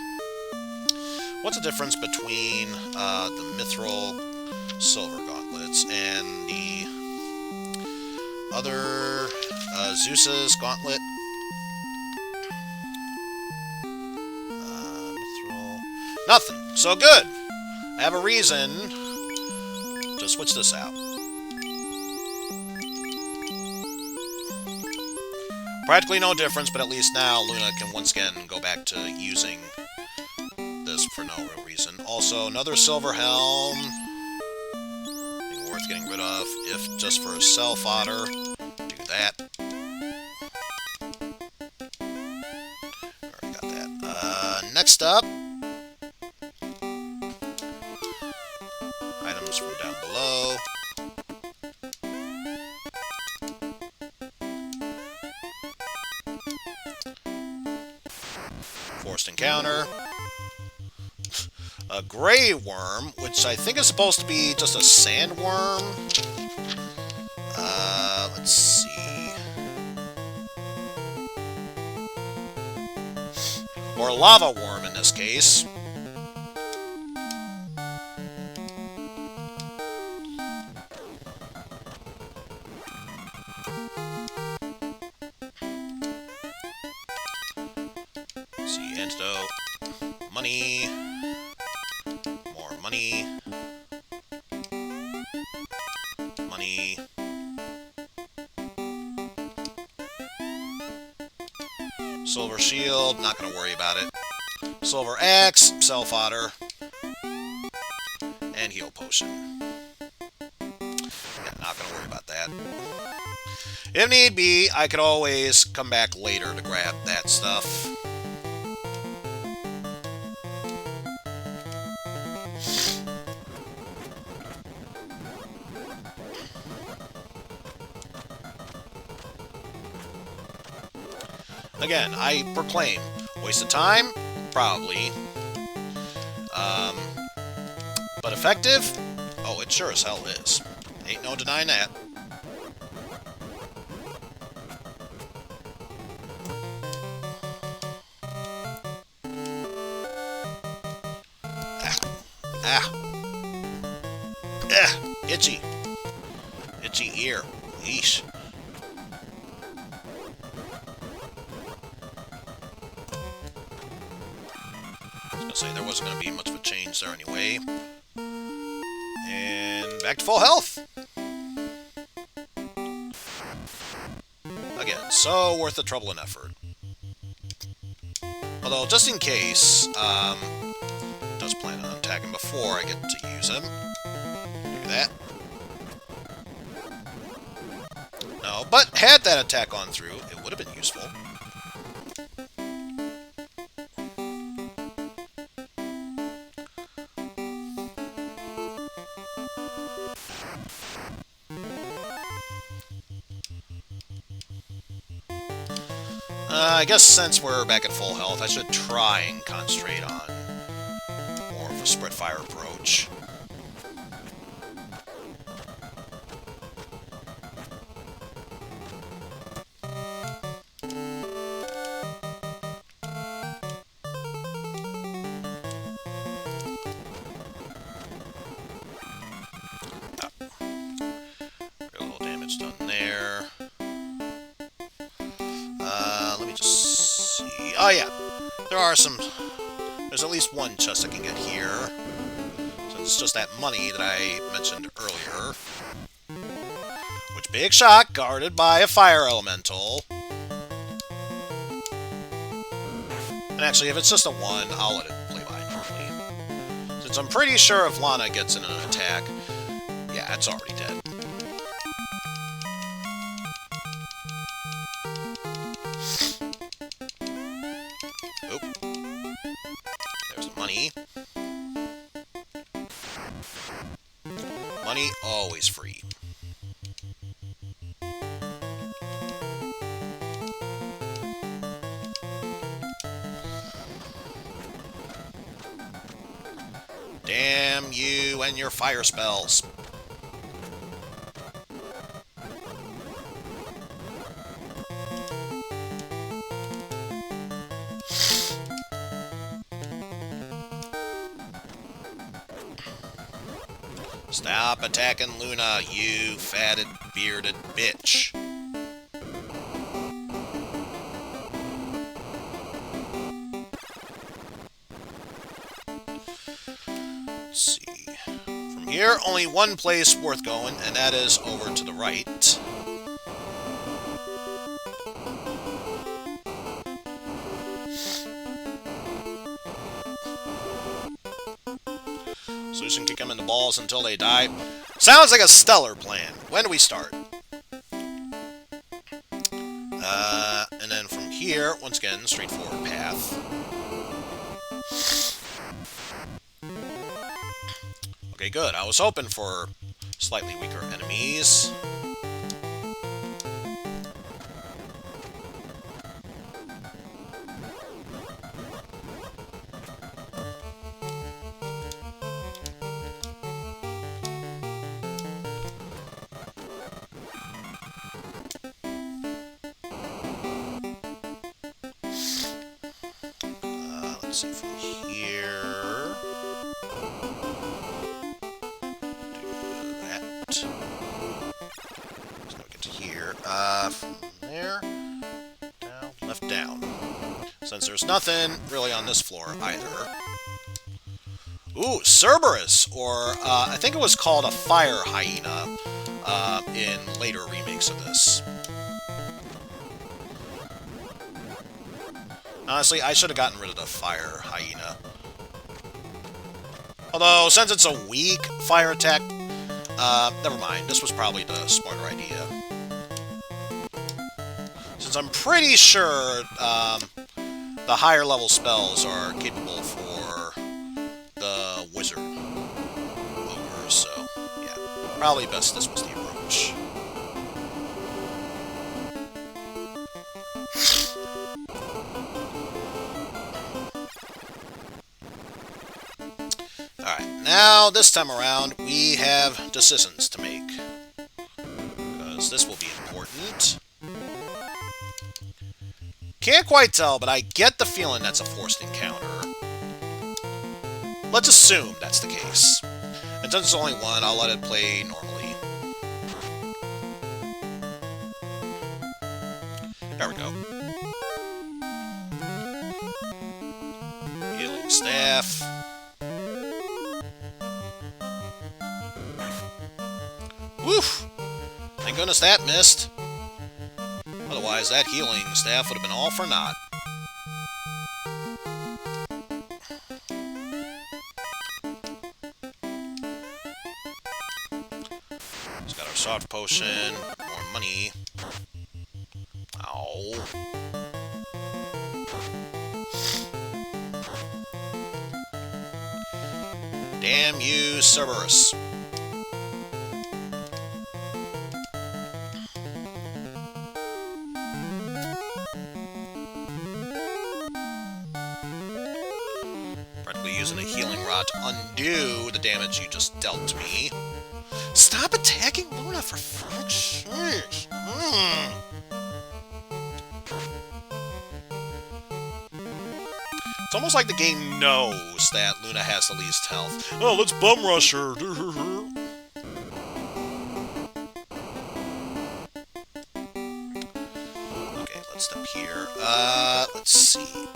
what's the difference between the Mithril Silver Gauntlets and the other Zeus's Gauntlet? Mithril... Nothing. So good. I have a reason to switch this out. Practically no difference, but at least now Luna can once again go back to using this for no real reason. Also, another silver helm. Worth getting rid of, if just for cell fodder. Do that. Already got that. Next up, items from down below. Forced encounter. A gray worm, which I think is supposed to be just a sandworm. Let's see. Or a lava worm in this case. Let's see, antidote. Money. More money. Money. Silver shield, not going to worry about it. Silver axe, cell fodder. And heal potion. Yeah, not going to worry about that. If need be, I could always come back later to grab that stuff. Again, I proclaim, waste of time? Probably. But effective? Oh, it sure as hell is. Ain't no denying that. Itchy. Itchy ear. Yeesh. Say there wasn't going to be much of a change there anyway. And back to full health. Again, so worth the trouble and effort. Although, just in case, does plan on attacking before I get to use him. Do that. No, but had that attack gone through, it would have been useful. I guess since we're back at full health, I should try and concentrate on more of a spread fire approach. Very little damage done there. Let me just see. Oh yeah, there's at least one chest I can get here. So it's just that money that I mentioned earlier. Which, big shock, guarded by a fire elemental. And actually, if it's just a 1, I'll let it play by normally. Since I'm pretty sure if Lana gets in an attack, yeah, it's already dead. There's the money. Money, always free. Damn you and your fire spells. Stop attacking Luna, you fatted, bearded bitch. Let's see. From here, only one place worth going, and that is over to the right. So you can kick them in the balls until they die. Sounds like a stellar plan. When do we start? And then from here, once again, straightforward path. Okay, good. I was hoping for slightly weaker enemies. Let's see from here. Do that. So now we get to here. From there, down, left, down. Since there's nothing really on this floor either. Ooh, Cerberus, or I think it was called a fire hyena in later remakes of this. Honestly, I should have gotten rid of the fire hyena. Although, since it's a weak fire attack, never mind. This was probably the smarter idea. Since I'm pretty sure the higher level spells are capable for the wizard ogre, so yeah, probably best this was the approach. Alright, now this time around we have decisions to make, because this will be important. Can't quite tell, but I get the feeling that's a forced encounter. Let's assume that's the case. And since it's only one, I'll let it play normally. There we go. Healing staff. Woof! Thank goodness that missed. Otherwise, that healing staff would have been all for naught. Just got our soft potion, more money. Ow. Damn you, Cerberus. Using a healing rod to undo the damage you just dealt to me. Stop attacking Luna, for fuck's sake! It's almost like the game knows that Luna has the least health. Oh, let's bum rush her! Okay, let's step here. Let's see.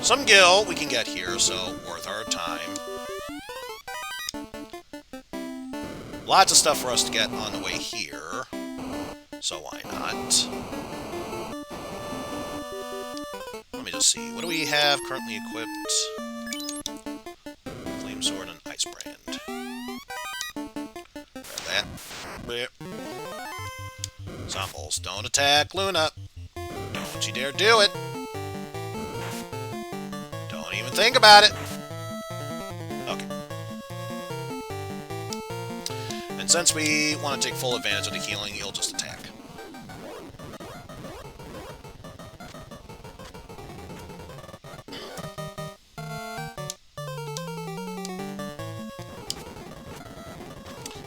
Some gil we can get here, so worth our time. Lots of stuff for us to get on the way here, so why not? Let me just see. What do we have currently equipped? Flame sword and ice brand. Grab that. Zombies, don't attack Luna. Don't you dare do it. Even think about it. Okay. And since we want to take full advantage of the healing, he'll just attack.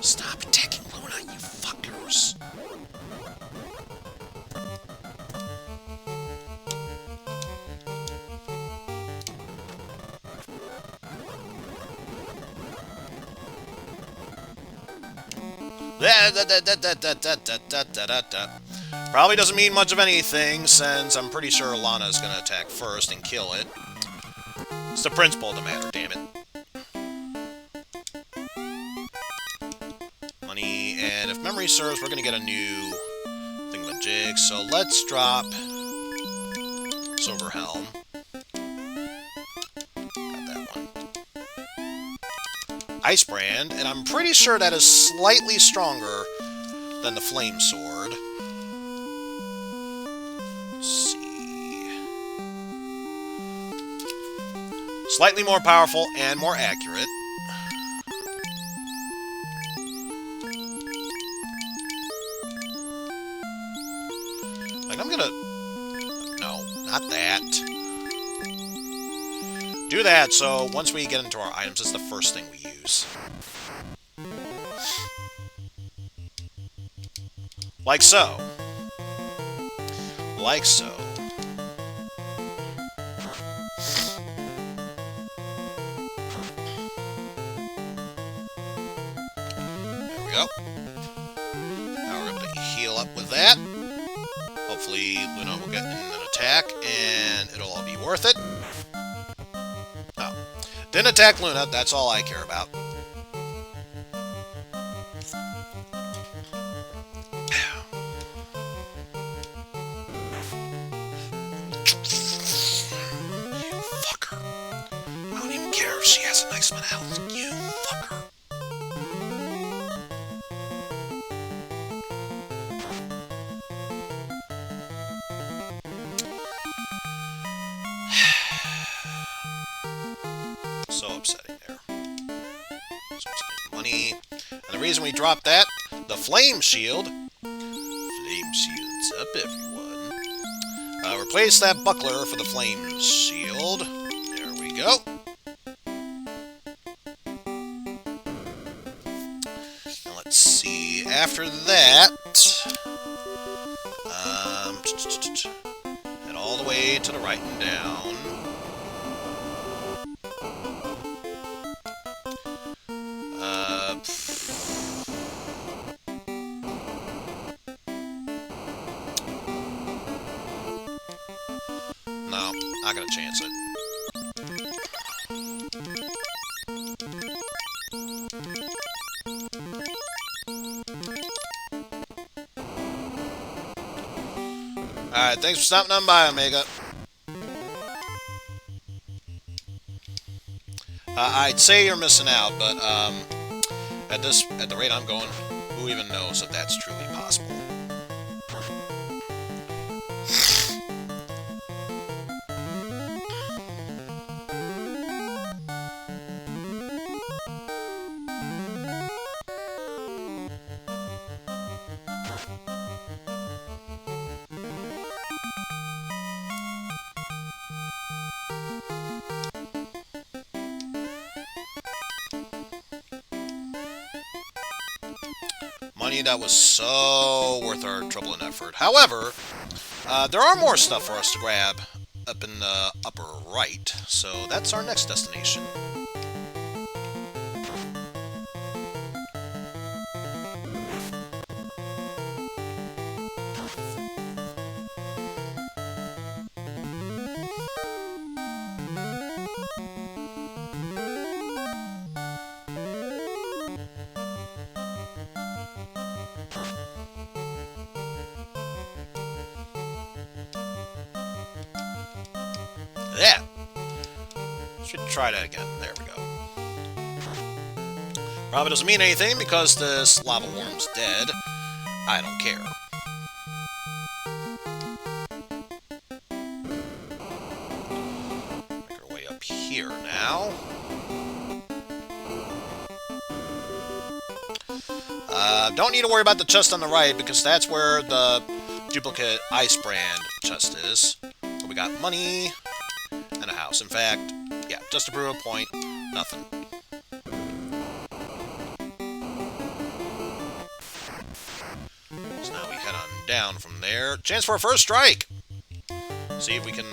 Stop attacking Luna, you fuckers. Probably doesn't mean much of anything, since I'm pretty sure Lana's gonna attack first and kill it. It's the principle of the matter, damn it. Money, and if memory serves, we're gonna get a new thingamajig, so let's drop Silver Helm. Got that one. Ice Brand, and I'm pretty sure that is slightly stronger than the Flame Sword. Let's see. Slightly more powerful and more accurate. Like, I'm gonna... No, not that. Do that, so once we get into our items, it's the first thing we use. Like so. Like so. There we go. Now we're able to heal up with that. Hopefully Luna will get an attack, and it'll all be worth it. Oh. Didn't attack Luna, that's all I care about. She has a nice amount of health. You fucker. So upsetting there. So upsetting. Money. And the reason we dropped that, the Flame Shield. Flame Shield's up, everyone. Replace that buckler for the Flame Shield. There we go. Let's see, after that, head all the way to the right and down. No, not gonna chance it. Alright, thanks for stopping on by, Omega. I'd say you're missing out, but at the rate I'm going, who even knows if that's truly possible? Money that was so worth our trouble and effort. However, there are more stuff for us to grab up in the upper right, so that's our next destination. Yeah. Should try that again. There we go. Probably doesn't mean anything because this lava worm's dead. I don't care. Make our way up here now. Don't need to worry about the chest on the right because that's where the duplicate Ice Brand chest is. We got money. And a house. In fact, yeah, just to prove a point, nothing. So now we head on down from there. Chance for a first strike! See if we can...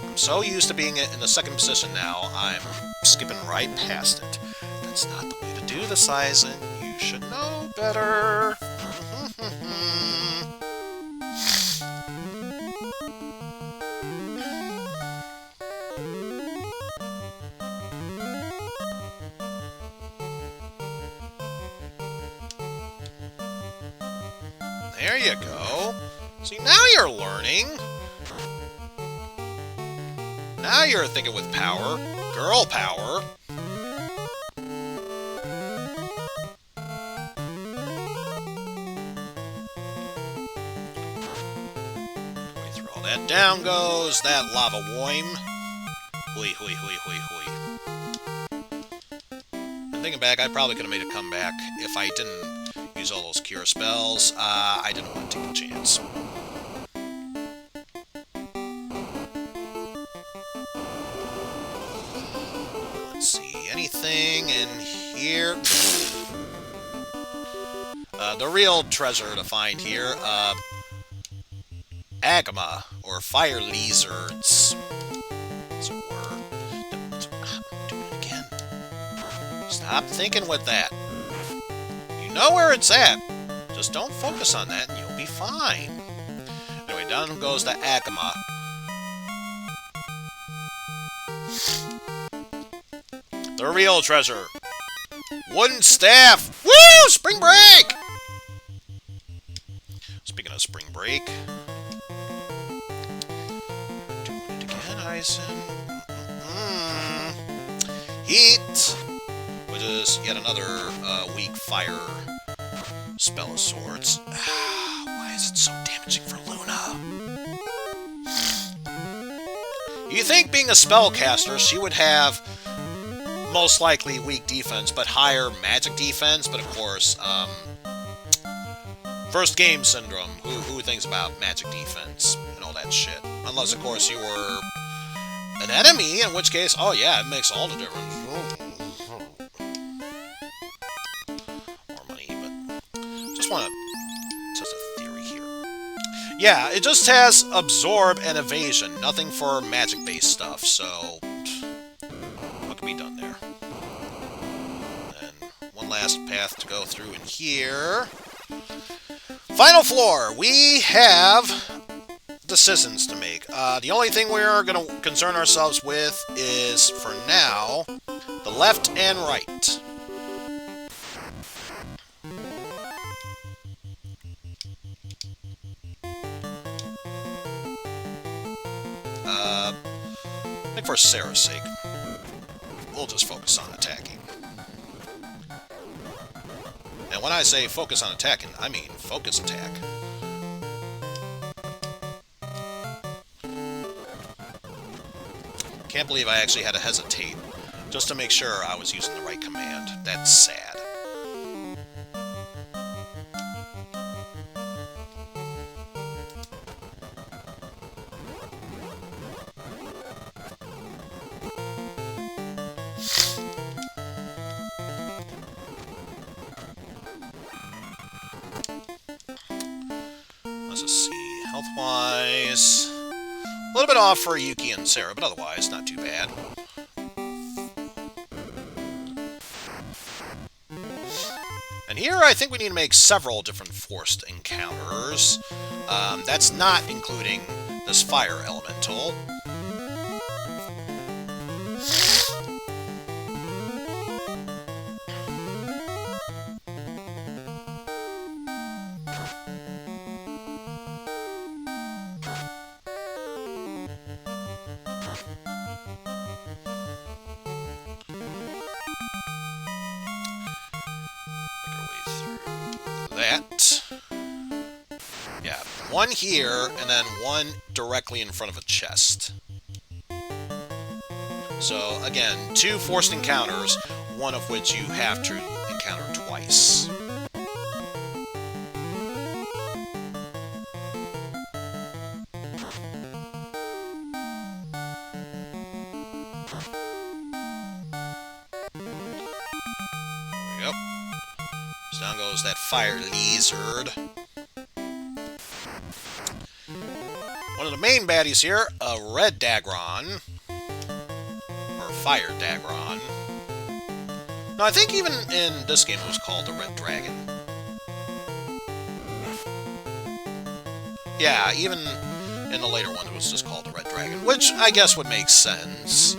I'm so used to being in the second position now, I'm skipping right past it. That's not the way to do this, Eizen. You You should know better. There you go. See, now you're learning. Now you're thinking with power. Girl power. Way through all that. Down goes that lava worm. Hui, hui, hui, hui, hui. And thinking back, I probably could have made a comeback if I didn't use all those cure spells. I didn't want to take a chance. Let's see, anything in here? The real treasure to find here, Agama, or fire lizards, as it were. I'm doing it again. Stop thinking with that. You know where it's at. Just don't focus on that and you'll be fine. Anyway, down goes the Agama. The real treasure. Wooden staff. Woo! Spring break! Speaking of spring break. Doing it again, Eizen. Heat. Which is yet another weak fire spell of sorts. Why is it so damaging for Luna? You think being a spellcaster, she would have most likely weak defense, but higher magic defense. But of course, first game syndrome. Who thinks about magic defense and all that shit? Unless, of course, you were an enemy, in which case, oh yeah, it makes all the difference. More money, but just want to test a theory here. Yeah, it just has absorb and evasion, nothing for magic-based stuff. So what can be done there? And one last path to go through in here. Final floor. We have decisions to make. The only thing we're going to concern ourselves with is, for now, the left and right. I think for Sarah's sake, we'll just focus on attacking. And when I say focus on attacking, I mean focus attack. Can't believe I actually had to hesitate just to make sure I was using the right command. That's sad. Let's just see. Health-wise, a little bit off for Yuki and Sarah, but otherwise not too bad. And here I think we need to make several different forced encounters. That's not including this fire elemental. That. Yeah, one here, and then one directly in front of a chest. So, again, two forced encounters, one of which you have to encounter twice. There we go. So down goes that fire lizard. One of the main baddies here, a red Dagron. Or fire Dagron. No, I think even in this game it was called the Red Dragon. Yeah, even in the later one it was just called the Red Dragon, which I guess would make sense.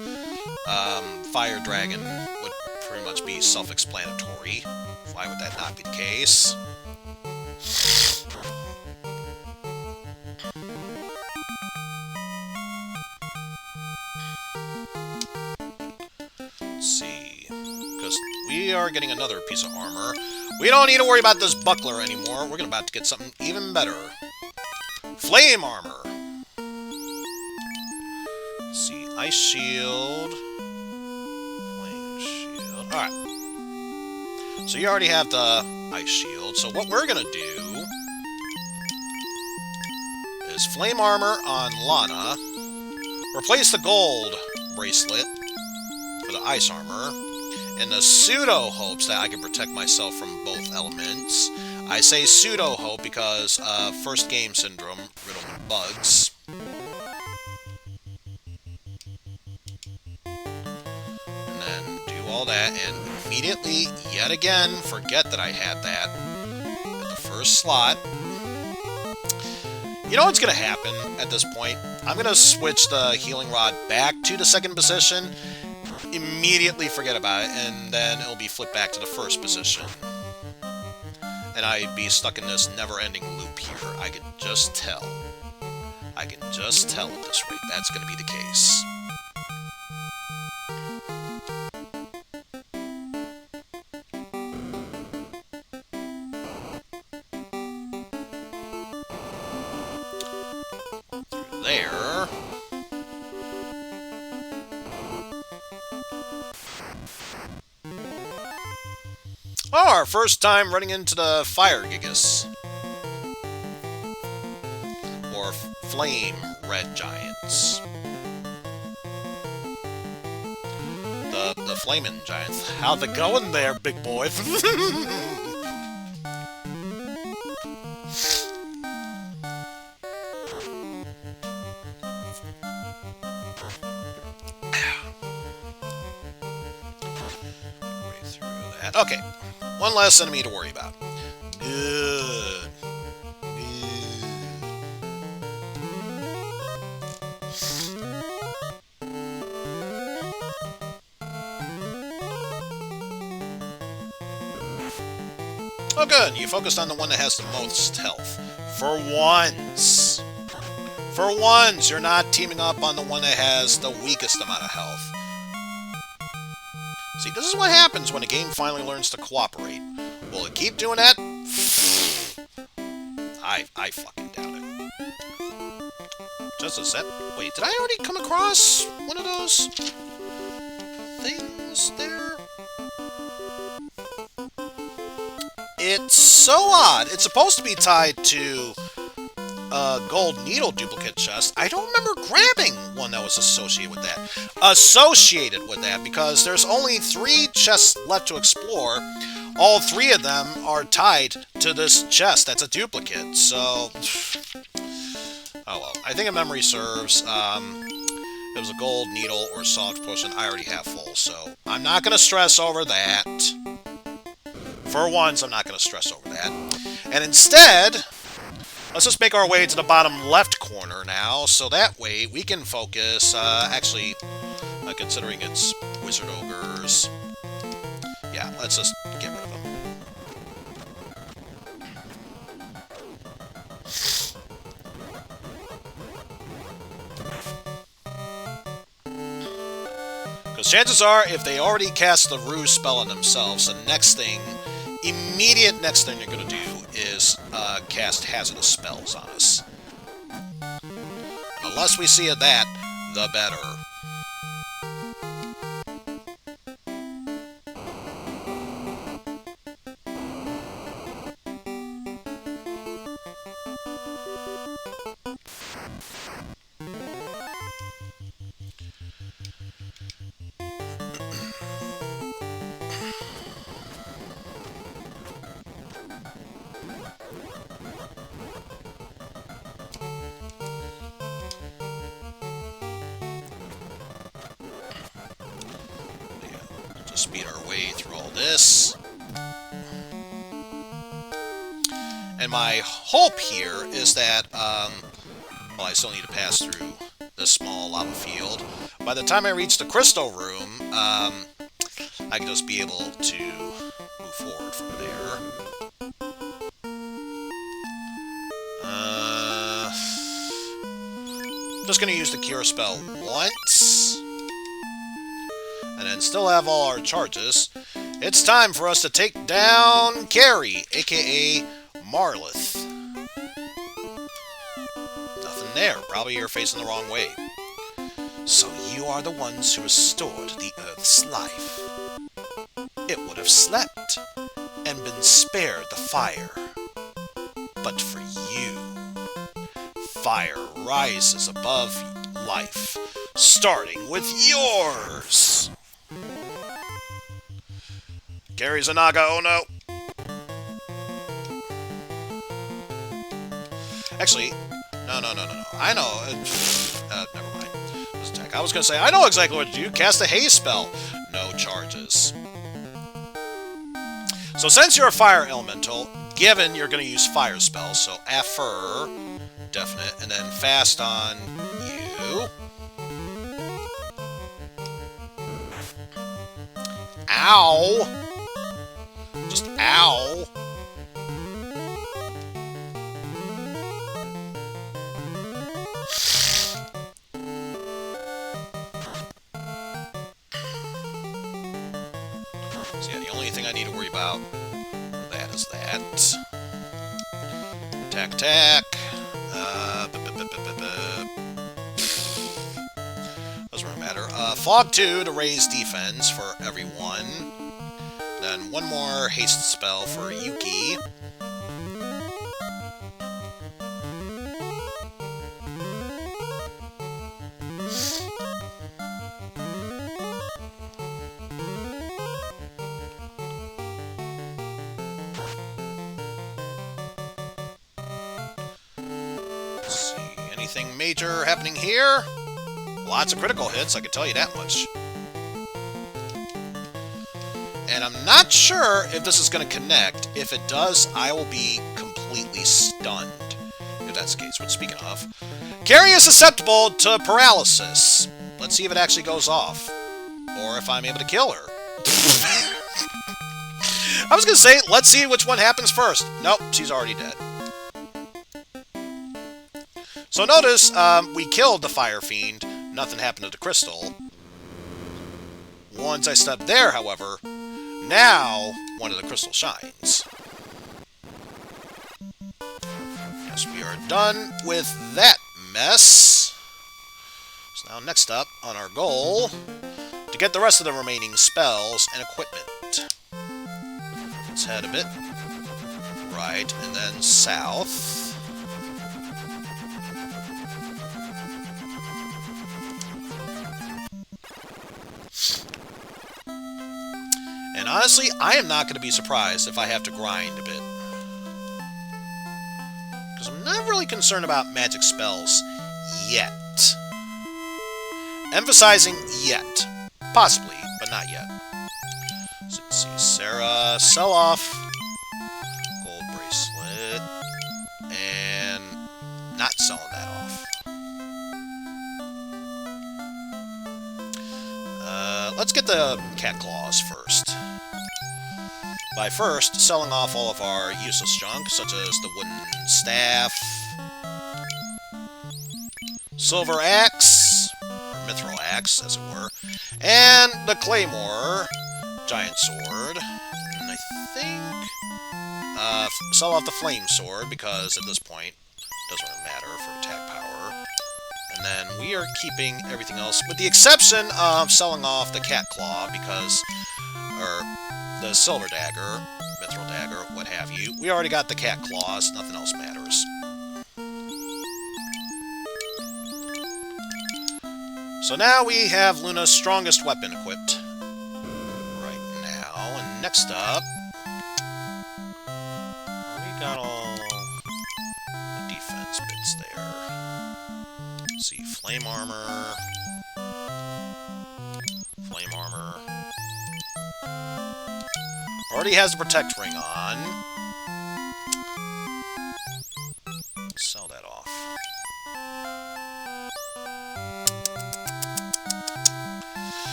Fire Dragon would pretty much be self-explanatory. Why would that not be the case? Let's see. Because we are getting another piece of armor. We don't need to worry about this buckler anymore. We're about to get something even better. Flame armor. Let's see. Ice shield. Flame shield. Alright. So you already have the ice shield. So what we're going to do is flame armor on Lana. Replace the gold bracelet for the ice armor. In the pseudo hopes that I can protect myself from both elements. I say pseudo hope because first game syndrome, riddled with bugs. And then do all that and immediately, yet again, forget that I had that at the first slot. You know what's going to happen at this point? I'm going to switch the healing rod back to the second position, immediately forget about it, and then it'll be flipped back to the first position. And I'd be stuck in this never-ending loop here. I can just tell. I can just tell at this rate that's going to be the case. Through there. Oh, our first time running into the fire gigas. Or flame red giants. The flaming giants. How's it going there, big boy? Okay, one less enemy to worry about. Good. Oh good, you focused on the one that has the most health. For once! For once, you're not teaming up on the one that has the weakest amount of health. See, this is what happens when a game finally learns to cooperate. Will it keep doing that? I fucking doubt it. Just a sec. Wait, did I already come across one of those things there? It's so odd. It's supposed to be tied to a gold needle duplicate chest. I don't remember grabbing one that was associated with that. Because there's only 3 chests left to explore. All 3 of them are tied to this chest that's a duplicate. So, oh well. I think if memory serves, it was a gold needle or soft potion. I already have full, so I'm not going to stress over that. For once, I'm not going to stress over that. And instead, let's just make our way to the bottom left corner now, so that way we can focus, actually, considering it's wizard ogres. Yeah, let's just get rid of them. Because chances are, if they already cast the ruse spell on themselves, the immediate next thing they're going to do is cast hazardous spells on us. The less we see of that, the better. speed our way through all this. And my hope here is that, well, I still need to pass through this small lava field. By the time I reach the crystal room, I can just be able to move forward from there. Just going to use the cure spell once. And then still have all our charges. It's time for us to take down Kary, aka Marlith. Nothing there. Probably you're facing the wrong way. So you are the ones who restored the Earth's life. It would have slept and been spared the fire. But for you, fire rises above life, starting with yours. Kary's a Naga, oh no. Actually, no. I know. Never mind. This attack. I was going to say, I know exactly what to do. Cast a haze spell. No charges. So since you're a fire elemental, given you're going to use fire spells, so Affer, definite, and then fast on you. Ow! Just ow! So yeah, the only thing I need to worry about that is that. Attack. Doesn't really matter. Fog 2 to raise defense for everyone. Then one more haste spell for Yuki. Let's see, anything major happening here? Lots of critical hits, I can tell you that much. And I'm not sure if this is going to connect. If it does, I will be completely stunned. If that's the case. But speaking of, Kary is susceptible to paralysis. Let's see if it actually goes off. Or if I'm able to kill her. I was going to say, let's see which one happens first. Nope, she's already dead. So notice, we killed the Fire Fiend. Nothing happened to the crystal. Once I stepped there, however, now one of the crystals shines. Yes, we are done with that mess. So now next up on our goal, to get the rest of the remaining spells and equipment. Let's head a bit right and then south. And honestly, I am not going to be surprised if I have to grind a bit. Because I'm not really concerned about magic spells yet. Emphasizing yet. Possibly, but not yet. So let's see, Sarah, sell off gold bracelet. And not selling that off. Let's get the cat claws first. By first, selling off all of our useless junk, such as the wooden staff, silver axe, or mithril axe, as it were, and the claymore, giant sword, and I think, sell off the flame sword, because at this point, it doesn't really matter for attack power. And then we are keeping everything else, with the exception of selling off the cat claw, because, or the silver dagger, mithril dagger, what have you. We already got the cat claws, nothing else matters. So now we have Luna's strongest weapon equipped. Right now, and next up, we got all the defense bits there. Let's see, flame armor, Already has the protect ring on. Sell that off.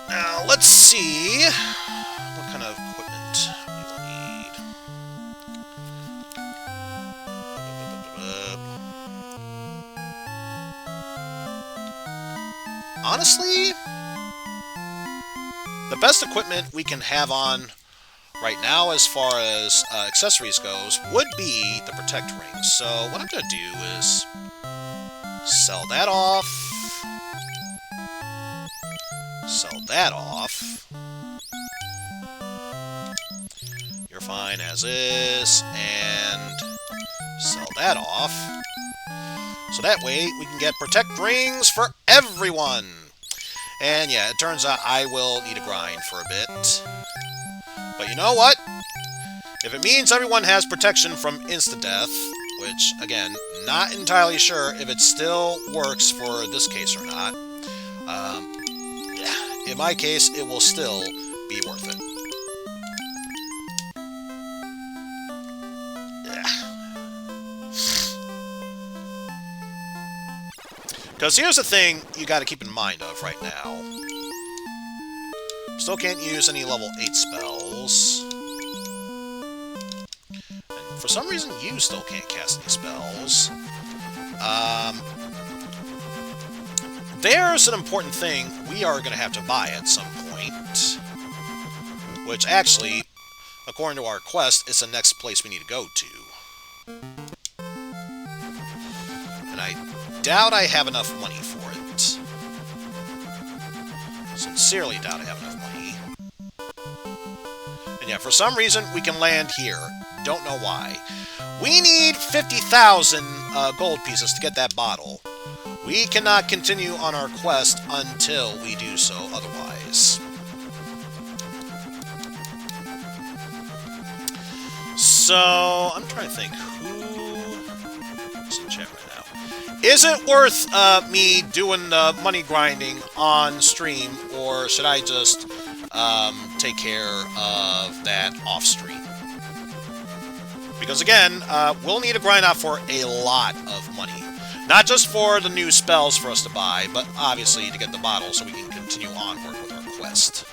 Now, let's see what kind of equipment we will need. Honestly, the best equipment we can have on right now as far as accessories goes would be the protect ring. So what I'm going to do is sell that off. Sell that off. You're fine as is. And sell that off. So that way we can get protect rings for everyone. And yeah, it turns out I will need a grind for a bit. But you know what? If it means everyone has protection from insta-death, which, again, not entirely sure if it still works for this case or not, yeah, in my case, it will still be worth it. Because here's the thing you got to keep in mind of right now. Still can't use any level 8 spells. And for some reason, you still can't cast any spells. There's an important thing we are going to have to buy at some point. Which actually, according to our quest, is the next place we need to go to. And I doubt I have enough money for it. Sincerely doubt I have enough money. And yeah, for some reason, we can land here. Don't know why. We need 50,000 gold pieces to get that bottle. We cannot continue on our quest until we do so otherwise. So, I'm trying to think who's in chat right now. Is it worth me doing the money grinding on stream, or should I just take care of that off stream? Because again, we'll need to grind out for a lot of money. Not just for the new spells for us to buy, but obviously to get the bottle so we can continue onward with our quest.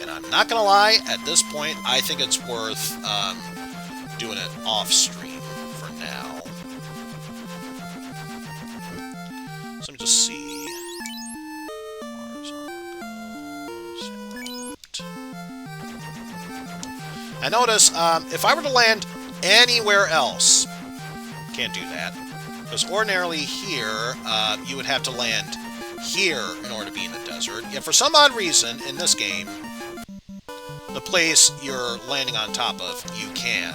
And I'm not gonna lie, at this point, I think it's worth doing it off stream for now. So let me just see. I notice, if I were to land anywhere else, can't do that. Because ordinarily here, you would have to land here in order to be in the desert. Yet for some odd reason, in this game, the place you're landing on top of, you can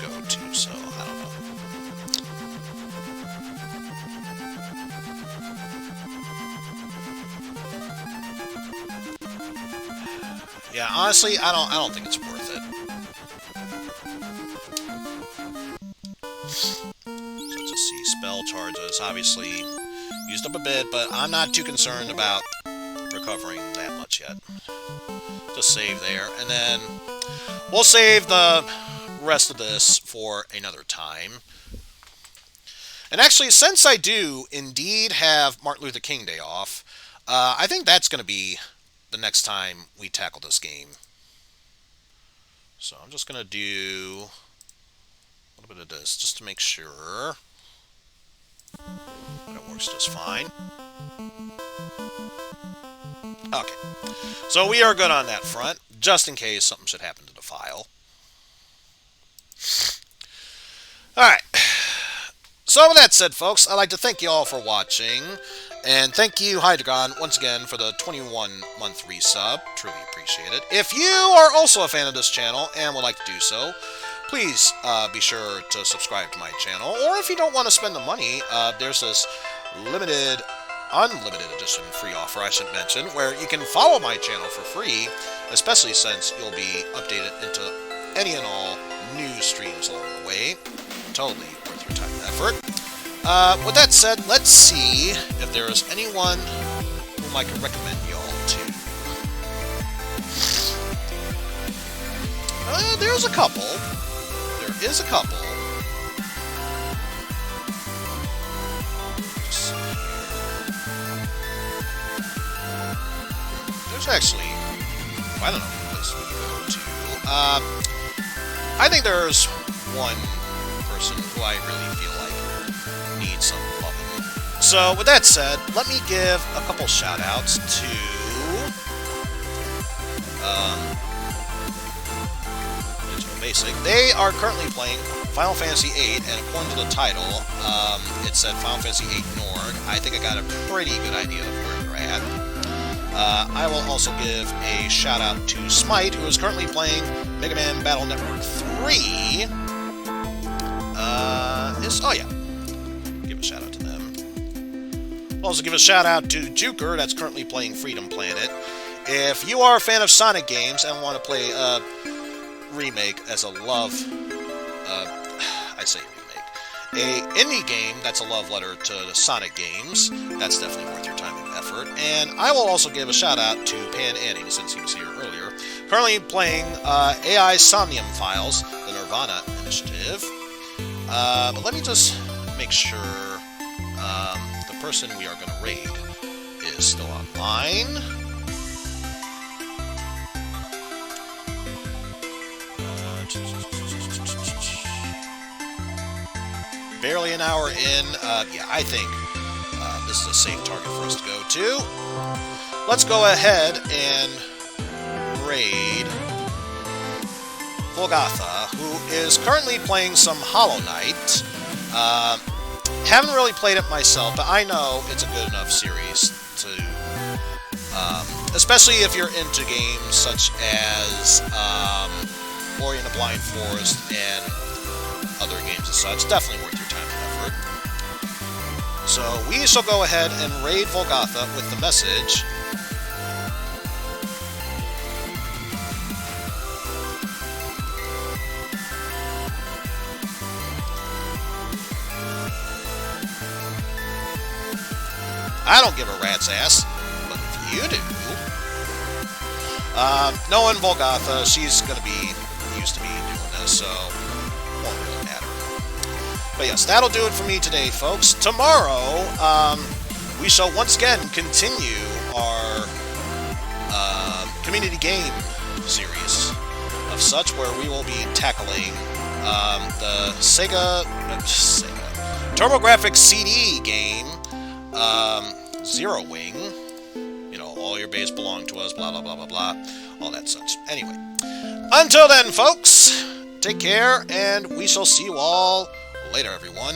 go to, so I don't know. Yeah, honestly, I don't think it's worth it. So let's just see. Spell charges, obviously used up a bit, but I'm not too concerned about recovering that much yet. Just save there, and then we'll save the rest of this for another time. And actually, since I do indeed have Martin Luther King Day off, I think that's going to be the next time we tackle this game. So I'm just going to do a little bit of this just to make sure that it works just fine. Okay, so we are good on that front, just in case something should happen to the file. Alright, so with that said, folks, I'd like to thank you all for watching. And thank you, Hydreigon, once again for the 21-month resub. Truly appreciate it. If you are also a fan of this channel and would like to do so, please be sure to subscribe to my channel. Or if you don't want to spend the money, there's this unlimited edition free offer I should mention, where you can follow my channel for free, especially since you'll be updated into any and all new streams along the way. Totally worth your time and effort. With that said, let's see if there is anyone whom I can recommend y'all to. There's a couple. There is a couple. There's actually I don't know what place we can go to. I think there's one person who I really feel like needs some loving. So with that said, let me give a couple shout outs to Basic. They are currently playing Final Fantasy VIII, and according to the title, it said Final Fantasy VIII Nord. I think I got a pretty good idea of where they're at. I will also give a shout out to Smite, who is currently playing Mega Man Battle Network 3. Give a shout out to them. I'll also give a shout out to Juker, that's currently playing Freedom Planet. If you are a fan of Sonic games and want to play a remake as a love, I say remake, a indie game that's a love letter to the Sonic games, that's definitely worth your time and effort. And I will also give a shout out to Pan Anning, since he was here earlier, currently playing AI Somnium Files, the Nirvana initiative. But let me just make sure the person we are going to raid is still online. Barely an hour in. Yeah, I think this is a safe target for us to go to. Let's go ahead and raid Volgatha, who is currently playing some Hollow Knight. Haven't really played it myself, but I know it's a good enough series to, especially if you're into games such as Ori and the Blind Forest and other games as such. Definitely worth your time and effort. So we shall go ahead and raid Volgatha with the message. I don't give a rat's ass, but if you do, knowing Volgatha, she's going to be used to me doing this, so it won't really matter. But yes, that'll do it for me today, folks. Tomorrow, we shall once again continue our community game series of such, where we will be tackling the Sega TurboGrafx CD game, Zero Wing. You know, all your base belong to us, blah, blah, blah, blah, blah. All that such. Anyway, until then, folks, take care, and we shall see you all later, everyone.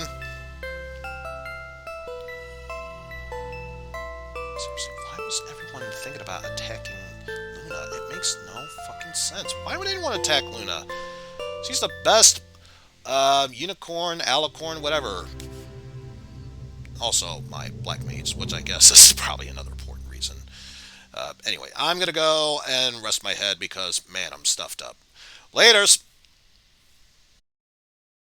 Seriously, why was everyone thinking about attacking Luna? It makes no fucking sense. Why would anyone attack Luna? She's the best unicorn, alicorn, whatever. Also, my black mates, which I guess is probably another important reason. Anyway, I'm going to go and rest my head because, man, I'm stuffed up. Laters!